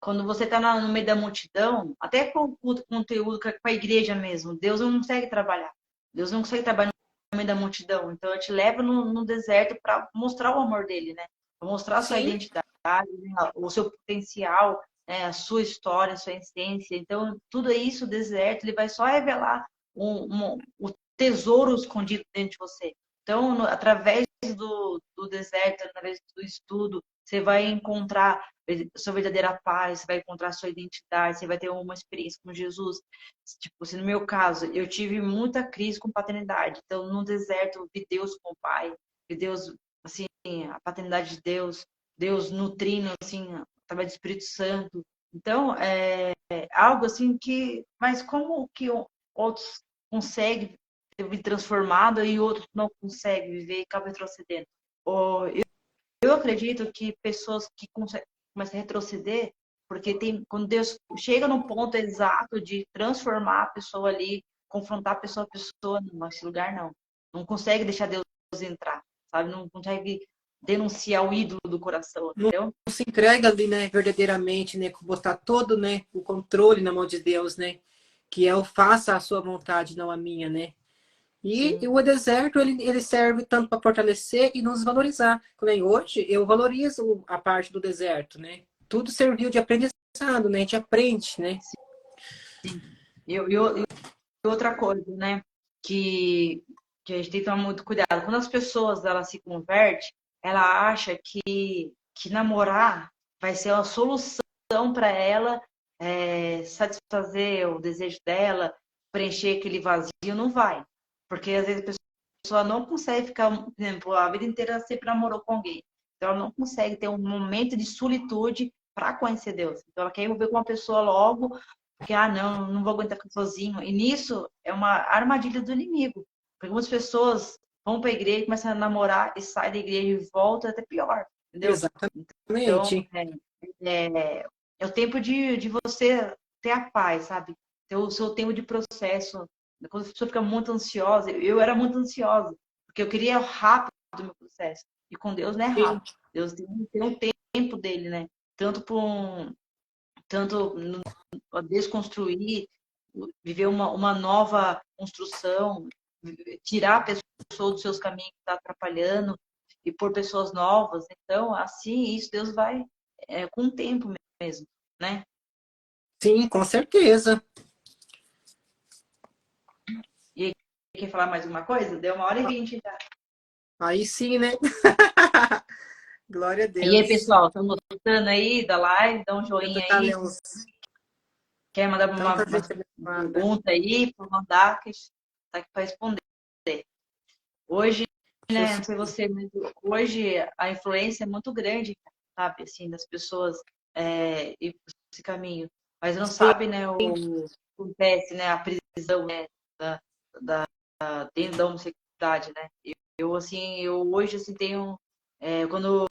quando você está no meio da multidão, até com o conteúdo, com a igreja mesmo, Deus não consegue trabalhar. Deus não consegue trabalhar no meio da multidão. Então, ele te leva no deserto para mostrar o amor dele, né? Para mostrar a sua Sim, identidade, né? O seu potencial, né? A sua história, a sua essência. Então, tudo isso, o deserto, ele vai só revelar o tesouro escondido dentro de você. Então, através do deserto, através do estudo, você vai encontrar sua verdadeira paz, você vai encontrar sua identidade, você vai ter uma experiência com Jesus. Tipo, assim, no meu caso, eu tive muita crise com paternidade. Então, no deserto, eu vi Deus como pai, vi Deus, assim, a paternidade de Deus, Deus nutrindo, assim, através do Espírito Santo. Então, é algo assim que, mas como que outros conseguem ter transformado e outros não conseguem viver e acabam retrocedendo? Ou eu acredito que pessoas que começam a retroceder, porque quando Deus chega no ponto exato de transformar a pessoa ali, confrontar a pessoa, não, esse lugar não. Não consegue deixar Deus entrar, sabe? Não consegue denunciar o ídolo do coração, não entendeu? se entrega ali, né, verdadeiramente, né, botar todo, né, o controle na mão de Deus, né, que é o faça a sua vontade, não a minha, né. E Sim, o deserto, ele serve tanto para fortalecer e nos valorizar. Nem hoje, eu valorizo a parte do deserto, né. Tudo serviu de aprendizado, né, a gente aprende, né. sim. E outra coisa, né? Que, que a gente tem que tomar muito cuidado. Quando as pessoas elas se convertem, ela acha que namorar vai ser uma solução para ela satisfazer o desejo dela, preencher aquele vazio. Não vai. Porque às vezes a pessoa não consegue ficar, por exemplo, a vida inteira sempre namorou com alguém. Então ela não consegue ter um momento de solitude para conhecer Deus. Então ela quer envolver com uma pessoa logo porque, não, não vou aguentar ficar sozinho. E nisso é uma armadilha do inimigo. Porque algumas pessoas vão para a igreja, começam a namorar e saem da igreja e voltam até pior, entendeu? Então, Exatamente. é o tempo de você ter a paz, sabe? Ter o seu tempo de processo. Quando a pessoa fica muito ansiosa, eu era muito ansiosa, porque eu queria rápido o meu processo. E com Deus não é Sim. rápido. Deus tem um tempo dele, né? tanto desconstruir, viver uma nova construção, tirar a pessoa dos seus caminhos que está atrapalhando e pôr pessoas novas. Então, assim, isso Deus vai com o tempo mesmo, né? Sim, com certeza. E quer falar mais uma coisa? Deu 1h20 já. Aí sim, né? Glória a E aí, Deus. pessoal, estão gostando aí da live? Dá um Eu joinha tentar aí. ler uns... Quer mandar Tanta uma gente abençoada. pergunta aí para mandar, que está aqui para responder. Hoje, né, não sei você, mas hoje a influência é muito grande, sabe, assim, das pessoas ir por esse caminho. Mas não Sim, sabe, né, o que acontece, né, a prisão, né, dentro da homossexualidade, né. Eu hoje, assim, tenho, quando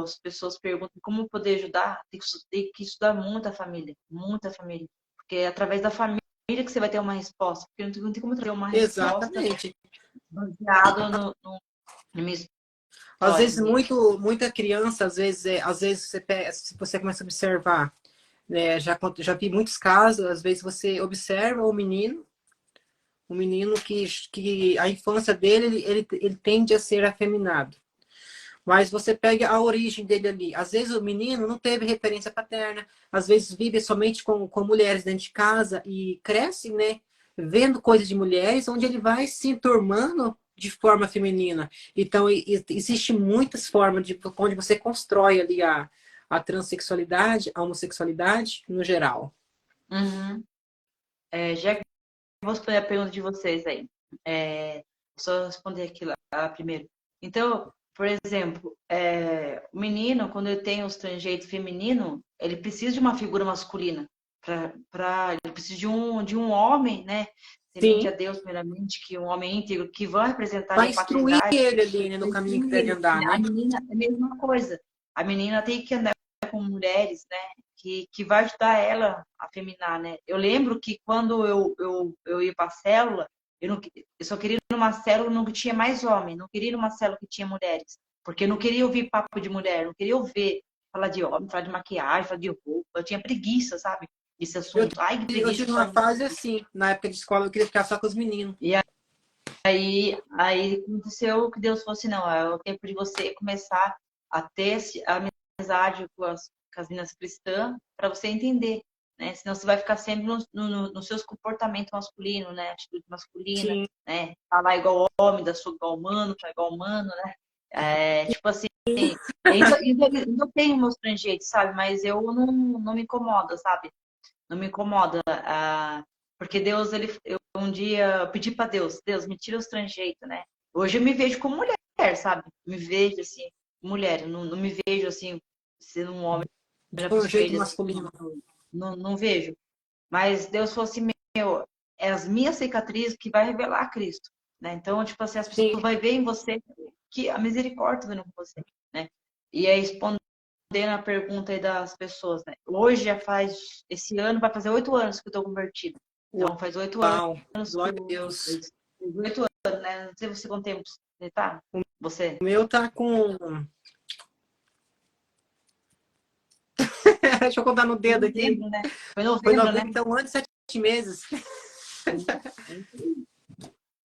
as pessoas perguntam como poder ajudar, tem que estudar muita família, porque é através da família que você vai ter uma resposta, porque não tem como ter uma resposta exatamente. baseado na minha Às história. vezes, muita criança, às vezes você, se você começa a observar, né, já vi muitos casos, às vezes você observa o menino que a infância dele, ele tende a ser afeminado. Mas você pega a origem dele ali. Às vezes o menino não teve referência paterna, às vezes vive somente com mulheres dentro de casa e cresce, né, vendo coisas de mulheres, onde ele vai se enturmando de forma feminina. Então, existe muitas formas de onde você constrói ali a transexualidade, a homossexualidade no geral. Uhum. Já que eu vou responder a pergunta de vocês aí. Só responder aqui lá primeiro. Então, por exemplo, o menino, quando ele tem o estrangeito feminino, ele precisa de uma figura masculina. Ele precisa de um homem, né? Temente a Sim, Deus, primeiramente, que um homem íntegro, que vai representar ali vai a instruir paternidade. ele ali, né, no caminho que deve andar, A né? menina é a mesma coisa. A menina tem que andar com mulheres, né? Que vai ajudar ela a feminar, né? Eu lembro que quando eu ia para a célula, eu só queria ir numa célula não que tinha mais homem, não queria ir numa célula que tinha mulheres, porque eu não queria ouvir papo de mulher, não queria ouvir falar de homem, falar de maquiagem, falar de roupa. Eu tinha preguiça, sabe? Esse Eu, assunto. Ai, que eu preguiça tive de falar uma disso. fase assim, na época de escola, eu queria ficar só com os meninos. Aí aconteceu que Deus falou assim, não, é o tempo de você começar a ter a amizade com as meninas cristãs para você entender, né? Senão você vai ficar sempre nos seus comportamentos masculinos, né? Atitude masculina, Sim, né? Falar igual homem, dar soco igual humano, falar igual humano, né? Tipo assim, ainda tenho meus trejeitos, sabe? Mas eu não me incomoda, sabe? Não me incomoda, porque Deus, eu um dia pedi para Deus, me tira os trejeitos, né? Hoje eu me vejo como mulher, sabe? Me vejo assim, mulher, não me vejo assim, sendo um homem de olhando pro um jeito espelho, assim, masculino. não vejo. Mas Deus falou assim, meu, é as minhas cicatrizes que vai revelar Cristo, né? Então, tipo assim, as pessoas Sim, vão ver em você que a misericórdia vendo com você, né? E aí, respondendo a pergunta aí das pessoas, né? Hoje esse ano vai fazer 8 anos que eu tô convertida. Então, faz 8 anos uau, que glória a Deus. faz 8 anos, né? Não sei você quanto tempo você tá? Você? O meu tá com. Deixa eu contar no dedo aqui. Novembro, né? Foi Foi novembro, né? novembro, então 1 ano e 7 meses. um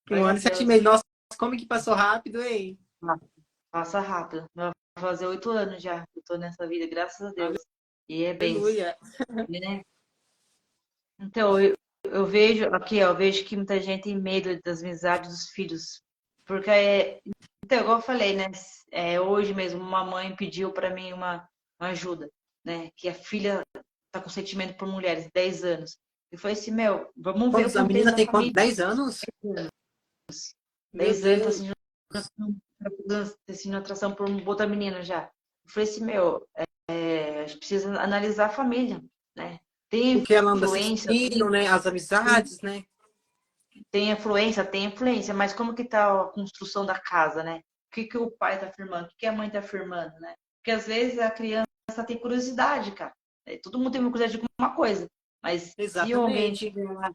Glória a ano e sete Deus. meses. Nossa, como que passou rápido, hein? Passa rápido. Vai fazer 8 anos já que eu tô nessa vida, graças a Deus. E é benção, Aleluia. né? Então, eu vejo aqui, ó, eu vejo que muita gente tem medo das amizades dos filhos. Porque, então, igual eu falei, né? Hoje mesmo, uma mãe pediu para mim uma ajuda, né? Que a filha tá com sentimento por mulheres, 10 anos. Eu falei assim, meu, vamos ver o Quantos, a contexto menina da tem quanto? família. 10 anos? Meu 10 anos, tá Deus. sentindo atração por outra menina já. Eu falei assim, meu, a gente precisa analisar a família, né? O Tem que ela anda influência, assistindo, né? As amizades, né? tem influência, mas como que tá a construção da casa, né? O que que o pai tá afirmando? O que que a mãe tá afirmando, né? Porque às vezes a criança tem curiosidade, cara. Todo mundo tem uma curiosidade de alguma coisa, mas se alguém Exatamente. tiver lá,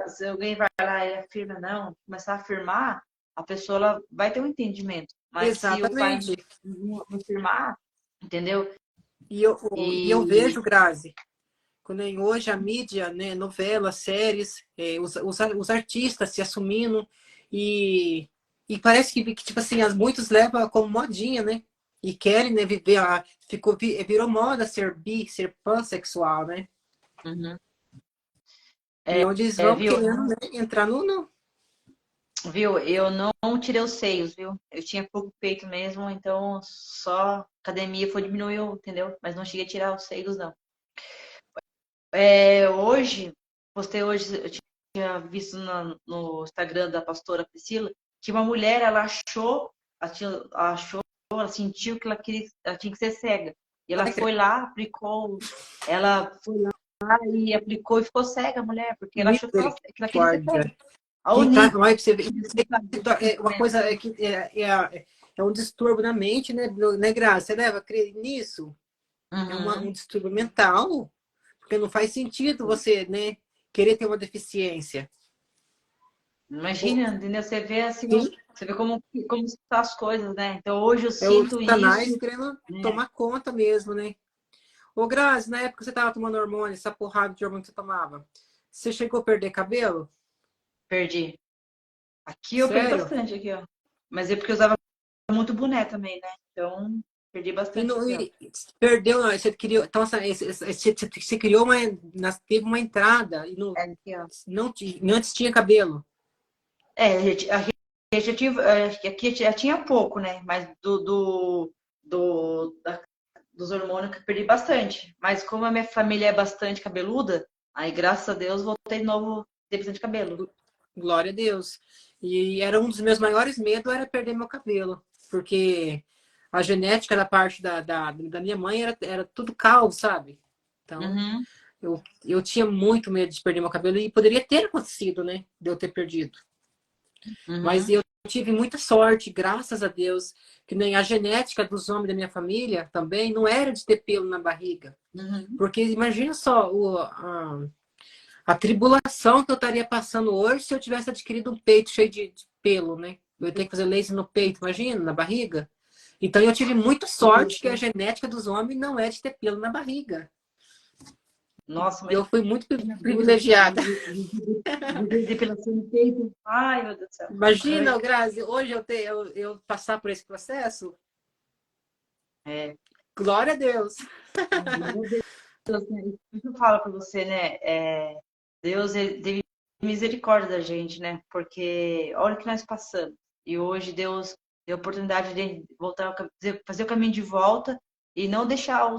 se alguém vai lá e afirma não, começar a afirmar, a pessoa ela vai ter um entendimento. Mas se o pai Exatamente. não afirmar, entendeu? E eu E vejo, Grazi, quando hoje a mídia, né, novelas, séries, os artistas se assumindo e, e parece que tipo assim, muitos levam como modinha, né? E querem, né, viver, virou moda ser ser pansexual, né? uhum. E onde eles vão Viu? querendo, né, entrar no... Viu? Eu não tirei os seios, viu? Eu tinha pouco peito mesmo, então só academia foi diminuiu, entendeu? Mas não cheguei a tirar os seios, não. Hoje, postei hoje, eu tinha visto no Instagram da pastora Priscila, que uma mulher, ela sentiu que ela tinha que ser cega. E ela foi lá, e aplicou e ficou cega, a mulher, porque ela achou que ela queria ser cega. Misericórdia. Ao nível Olha, pra você ver, de saber, uma né? coisa é um distúrbio na mente, né, Graça? Você leva a crer nisso? É um Uhum. distúrbio mental, porque não faz sentido você, né, querer ter uma deficiência. O- Imagina, entendeu? Você vê assim, Sim, você vê como estão as coisas, né? Então hoje eu é o sinto Satanás isso, querendo né? tomar conta mesmo, né? Ô, Grazi, na época que você estava tomando hormônio, essa porrada de hormônio que você tomava, você chegou a perder cabelo? Perdi. Aqui eu perdi Sério? bastante aqui, ó. Mas é porque eu usava muito boné também, né? Então perdi E, bastante não, aqui, ó. e perdeu, não, você criou, então, você criou teve uma entrada e Aqui, ó. antes tinha cabelo. A gente já tinha, aqui já tinha pouco, né? Mas dos hormônios que eu perdi bastante. Mas como a minha família é bastante cabeluda, aí graças a Deus voltei de novo a ter bastante cabelo. Glória a Deus. E era um dos meus maiores medos era perder meu cabelo, porque a genética da parte da minha mãe era tudo calvo, sabe? Então, Uhum, eu tinha muito medo de perder meu cabelo e poderia ter acontecido, né? De eu ter perdido. Mas uhum, eu tive muita sorte, graças a Deus, que nem a genética dos homens da minha família também não era de ter pelo na barriga. uhum. Porque imagina só a tribulação que eu estaria passando hoje se eu tivesse adquirido um peito cheio de pelo, né? Eu ia ter que fazer laser no peito, imagina, na barriga. Então eu tive muita sorte que a genética dos homens não é de ter pelo na barriga. Nossa, E eu fui muito imagina, privilegiada. depilação no peito. Ai, meu Deus do céu. Imagina, Ai, Grazi, hoje eu passar por esse processo. é, Glória a Deus. meu Deus, né? Isso que eu falo pra você, né? Deus ele teve misericórdia da gente, né? Porque olha o que nós passamos. E hoje Deus deu a oportunidade de voltar, fazer o caminho de volta e não deixar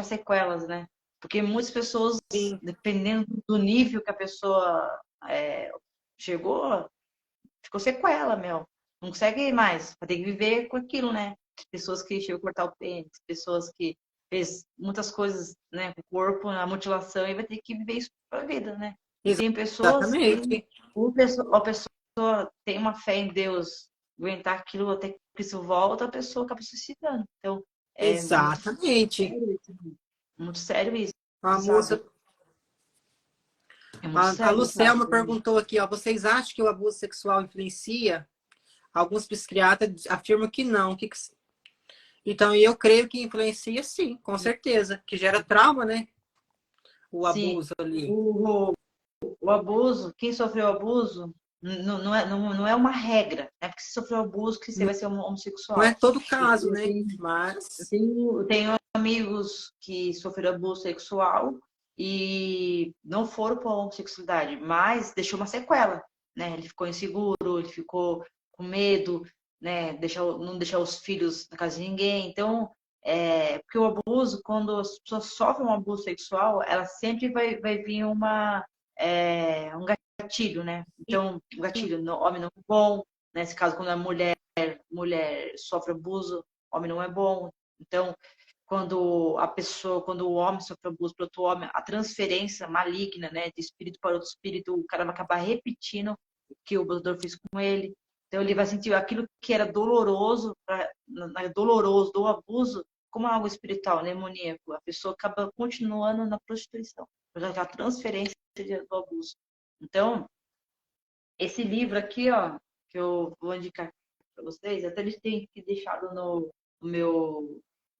sequelas, né? Porque muitas pessoas, Sim, dependendo do nível que a pessoa chegou, ficou sequela, meu. Não consegue mais. Vai ter que viver com aquilo, né? Pessoas que chegou a cortar o pênis, pessoas que fez muitas coisas, né, com o corpo, na mutilação, e vai ter que viver isso pra vida, né? E tem pessoas que exatamente. a pessoa tem uma fé em Deus, aguentar aquilo até que isso volta, a pessoa acaba se suicidando. Então, é muito Exatamente. sério isso, né? Muito sério isso, A moça, sabe? É muito a sério, Lucelma sabe? perguntou aqui, ó, vocês acham que o abuso sexual influencia? Alguns psiquiatras afirmam que não. Então, eu creio que influencia sim, com certeza, que gera trauma, né? O Sim. abuso ali. O, o abuso, quem sofreu abuso, não é uma regra, né? Porque se sofreu abuso, que você vai ser um Não é homossexual. todo Eu, caso, eu né? tenho, eu Mas, tenho, eu tenho amigos que sofreram abuso sexual e não foram para a homossexualidade, mas deixou uma sequela, né? Ele ficou inseguro, ele ficou com medo, né? Não deixar os filhos na casa de ninguém. Então, porque o abuso, quando as pessoas sofrem um abuso sexual, ela sempre vai vir um gatilho, né? Então, o gatilho, homem não é bom, nesse caso, quando a mulher sofre abuso, homem não é bom. Então, quando o homem sofre abuso para outro homem, a transferência maligna, né, de espírito para outro espírito, o cara vai acabar repetindo o que o abusador fez com ele. Então, ele vai sentir aquilo que era doloroso, doloroso do abuso, como algo espiritual, demoníaco. A pessoa acaba continuando na prostituição, por causa da transferência do abuso. Então, esse livro aqui, ó, que eu vou indicar para vocês, até eles têm que deixado no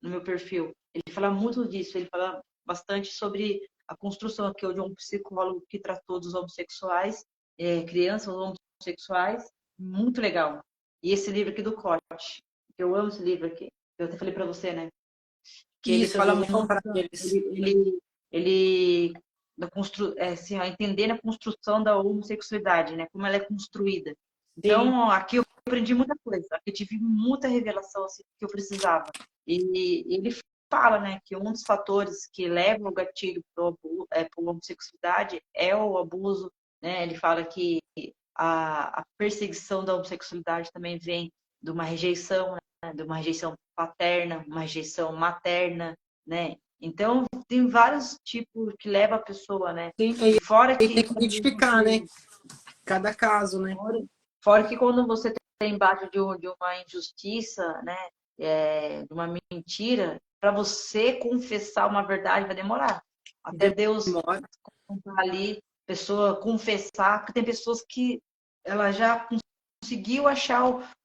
meu perfil. ele fala muito disso, ele fala bastante sobre a construção aqui de um psicólogo que tratou dos homossexuais, crianças homossexuais, muito legal. E esse livro aqui do Cote, que eu amo esse livro aqui, eu até falei para você, né? Que ele Isso, fala eu vou muito, comprar eles. ele assim, ó, entender a construção da homossexualidade, né? Como ela é construída. Sim, Então, aqui eu aprendi muita coisa, aqui eu tive muita revelação assim, que eu precisava. E ele fala, né, que um dos fatores que leva o gatilho para a homossexualidade é o abuso, né? Ele fala que a perseguição da homossexualidade também vem de uma rejeição, né? De uma rejeição paterna, uma rejeição materna, né? Então, tem vários tipos que leva a pessoa, né? sim. E fora Aí tem que que quando identificar, né? você Cada caso, né? Fora que quando você está embaixo de uma injustiça, né, de uma mentira, para você confessar uma verdade vai demorar. Até Deus Demora. contar ali, pessoa confessar, porque tem pessoas que ela já conseguiu achar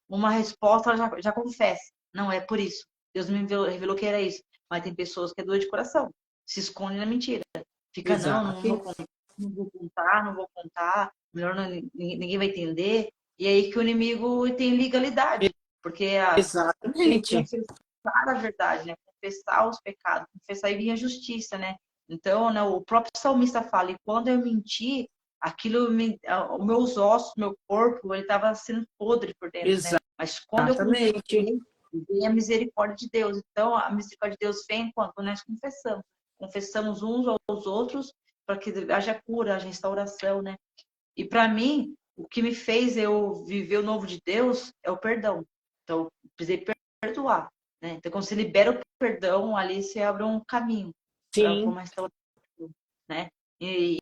uma resposta, ela já confessa. Não, é por isso. Deus me revelou que era isso. Mas tem pessoas que é dor de coração, se esconde na mentira. Fica, não Exato. vou contar, não vou contar, melhor ninguém vai entender. E aí que o inimigo tem legalidade, porque tem que Exatamente. confessar a verdade, né? Confessar os pecados, confessar e vir a justiça, né? Então, né, o próprio salmista fala, e quando eu menti, os meus ossos, meu corpo, ele estava sendo podre por dentro, né? Mas quando eu Exatamente. confessei, veio a misericórdia de Deus. Então, a misericórdia de Deus vem quando nós confessamos. Confessamos uns aos outros para que haja cura, haja restauração, né? E para mim, o que me fez eu viver o novo de Deus é o perdão. Então, eu precisei perdoar, né? Então, quando você libera o perdão, ali você abre um caminho para Sim, uma restauração, né? E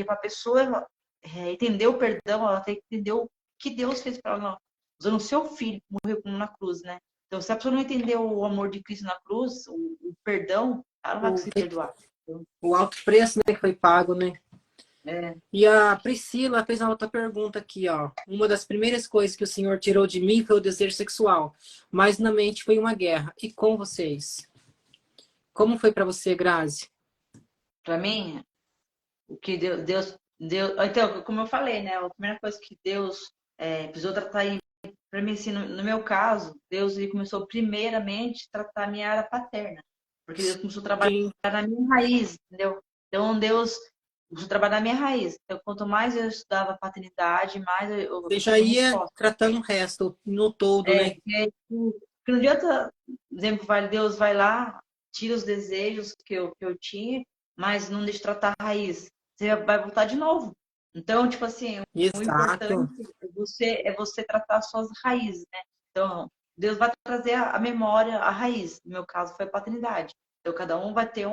para a pessoa entender o perdão, ela tem que entender o que Deus fez para ela, usando o seu filho que morreu na cruz, né? Então, se a pessoa não entender o amor de Cristo na cruz, o perdão, ela não vai o, conseguir perdoar. Então, o alto preço, né, que foi pago, né? é, E a Priscila fez uma outra pergunta aqui, ó. Uma das primeiras coisas que o Senhor tirou de mim foi o desejo sexual, mas na mente foi uma guerra. E com vocês? Como foi para você, Grazi? para mim, o que Deus. Então, como eu falei, né? A primeira coisa que Deus precisou tratar para mim, assim, no meu caso, Deus ele começou primeiramente a tratar a minha área paterna, porque Deus começou a trabalhar Sim, na minha raiz, entendeu? Então, Deus começou a trabalhar na minha raiz. Então, quanto mais eu estudava a paternidade, mais eu você já tinha ia resposta. tratando o resto no todo, né? Porque não adianta, por exemplo, Deus vai lá, tira os desejos que eu tinha, mas não deixa de tratar a raiz. Você vai voltar de novo. Então, tipo assim, o Exato. importante é você tratar as suas raízes, né? Então, Deus vai trazer a memória, a raiz. No meu caso, foi a paternidade. Então, cada um vai ter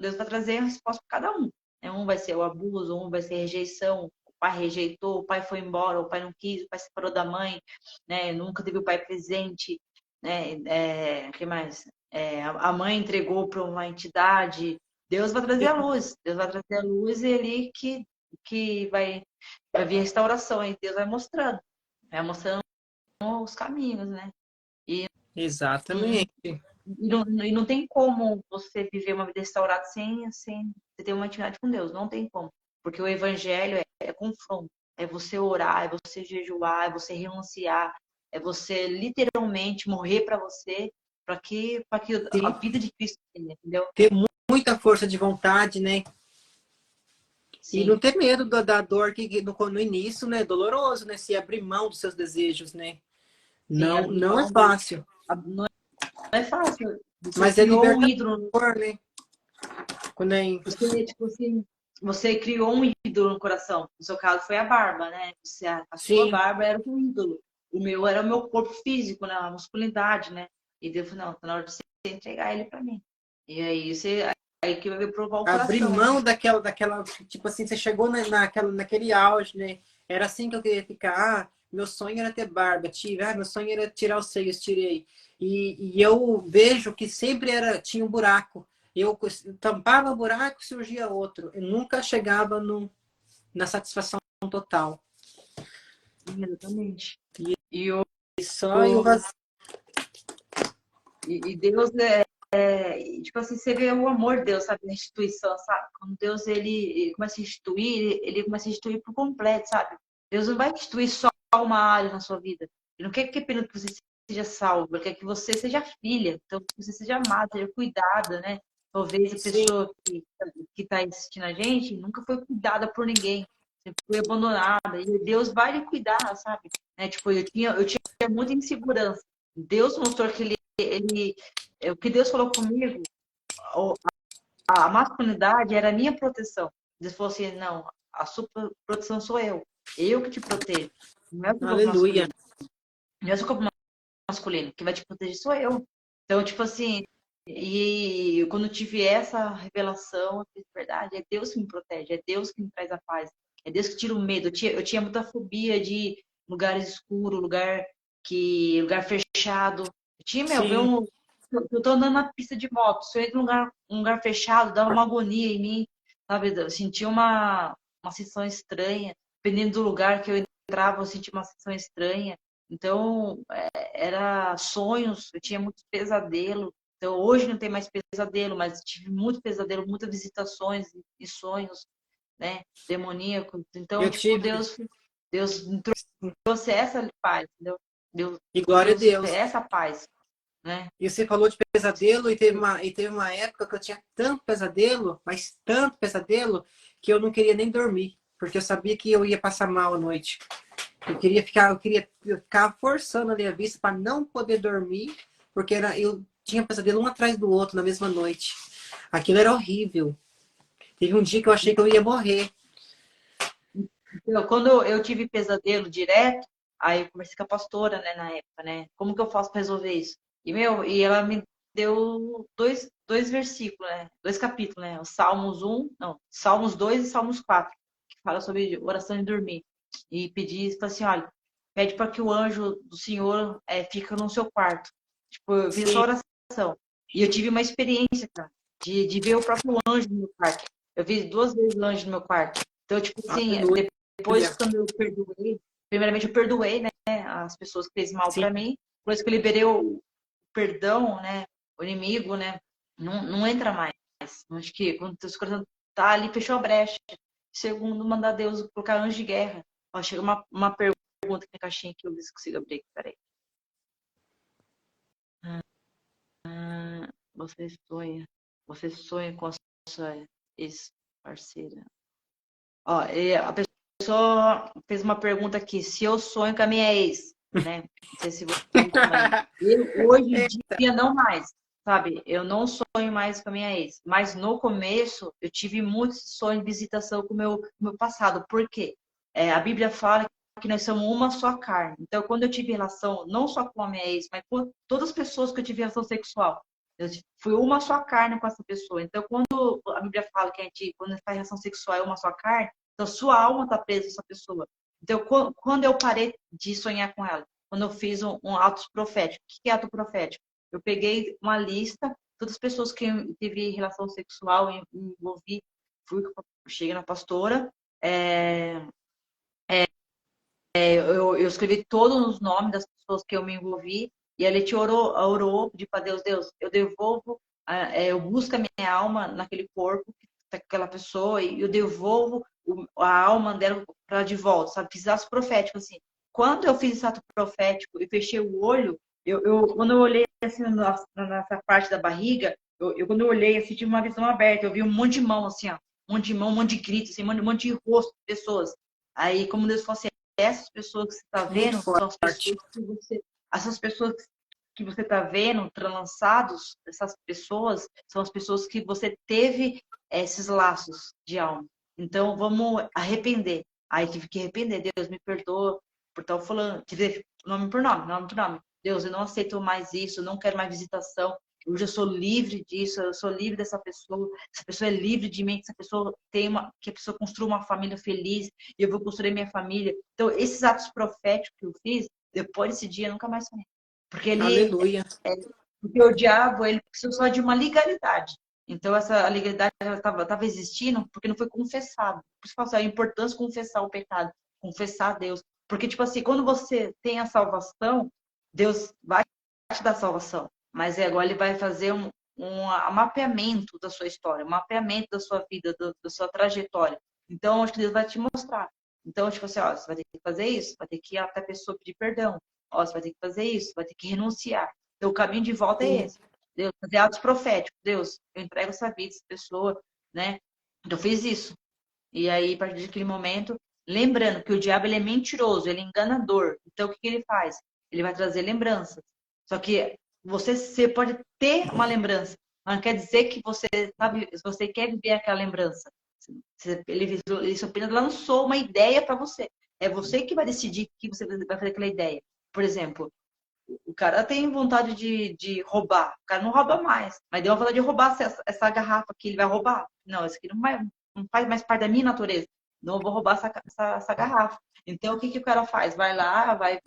Deus vai trazer a resposta para cada um. Né? Um vai ser o abuso, um vai ser a rejeição. O pai rejeitou, o pai foi embora, o pai não quis, o pai se separou da mãe, né? Nunca teve o pai presente, né? Que mais? A mãe entregou para uma entidade. Deus vai trazer a luz. Deus vai trazer a luz e ele que vai vir a restauração. Aí Deus vai mostrando os caminhos, né? E, Exatamente. e não tem como você viver uma vida restaurada sem você ter uma intimidade com Deus. Não tem como. Porque o evangelho é confronto. É você orar, é você jejuar, é você renunciar, é você literalmente morrer para que a Sim. vida de Cristo tenha, entendeu? Ter muita força de vontade, né? E não Sim. ter medo da dor que no início, né? É doloroso, né? Se abrir mão dos seus desejos, né? Sim, Não, abrir não é mão fácil. não é fácil. Você Mas é criou um ídolo. libertador, né? Quando é... Você, tipo assim, você criou um ídolo no coração. No seu caso foi a barba, né? A sua Sim, barba era o ídolo. O meu era o meu corpo físico, né? A masculinidade, né? E Deus falou, não, tá na hora de você entregar ele pra mim. E aí que vai provar o abrir coração, né? mão daquela, tipo assim, você chegou naquele auge, né? Era assim que eu queria ficar. Ah, meu sonho era ter barba, tive. Ah, meu sonho era tirar os seios, tirei. E eu vejo que sempre tinha um buraco. Eu tampava o buraco, surgia outro. Eu nunca chegava na satisfação total. Exatamente. E, E, o, e só eu vazio. e Deus tipo assim, você vê o amor de Deus, sabe, na instituição, sabe? Quando Deus, ele começa a instituir, ele começa a instituir por completo, sabe? Deus não vai instituir só uma área na sua vida. Ele não quer que apenas que você seja salvo, ele quer que você seja filha, então que você seja amada, seja cuidada, né? Talvez a Sim, pessoa que está assistindo a gente nunca foi cuidada por ninguém, sempre foi abandonada, e Deus vai lhe cuidar, sabe? Né? Tipo, eu tinha muita insegurança. Deus mostrou que o que Deus falou comigo, a masculinidade era a minha proteção. Deus falou assim, não, a sua proteção sou eu que te protejo, não é o seu corpo aleluia. masculino, não é o seu corpo masculino, que vai te proteger sou eu. Então, tipo assim, e quando eu tive essa revelação, eu fiz verdade, é Deus que me protege, é Deus que me traz a paz, é Deus que tira o medo. Eu tinha muita fobia de lugares escuros, lugar fechado. Eu tinha, meu, ver Sim, eu tô andando na pista de moto, se eu entro num lugar fechado, dava uma agonia em mim, sabe? Eu sentia uma sensação estranha. Dependendo do lugar que eu entrava, eu sentia uma sensação estranha. Então, era sonhos, eu tinha muitos pesadelos. Então, hoje não tem mais pesadelo, mas tive muito pesadelo, muitas visitações e sonhos, né, demoníacos. Então, eu tipo, tive. Deus me trouxe essa paz, entendeu? Deus E me glória a trouxe Deus. essa paz, né? E você falou de pesadelo e teve uma época que eu tinha tanto pesadelo, mas tanto pesadelo, que eu não queria nem dormir, porque eu sabia que eu ia passar mal à noite. Eu queria ficar forçando ali a vista para não poder dormir, porque eu tinha pesadelo um atrás do outro na mesma noite. Aquilo era horrível. Teve um dia que eu achei que eu ia morrer. Quando eu tive pesadelo direto, aí eu conversei com a pastora, né, na época, né? Como que eu faço para resolver isso? E ela me deu dois versículos, né? Dois capítulos, né? O Salmos 1, não, Salmos 2 e Salmos 4, que fala sobre oração de dormir. E pedi, falei assim, olha, pede para que o anjo do Senhor fique no seu quarto. Tipo, eu fiz essa Sim, oração. E eu tive uma experiência, cara, de ver o próprio anjo no meu quarto. Eu vi 2 vezes o anjo no meu quarto. Então, tipo assim, aleluia. depois, quando eu perdoei, primeiramente eu perdoei, né, as pessoas que fez mal Sim, para mim. Depois que eu liberei o perdão, né, o inimigo, né, não entra mais. Acho que quando o teu coração tá ali, fechou a brecha. Segundo, mandar Deus colocar anjo de guerra. Ó, chega uma pergunta aqui na caixinha que eu ver se consigo abrir aqui, peraí. Você sonha, você sonha com a sua ex-parceira. Ó, e a pessoa fez uma pergunta aqui, se eu sonho com a minha ex, né? Não sei se você também. Hoje em dia não mais, sabe? Eu não sonho mais com a minha ex, mas no começo eu tive muitos sonhos de visitação com o meu passado. Por quê? A Bíblia fala que nós somos uma só carne. Então, quando eu tive relação, não só com a minha ex, mas com todas as pessoas que eu tive relação sexual, eu fui uma só carne com essa pessoa. Então, quando a Bíblia fala que quando faz relação sexual é uma só carne, então, sua alma está presa a essa pessoa. Então, quando eu parei de sonhar com ela, quando eu fiz um ato profético, o que é ato profético? Eu peguei uma lista, todas as pessoas que teve relação sexual, me envolvi, cheguei na pastora, eu escrevi todos os nomes das pessoas que eu me envolvi, e a Leti orou, pediu para Deus, eu devolvo, eu busco a minha alma naquele corpo, daquela pessoa, e eu devolvo a alma dela para de volta, sabe? Fiz atos proféticos, assim. Quando eu fiz esse ato profético e fechei o olho, quando eu olhei assim nessa parte da barriga, quando eu olhei, assim, tive uma visão aberta, eu vi um monte de mão, assim, ó, um monte de mão, um monte de gritos, assim, um monte de rosto de pessoas. Aí, como Deus falou assim, essas pessoas que você está muito vendo são as forte. pessoas essas pessoas que você está vendo trançados, essas pessoas são as pessoas que você teve esses laços de alma. Então vamos arrepender. Aí tive que arrepender. Deus me perdoa por estar falando, dizer nome por nome, nome por nome. Deus, eu não aceito mais isso, eu não quero mais visitação. Hoje eu sou livre disso, eu sou livre dessa pessoa. Essa pessoa é livre de mim, que essa pessoa que a pessoa construa uma família feliz e eu vou construir minha família. Então, esses atos proféticos que eu fiz, depois desse dia, eu nunca mais sonhei. Porque Aleluia. porque o diabo, ele precisa só de uma legalidade. Então, essa legalidade estava existindo porque não foi confessado. Por isso que eu falo assim, a importância de confessar o pecado, confessar a Deus. Porque, tipo assim, quando você tem a salvação, Deus vai te dar salvação. Mas agora ele vai fazer um mapeamento da sua história, um mapeamento da sua vida, da sua trajetória. Então, acho que Deus vai te mostrar. Então, tipo assim, ó, você vai ter que fazer isso, vai ter que ir até a pessoa pedir perdão. Ó, você vai ter que fazer isso, vai ter que renunciar. Então, o caminho de volta é Sim, esse. Deus, fazer atos proféticos. Deus, eu entrego essa vida, essa pessoa, né? Então, eu fiz isso. E aí, a partir daquele momento, lembrando que o diabo ele é mentiroso, ele é enganador. Então, o que que ele faz? Ele vai trazer lembranças. Só que você pode ter uma lembrança, mas não quer dizer que você sabe, você quer viver aquela lembrança. Ele apenas lançou uma ideia para você. É você que vai decidir que você vai fazer aquela ideia. Por exemplo, o cara tem vontade de roubar. O cara não rouba mais. Mas deu uma vontade de roubar essa garrafa que ele vai roubar. Não, isso aqui não faz mais parte da minha natureza. Não vou roubar essa garrafa. Então, o que que o cara faz? Vai lá, vai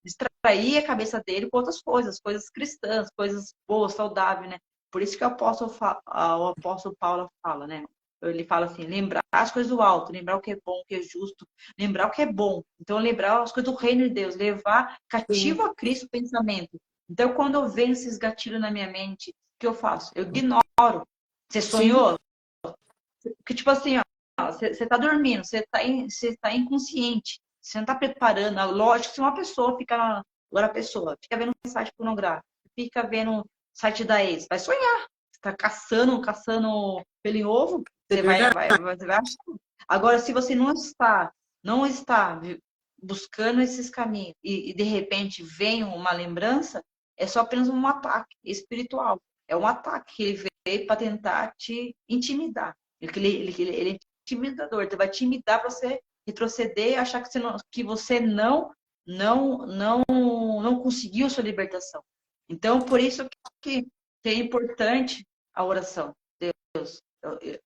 distrair a cabeça dele com outras coisas cristãs, coisas boas, saudáveis, né? Por isso que o apóstolo Paulo fala, né? Ele fala assim, lembrar as coisas do alto, lembrar o que é bom, o que é justo, lembrar o que é bom. Então, lembrar as coisas do reino de Deus, levar sim, cativo a Cristo o pensamento. Então, quando eu vejo esses gatilhos na minha mente, o que eu faço? Eu ignoro. Você sim, sonhou? Porque, tipo assim, ó, você tá dormindo, você tá inconsciente, você não tá preparando. Lógico, se uma pessoa fica, agora a pessoa fica vendo um site pornográfico, fica vendo site da ex, vai sonhar. Você tá caçando pelo em ovo, é verdade. você vai achar. Agora, se você não está buscando esses caminhos e de repente vem uma lembrança, é só apenas um ataque espiritual. É um ataque que ele veio para tentar te intimidar. Ele é intimidador, ele vai te intimidar para você retroceder e achar que você não conseguiu sua libertação. Então, por isso que é importante a oração. Deus,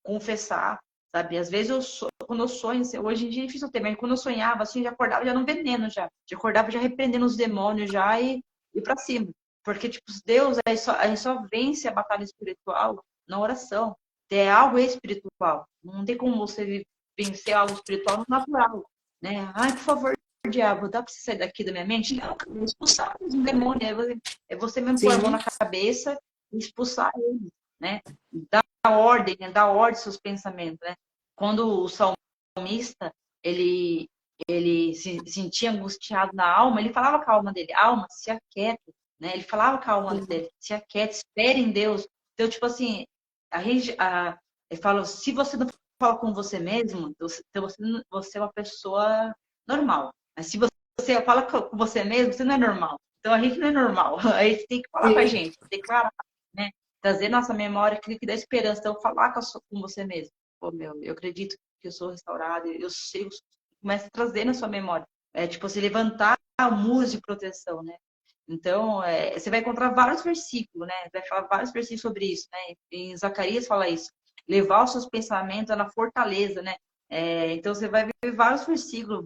confessar, sabe? Às vezes quando eu sonho, assim, hoje em dia é difícil ter, mas quando eu sonhava, assim, já acordava já no veneno já acordava já repreendendo os demônios já e para cima. Porque, tipo, Deus, a gente só vence a batalha espiritual na oração. É algo espiritual. Não tem como você vencer algo espiritual no natural, né? Ai, por favor, diabo, dá pra você sair daqui da minha mente? Não, cara, vou expulsar um demônio. É você mesmo pôr a mão Sim, na cabeça e expulsar ele, né? Dar ordem, né? Dar ordem aos seus pensamentos, né? Quando o salmista, ele, ele se sentia angustiado na alma, ele falava com a alma dele, alma, se aquieta, né? Ele falava com a alma sim, dele, se aquieta, espere em Deus. Então, tipo assim, ele fala, se você não fala com você mesmo, então você é uma pessoa normal. Mas se você fala com você mesmo, você não é normal. Então, a gente não é normal. A gente tem que falar com a sim. gente, declarar, né? Trazer nossa memória aquilo que dá esperança. Então, falar com você mesmo. Pô, meu, eu acredito que eu sou restaurado, eu sei, começa a trazer na sua memória. É tipo, se levantar a muro de proteção, né? Então, você vai encontrar vários versículos, né? Vai falar vários versículos sobre isso, né? Em Zacarias fala isso. Levar os seus pensamentos na fortaleza, né? Então, você vai ver vários versículos,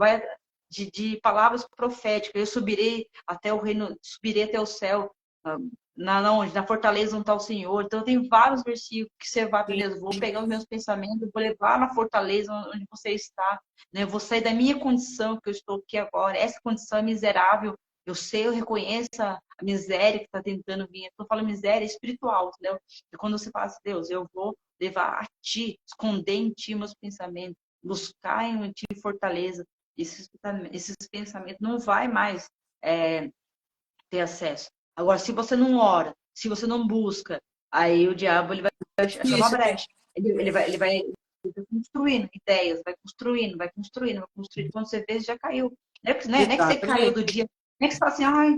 de palavras proféticas. Eu subirei até o reino, subirei até o céu. Onde? Na fortaleza onde está o Senhor. Então, tem vários versículos que você vai, Sim. beleza, vou pegar os meus pensamentos, vou levar na fortaleza onde você está, né? Eu vou sair da minha condição que eu estou aqui agora. Essa condição é miserável. Eu sei, eu reconheço a miséria que está tentando vir. Eu falo miséria espiritual, entendeu? E quando você fala assim, Deus, eu vou levar a ti, esconder em ti meus pensamentos, buscar em ti fortaleza. Esses pensamentos não vai mais é, ter acesso. Agora, se você não ora, se você não busca, aí o diabo ele vai achar uma Isso, né? brecha. Ele vai construindo ideias, vai construindo, vai construindo, vai construindo. Quando você vê, já caiu. Não é que você caiu do Exatamente. dia, não é que você fala assim, ai,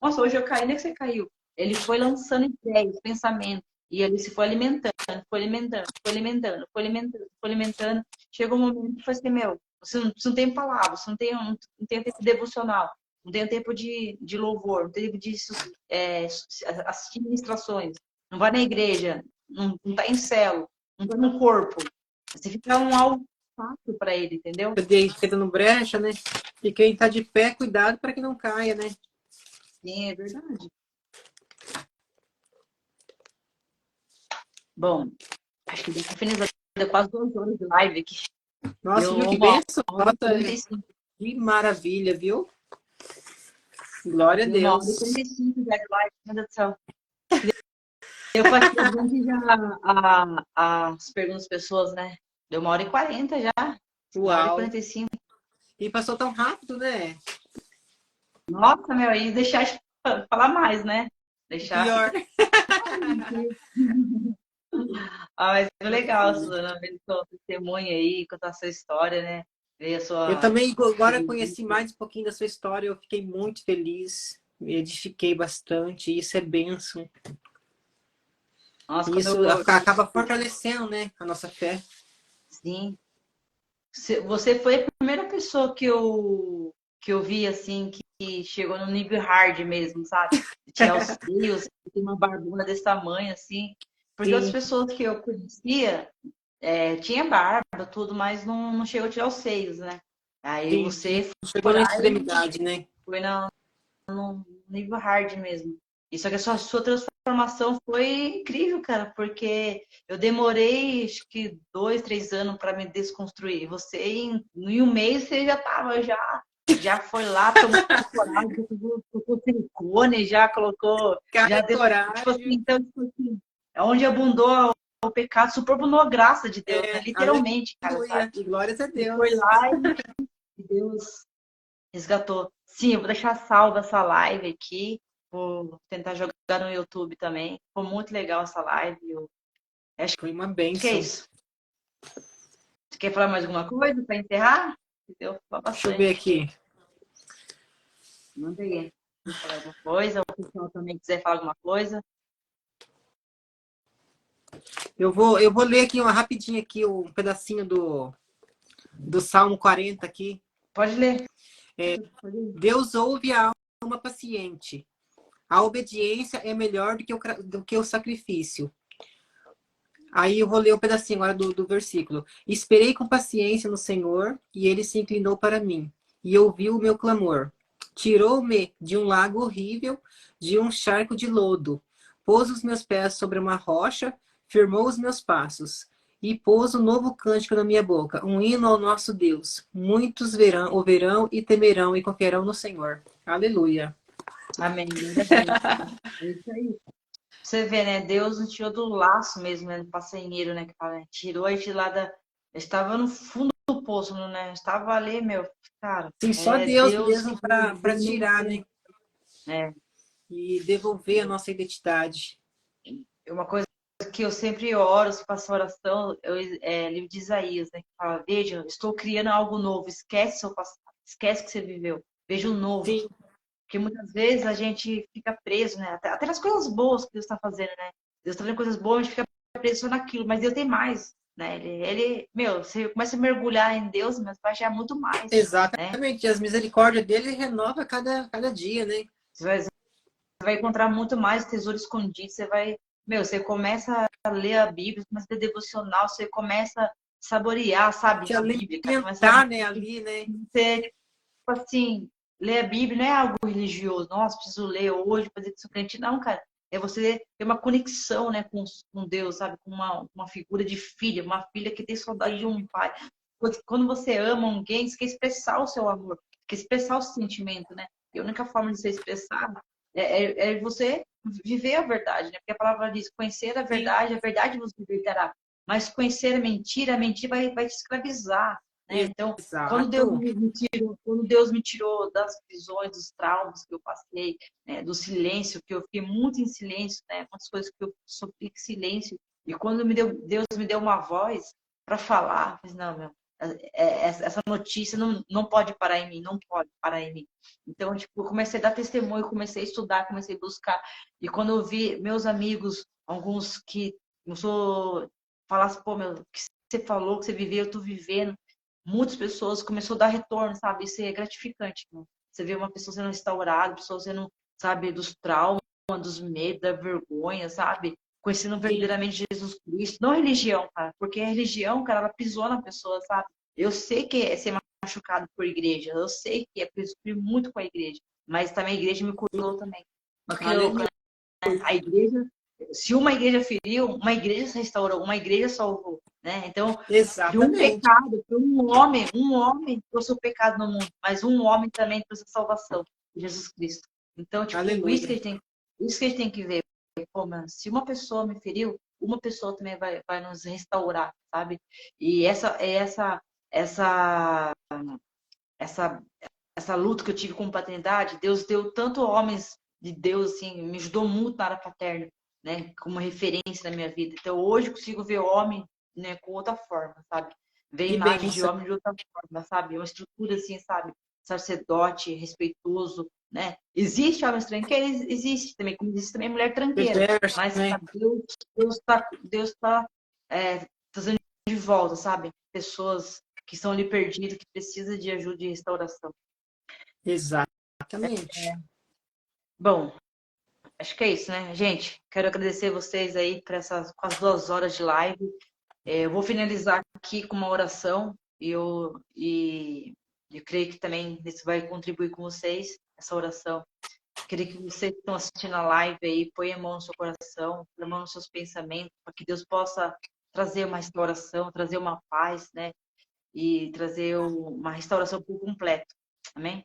nossa, hoje eu caí, não é que você caiu. Ele foi lançando ideias, pensamentos, e ele se foi alimentando, foi alimentando, foi alimentando, foi alimentando, foi alimentando. Chegou um momento que foi assim, meu, você não tem palavras, você não tem tempo devocional, não tem tempo de louvor, não tem tempo de assistir ministrações, não vai na igreja, não está em célula, não está no corpo. Você fica um algo fácil para ele, entendeu? Fica dando brecha, né? E quem tá de pé, cuidado para que não caia, né? Sim, é verdade. Bom, acho que deu pra finalizar. Deu quase 2 horas de live aqui. Nossa, Deu viu que uma benção? hora e Nossa, 45. que maravilha, viu? Glória a Deu uma hora e Deus. 45 já de live. Meu Deus do céu. Eu praticamente já as perguntas das pessoas, né? Deu 1h40 já. Uma hora e Uau! 45. E passou tão rápido, né? Nossa, meu, aí deixar de falar mais, né? Deixar. Pior. Ah, mas é legal, Suzana, ver sua testemunha aí, contar a sua história, né? Ver a Eu sua. também agora conheci mais um pouquinho da sua história, eu fiquei muito feliz, me edifiquei bastante, e isso é bênção. Nossa, E quando isso acaba fortalecendo, né, a nossa fé. Sim. Você foi a primeira pessoa que eu vi, assim, que chegou no nível hard mesmo, sabe? Tinha os seios, tem uma barbona desse tamanho, assim. Porque outras Sim, pessoas que eu conhecia, tinha barba, tudo, mas não chegou a tirar os seios, né? Aí sim, você sim. foi Chegou na coragem, extremidade, né? foi no nível hard mesmo. E só que a sua transformação foi incrível, cara, porque eu demorei, acho que 2, 3 anos para me desconstruir. Você, em um mês, você já tava, já foi lá, tomou coragem, já colocou silicone, já colocou, já Cara, deu, tipo assim, coragem, então, tipo assim, é onde abundou o pecado, superabundou a graça de Deus, né? Literalmente, cara, sabe? aleluia, e glórias a Você foi Deus. lá e Deus resgatou. Sim, eu vou deixar salva essa live aqui. Vou tentar jogar no YouTube também. Foi muito legal essa live. Eu acho Foi uma que é bênção. isso. Você quer falar mais alguma coisa para encerrar? Deu falar Deixa eu ver bastante. aqui. Manda aí. Quer falar alguma coisa? O pessoal também quiser falar alguma coisa. Eu vou ler aqui uma rapidinho aqui um pedacinho do Salmo 40 aqui. Pode ler. Deus ouve a alma paciente. A obediência é melhor do que o sacrifício. Aí eu vou ler um pedacinho agora do versículo. Esperei com paciência no Senhor, e ele se inclinou para mim, e ouviu o meu clamor. Tirou-me de um lago horrível, de um charco de lodo. Pôs os meus pés sobre uma rocha, firmou os meus passos, e pôs um novo cântico na minha boca, um hino ao nosso Deus. Muitos ouvirão e temerão e confiarão no Senhor. Aleluia. Amém. Glória a Deus. É isso aí. Você vê, né? Deus nos tirou do laço mesmo, né? Do passarinheiro, né? Que fala, né? Tirou a gente lá da. Estava no fundo do poço, né? Estava ali, meu, cara. Sim, só É Deus Deus que mesmo para deu tirar, né? é, E devolver a nossa identidade. uma coisa que eu sempre oro, se faço oração, livro de Isaías, né? Que fala, veja, estou criando algo novo, esquece seu passado, esquece que você viveu, veja o novo. Sim, Porque muitas vezes a gente fica preso, né? Até nas coisas boas que Deus está fazendo, né? Deus está fazendo coisas boas, a gente fica preso só naquilo, mas Deus tem mais, né? Meu, você começa a mergulhar em Deus, mas vai achar muito mais, né? exatamente. As misericórdias dele renova cada dia, né? Você vai encontrar muito mais tesouro escondido, você começa a ler a Bíblia, começa a ler devocional, você começa a saborear, sabe, Te a Bíblia, cara. Começa a alimentar, né, ali, né? ser, tipo assim, ler a Bíblia não é algo religioso. Nossa, preciso ler hoje, fazer isso crente. Não, cara. É você ter uma conexão, né, com Deus, sabe? Com uma figura de filha, uma filha que tem saudade de Sim, um pai. Quando você ama alguém, você quer expressar o seu amor, quer expressar o sentimento, né? E a única forma de você expressar é você viver a verdade, né? Porque a palavra diz, conhecer sim, a verdade vos libertará. Mas conhecer a mentira vai te escravizar, né? Então, exato. quando Deus me tirou das prisões, dos traumas que eu passei, né, do silêncio, que eu fiquei muito em silêncio, né, muitas coisas que eu sofri em silêncio, e quando Deus me deu uma voz para falar, eu falei, não, meu, essa notícia não pode parar em mim, não pode parar em mim. Então, tipo, eu comecei a dar testemunho, comecei a estudar, comecei a buscar, e quando eu vi meus amigos, alguns que eu sou, falasse, pô, meu, que você falou, que você viveu, eu tô vivendo, muitas pessoas começou a dar retorno, sabe? Isso é gratificante, né? Você vê uma pessoa sendo restaurada, pessoa sendo, sabe, dos traumas, dos medos, da vergonha, sabe? Conhecendo Sim, verdadeiramente Jesus Cristo. Não religião, cara, porque a religião, cara, ela pisou na pessoa, sabe? Eu sei que é ser machucado por igreja, eu sei que é sofrer muito com a igreja, mas também a igreja me curou também. Mas que louco, né? aleluia. A igreja, se uma igreja feriu, uma igreja se restaurou, uma igreja salvou, né? Então, de um Exatamente. pecado, de um homem trouxe o pecado no mundo, mas um homem também trouxe a salvação, Jesus Cristo. Então, tipo, isso que Aleluia. a gente tem que ver. pô, mas se uma pessoa me feriu, uma pessoa também vai nos restaurar, sabe? E essa, essa, essa luta que eu tive com paternidade, Deus deu tanto homens de Deus, assim, me ajudou muito na área paterna, né? Como referência na minha vida. Então, hoje eu consigo ver homem, né, com outra forma, sabe? Ver Que imagem de bênção. homem de outra forma, sabe? Uma estrutura assim, sabe? Sacerdote, respeitoso, né? Existe homem tranqueiro? Existe também, como existe também mulher tranqueira. Perverso, Mas né? sabe, Deus tá trazendo de volta, sabe? Pessoas que estão ali perdidas, que precisam de ajuda e restauração. Exatamente. Bom, acho que é isso, né, gente? Quero agradecer vocês aí por essas quase 2 horas de live. Eu vou finalizar aqui com uma oração e eu creio que também isso vai contribuir com vocês, essa oração. Queria que vocês que estão assistindo a live aí, põe a mão no seu coração, põe a mão nos seus pensamentos, para que Deus possa trazer uma restauração, trazer uma paz, né? E trazer uma restauração por completo. Amém?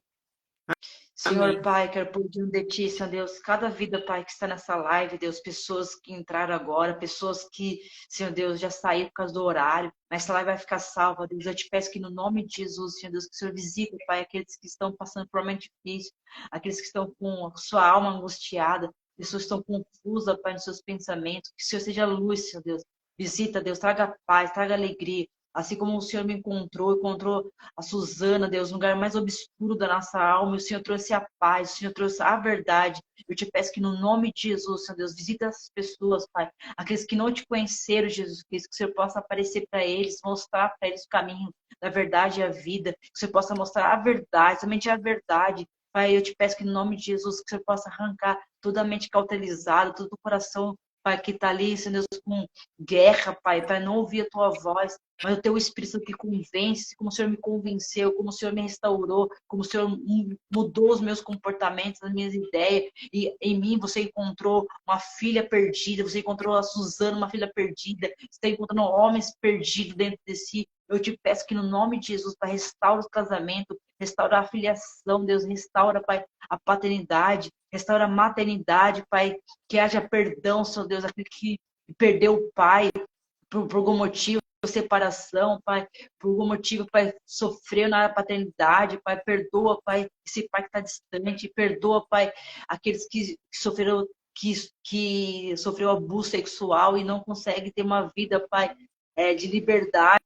Senhor Amém. Pai, quero pedir diante de Ti, Senhor Deus, cada vida, Pai, que está nessa live, Deus, pessoas que entraram agora, pessoas que, Senhor Deus, já saíram por causa do horário, mas essa live vai ficar salva, Deus, eu te peço que no nome de Jesus, Senhor Deus, que o Senhor visite, Pai, aqueles que estão passando por um momento difícil, aqueles que estão com a sua alma angustiada, pessoas que estão confusas, Pai, nos seus pensamentos, que o Senhor seja luz, Senhor Deus, visita, Deus, traga paz, traga alegria, assim como o Senhor me encontrou a Suzana, Deus, no lugar mais obscuro da nossa alma, o Senhor trouxe a paz, o Senhor trouxe a verdade. Eu te peço que no nome de Jesus, Senhor Deus, visita essas pessoas, Pai, aqueles que não te conheceram, Jesus Cristo, que o Senhor possa aparecer para eles, mostrar para eles o caminho da verdade e a vida, que o Senhor possa mostrar a verdade, somente a verdade. Pai, eu te peço que no nome de Jesus, que o Senhor possa arrancar toda a mente cauterizada, todo o coração, Pai, que está ali, Senhor Deus, com guerra, Pai, para não ouvir a tua voz, mas o teu Espírito que convence, como o Senhor me convenceu, como o Senhor me restaurou, como o Senhor mudou os meus comportamentos, as minhas ideias, e em mim você encontrou uma filha perdida, você encontrou a Suzana, uma filha perdida, você está encontrando homens perdidos dentro de si. Eu te peço que no nome de Jesus, Pai, restaura o casamento, restaura a filiação, Deus, restaura, Pai, a paternidade, restaura a maternidade, Pai, que haja perdão, Senhor Deus, aquele que perdeu o pai por algum motivo, separação, Pai, por algum motivo, Pai, sofreu na paternidade, Pai, perdoa, Pai, esse pai que está distante, perdoa, Pai, aqueles que sofreram que sofreu abuso sexual e não consegue ter uma vida, Pai, de liberdade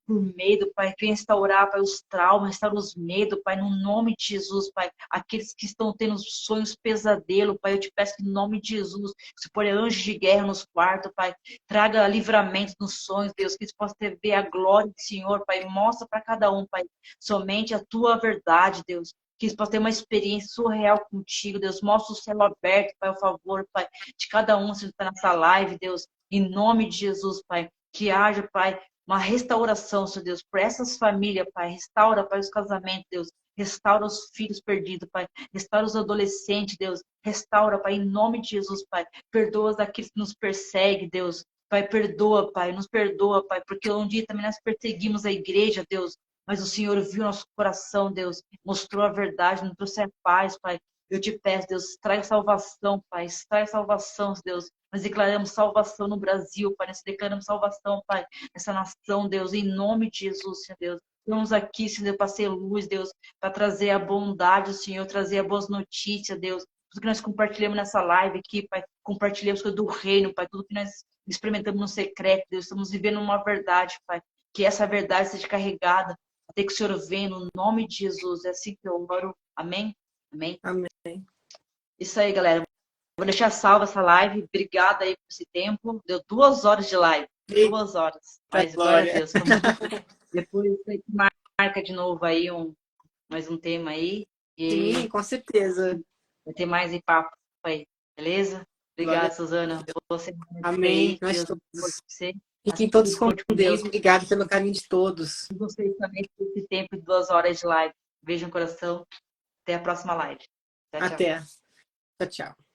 por medo, Pai, vem restaurar, Pai, os traumas, restaurar os medos, Pai, no nome de Jesus, Pai, aqueles que estão tendo sonhos pesadelo, Pai, eu te peço que no nome de Jesus, se for anjos de guerra nos quartos, Pai, traga livramento nos sonhos, Deus, que eles possam ver a glória do Senhor, Pai, mostra para cada um, Pai, somente a tua verdade, Deus, que eles possam ter uma experiência surreal contigo, Deus, mostra o céu aberto, Pai, por favor, Pai, de cada um que está nessa live, Deus, em nome de Jesus, Pai, que haja, Pai, uma restauração, Senhor Deus, por essas famílias, Pai. Restaura, Pai, os casamentos, Deus. Restaura os filhos perdidos, Pai. Restaura os adolescentes, Deus. Restaura, Pai, em nome de Jesus, Pai. Perdoa aqueles que nos perseguem, Deus. Pai, perdoa, Pai. Nos perdoa, Pai, porque um dia também nós perseguimos a igreja, Deus. Mas o Senhor viu nosso coração, Deus. Mostrou a verdade, nos trouxe a paz, Pai. Eu te peço, Deus, traz salvação, Pai. Traz salvação, Deus. Nós declaramos salvação no Brasil, Pai. Nós declaramos salvação, Pai, nessa nação, Deus, em nome de Jesus, Senhor Deus. Estamos aqui, Senhor, para ser luz, Deus, para trazer a bondade, Senhor, trazer as boas notícias, Deus. Tudo que nós compartilhamos nessa live aqui, Pai, compartilhamos coisa do reino, Pai, tudo que nós experimentamos no secreto, Deus, estamos vivendo uma verdade, Pai. Que essa verdade seja carregada, até que o Senhor venha, no nome de Jesus. É assim que eu oro. Amém? Amém? Amém. Isso aí, galera. Vou deixar salva essa live. Obrigada aí por esse tempo. Deu 2 horas de live. 2 horas. Mas glória a Deus. Depois você marca de novo aí mais um tema aí. E sim, com certeza. vai ter mais papo aí. Beleza? Obrigada, Suzana. Você, amém. Nós Deus, todos. você. Fiquem todos com Deus. Obrigado pelo carinho de todos. E vocês também por esse tempo de 2 horas de live. Beijo no coração. Até a próxima live. Tchau, tchau. Até. Tchau, tchau.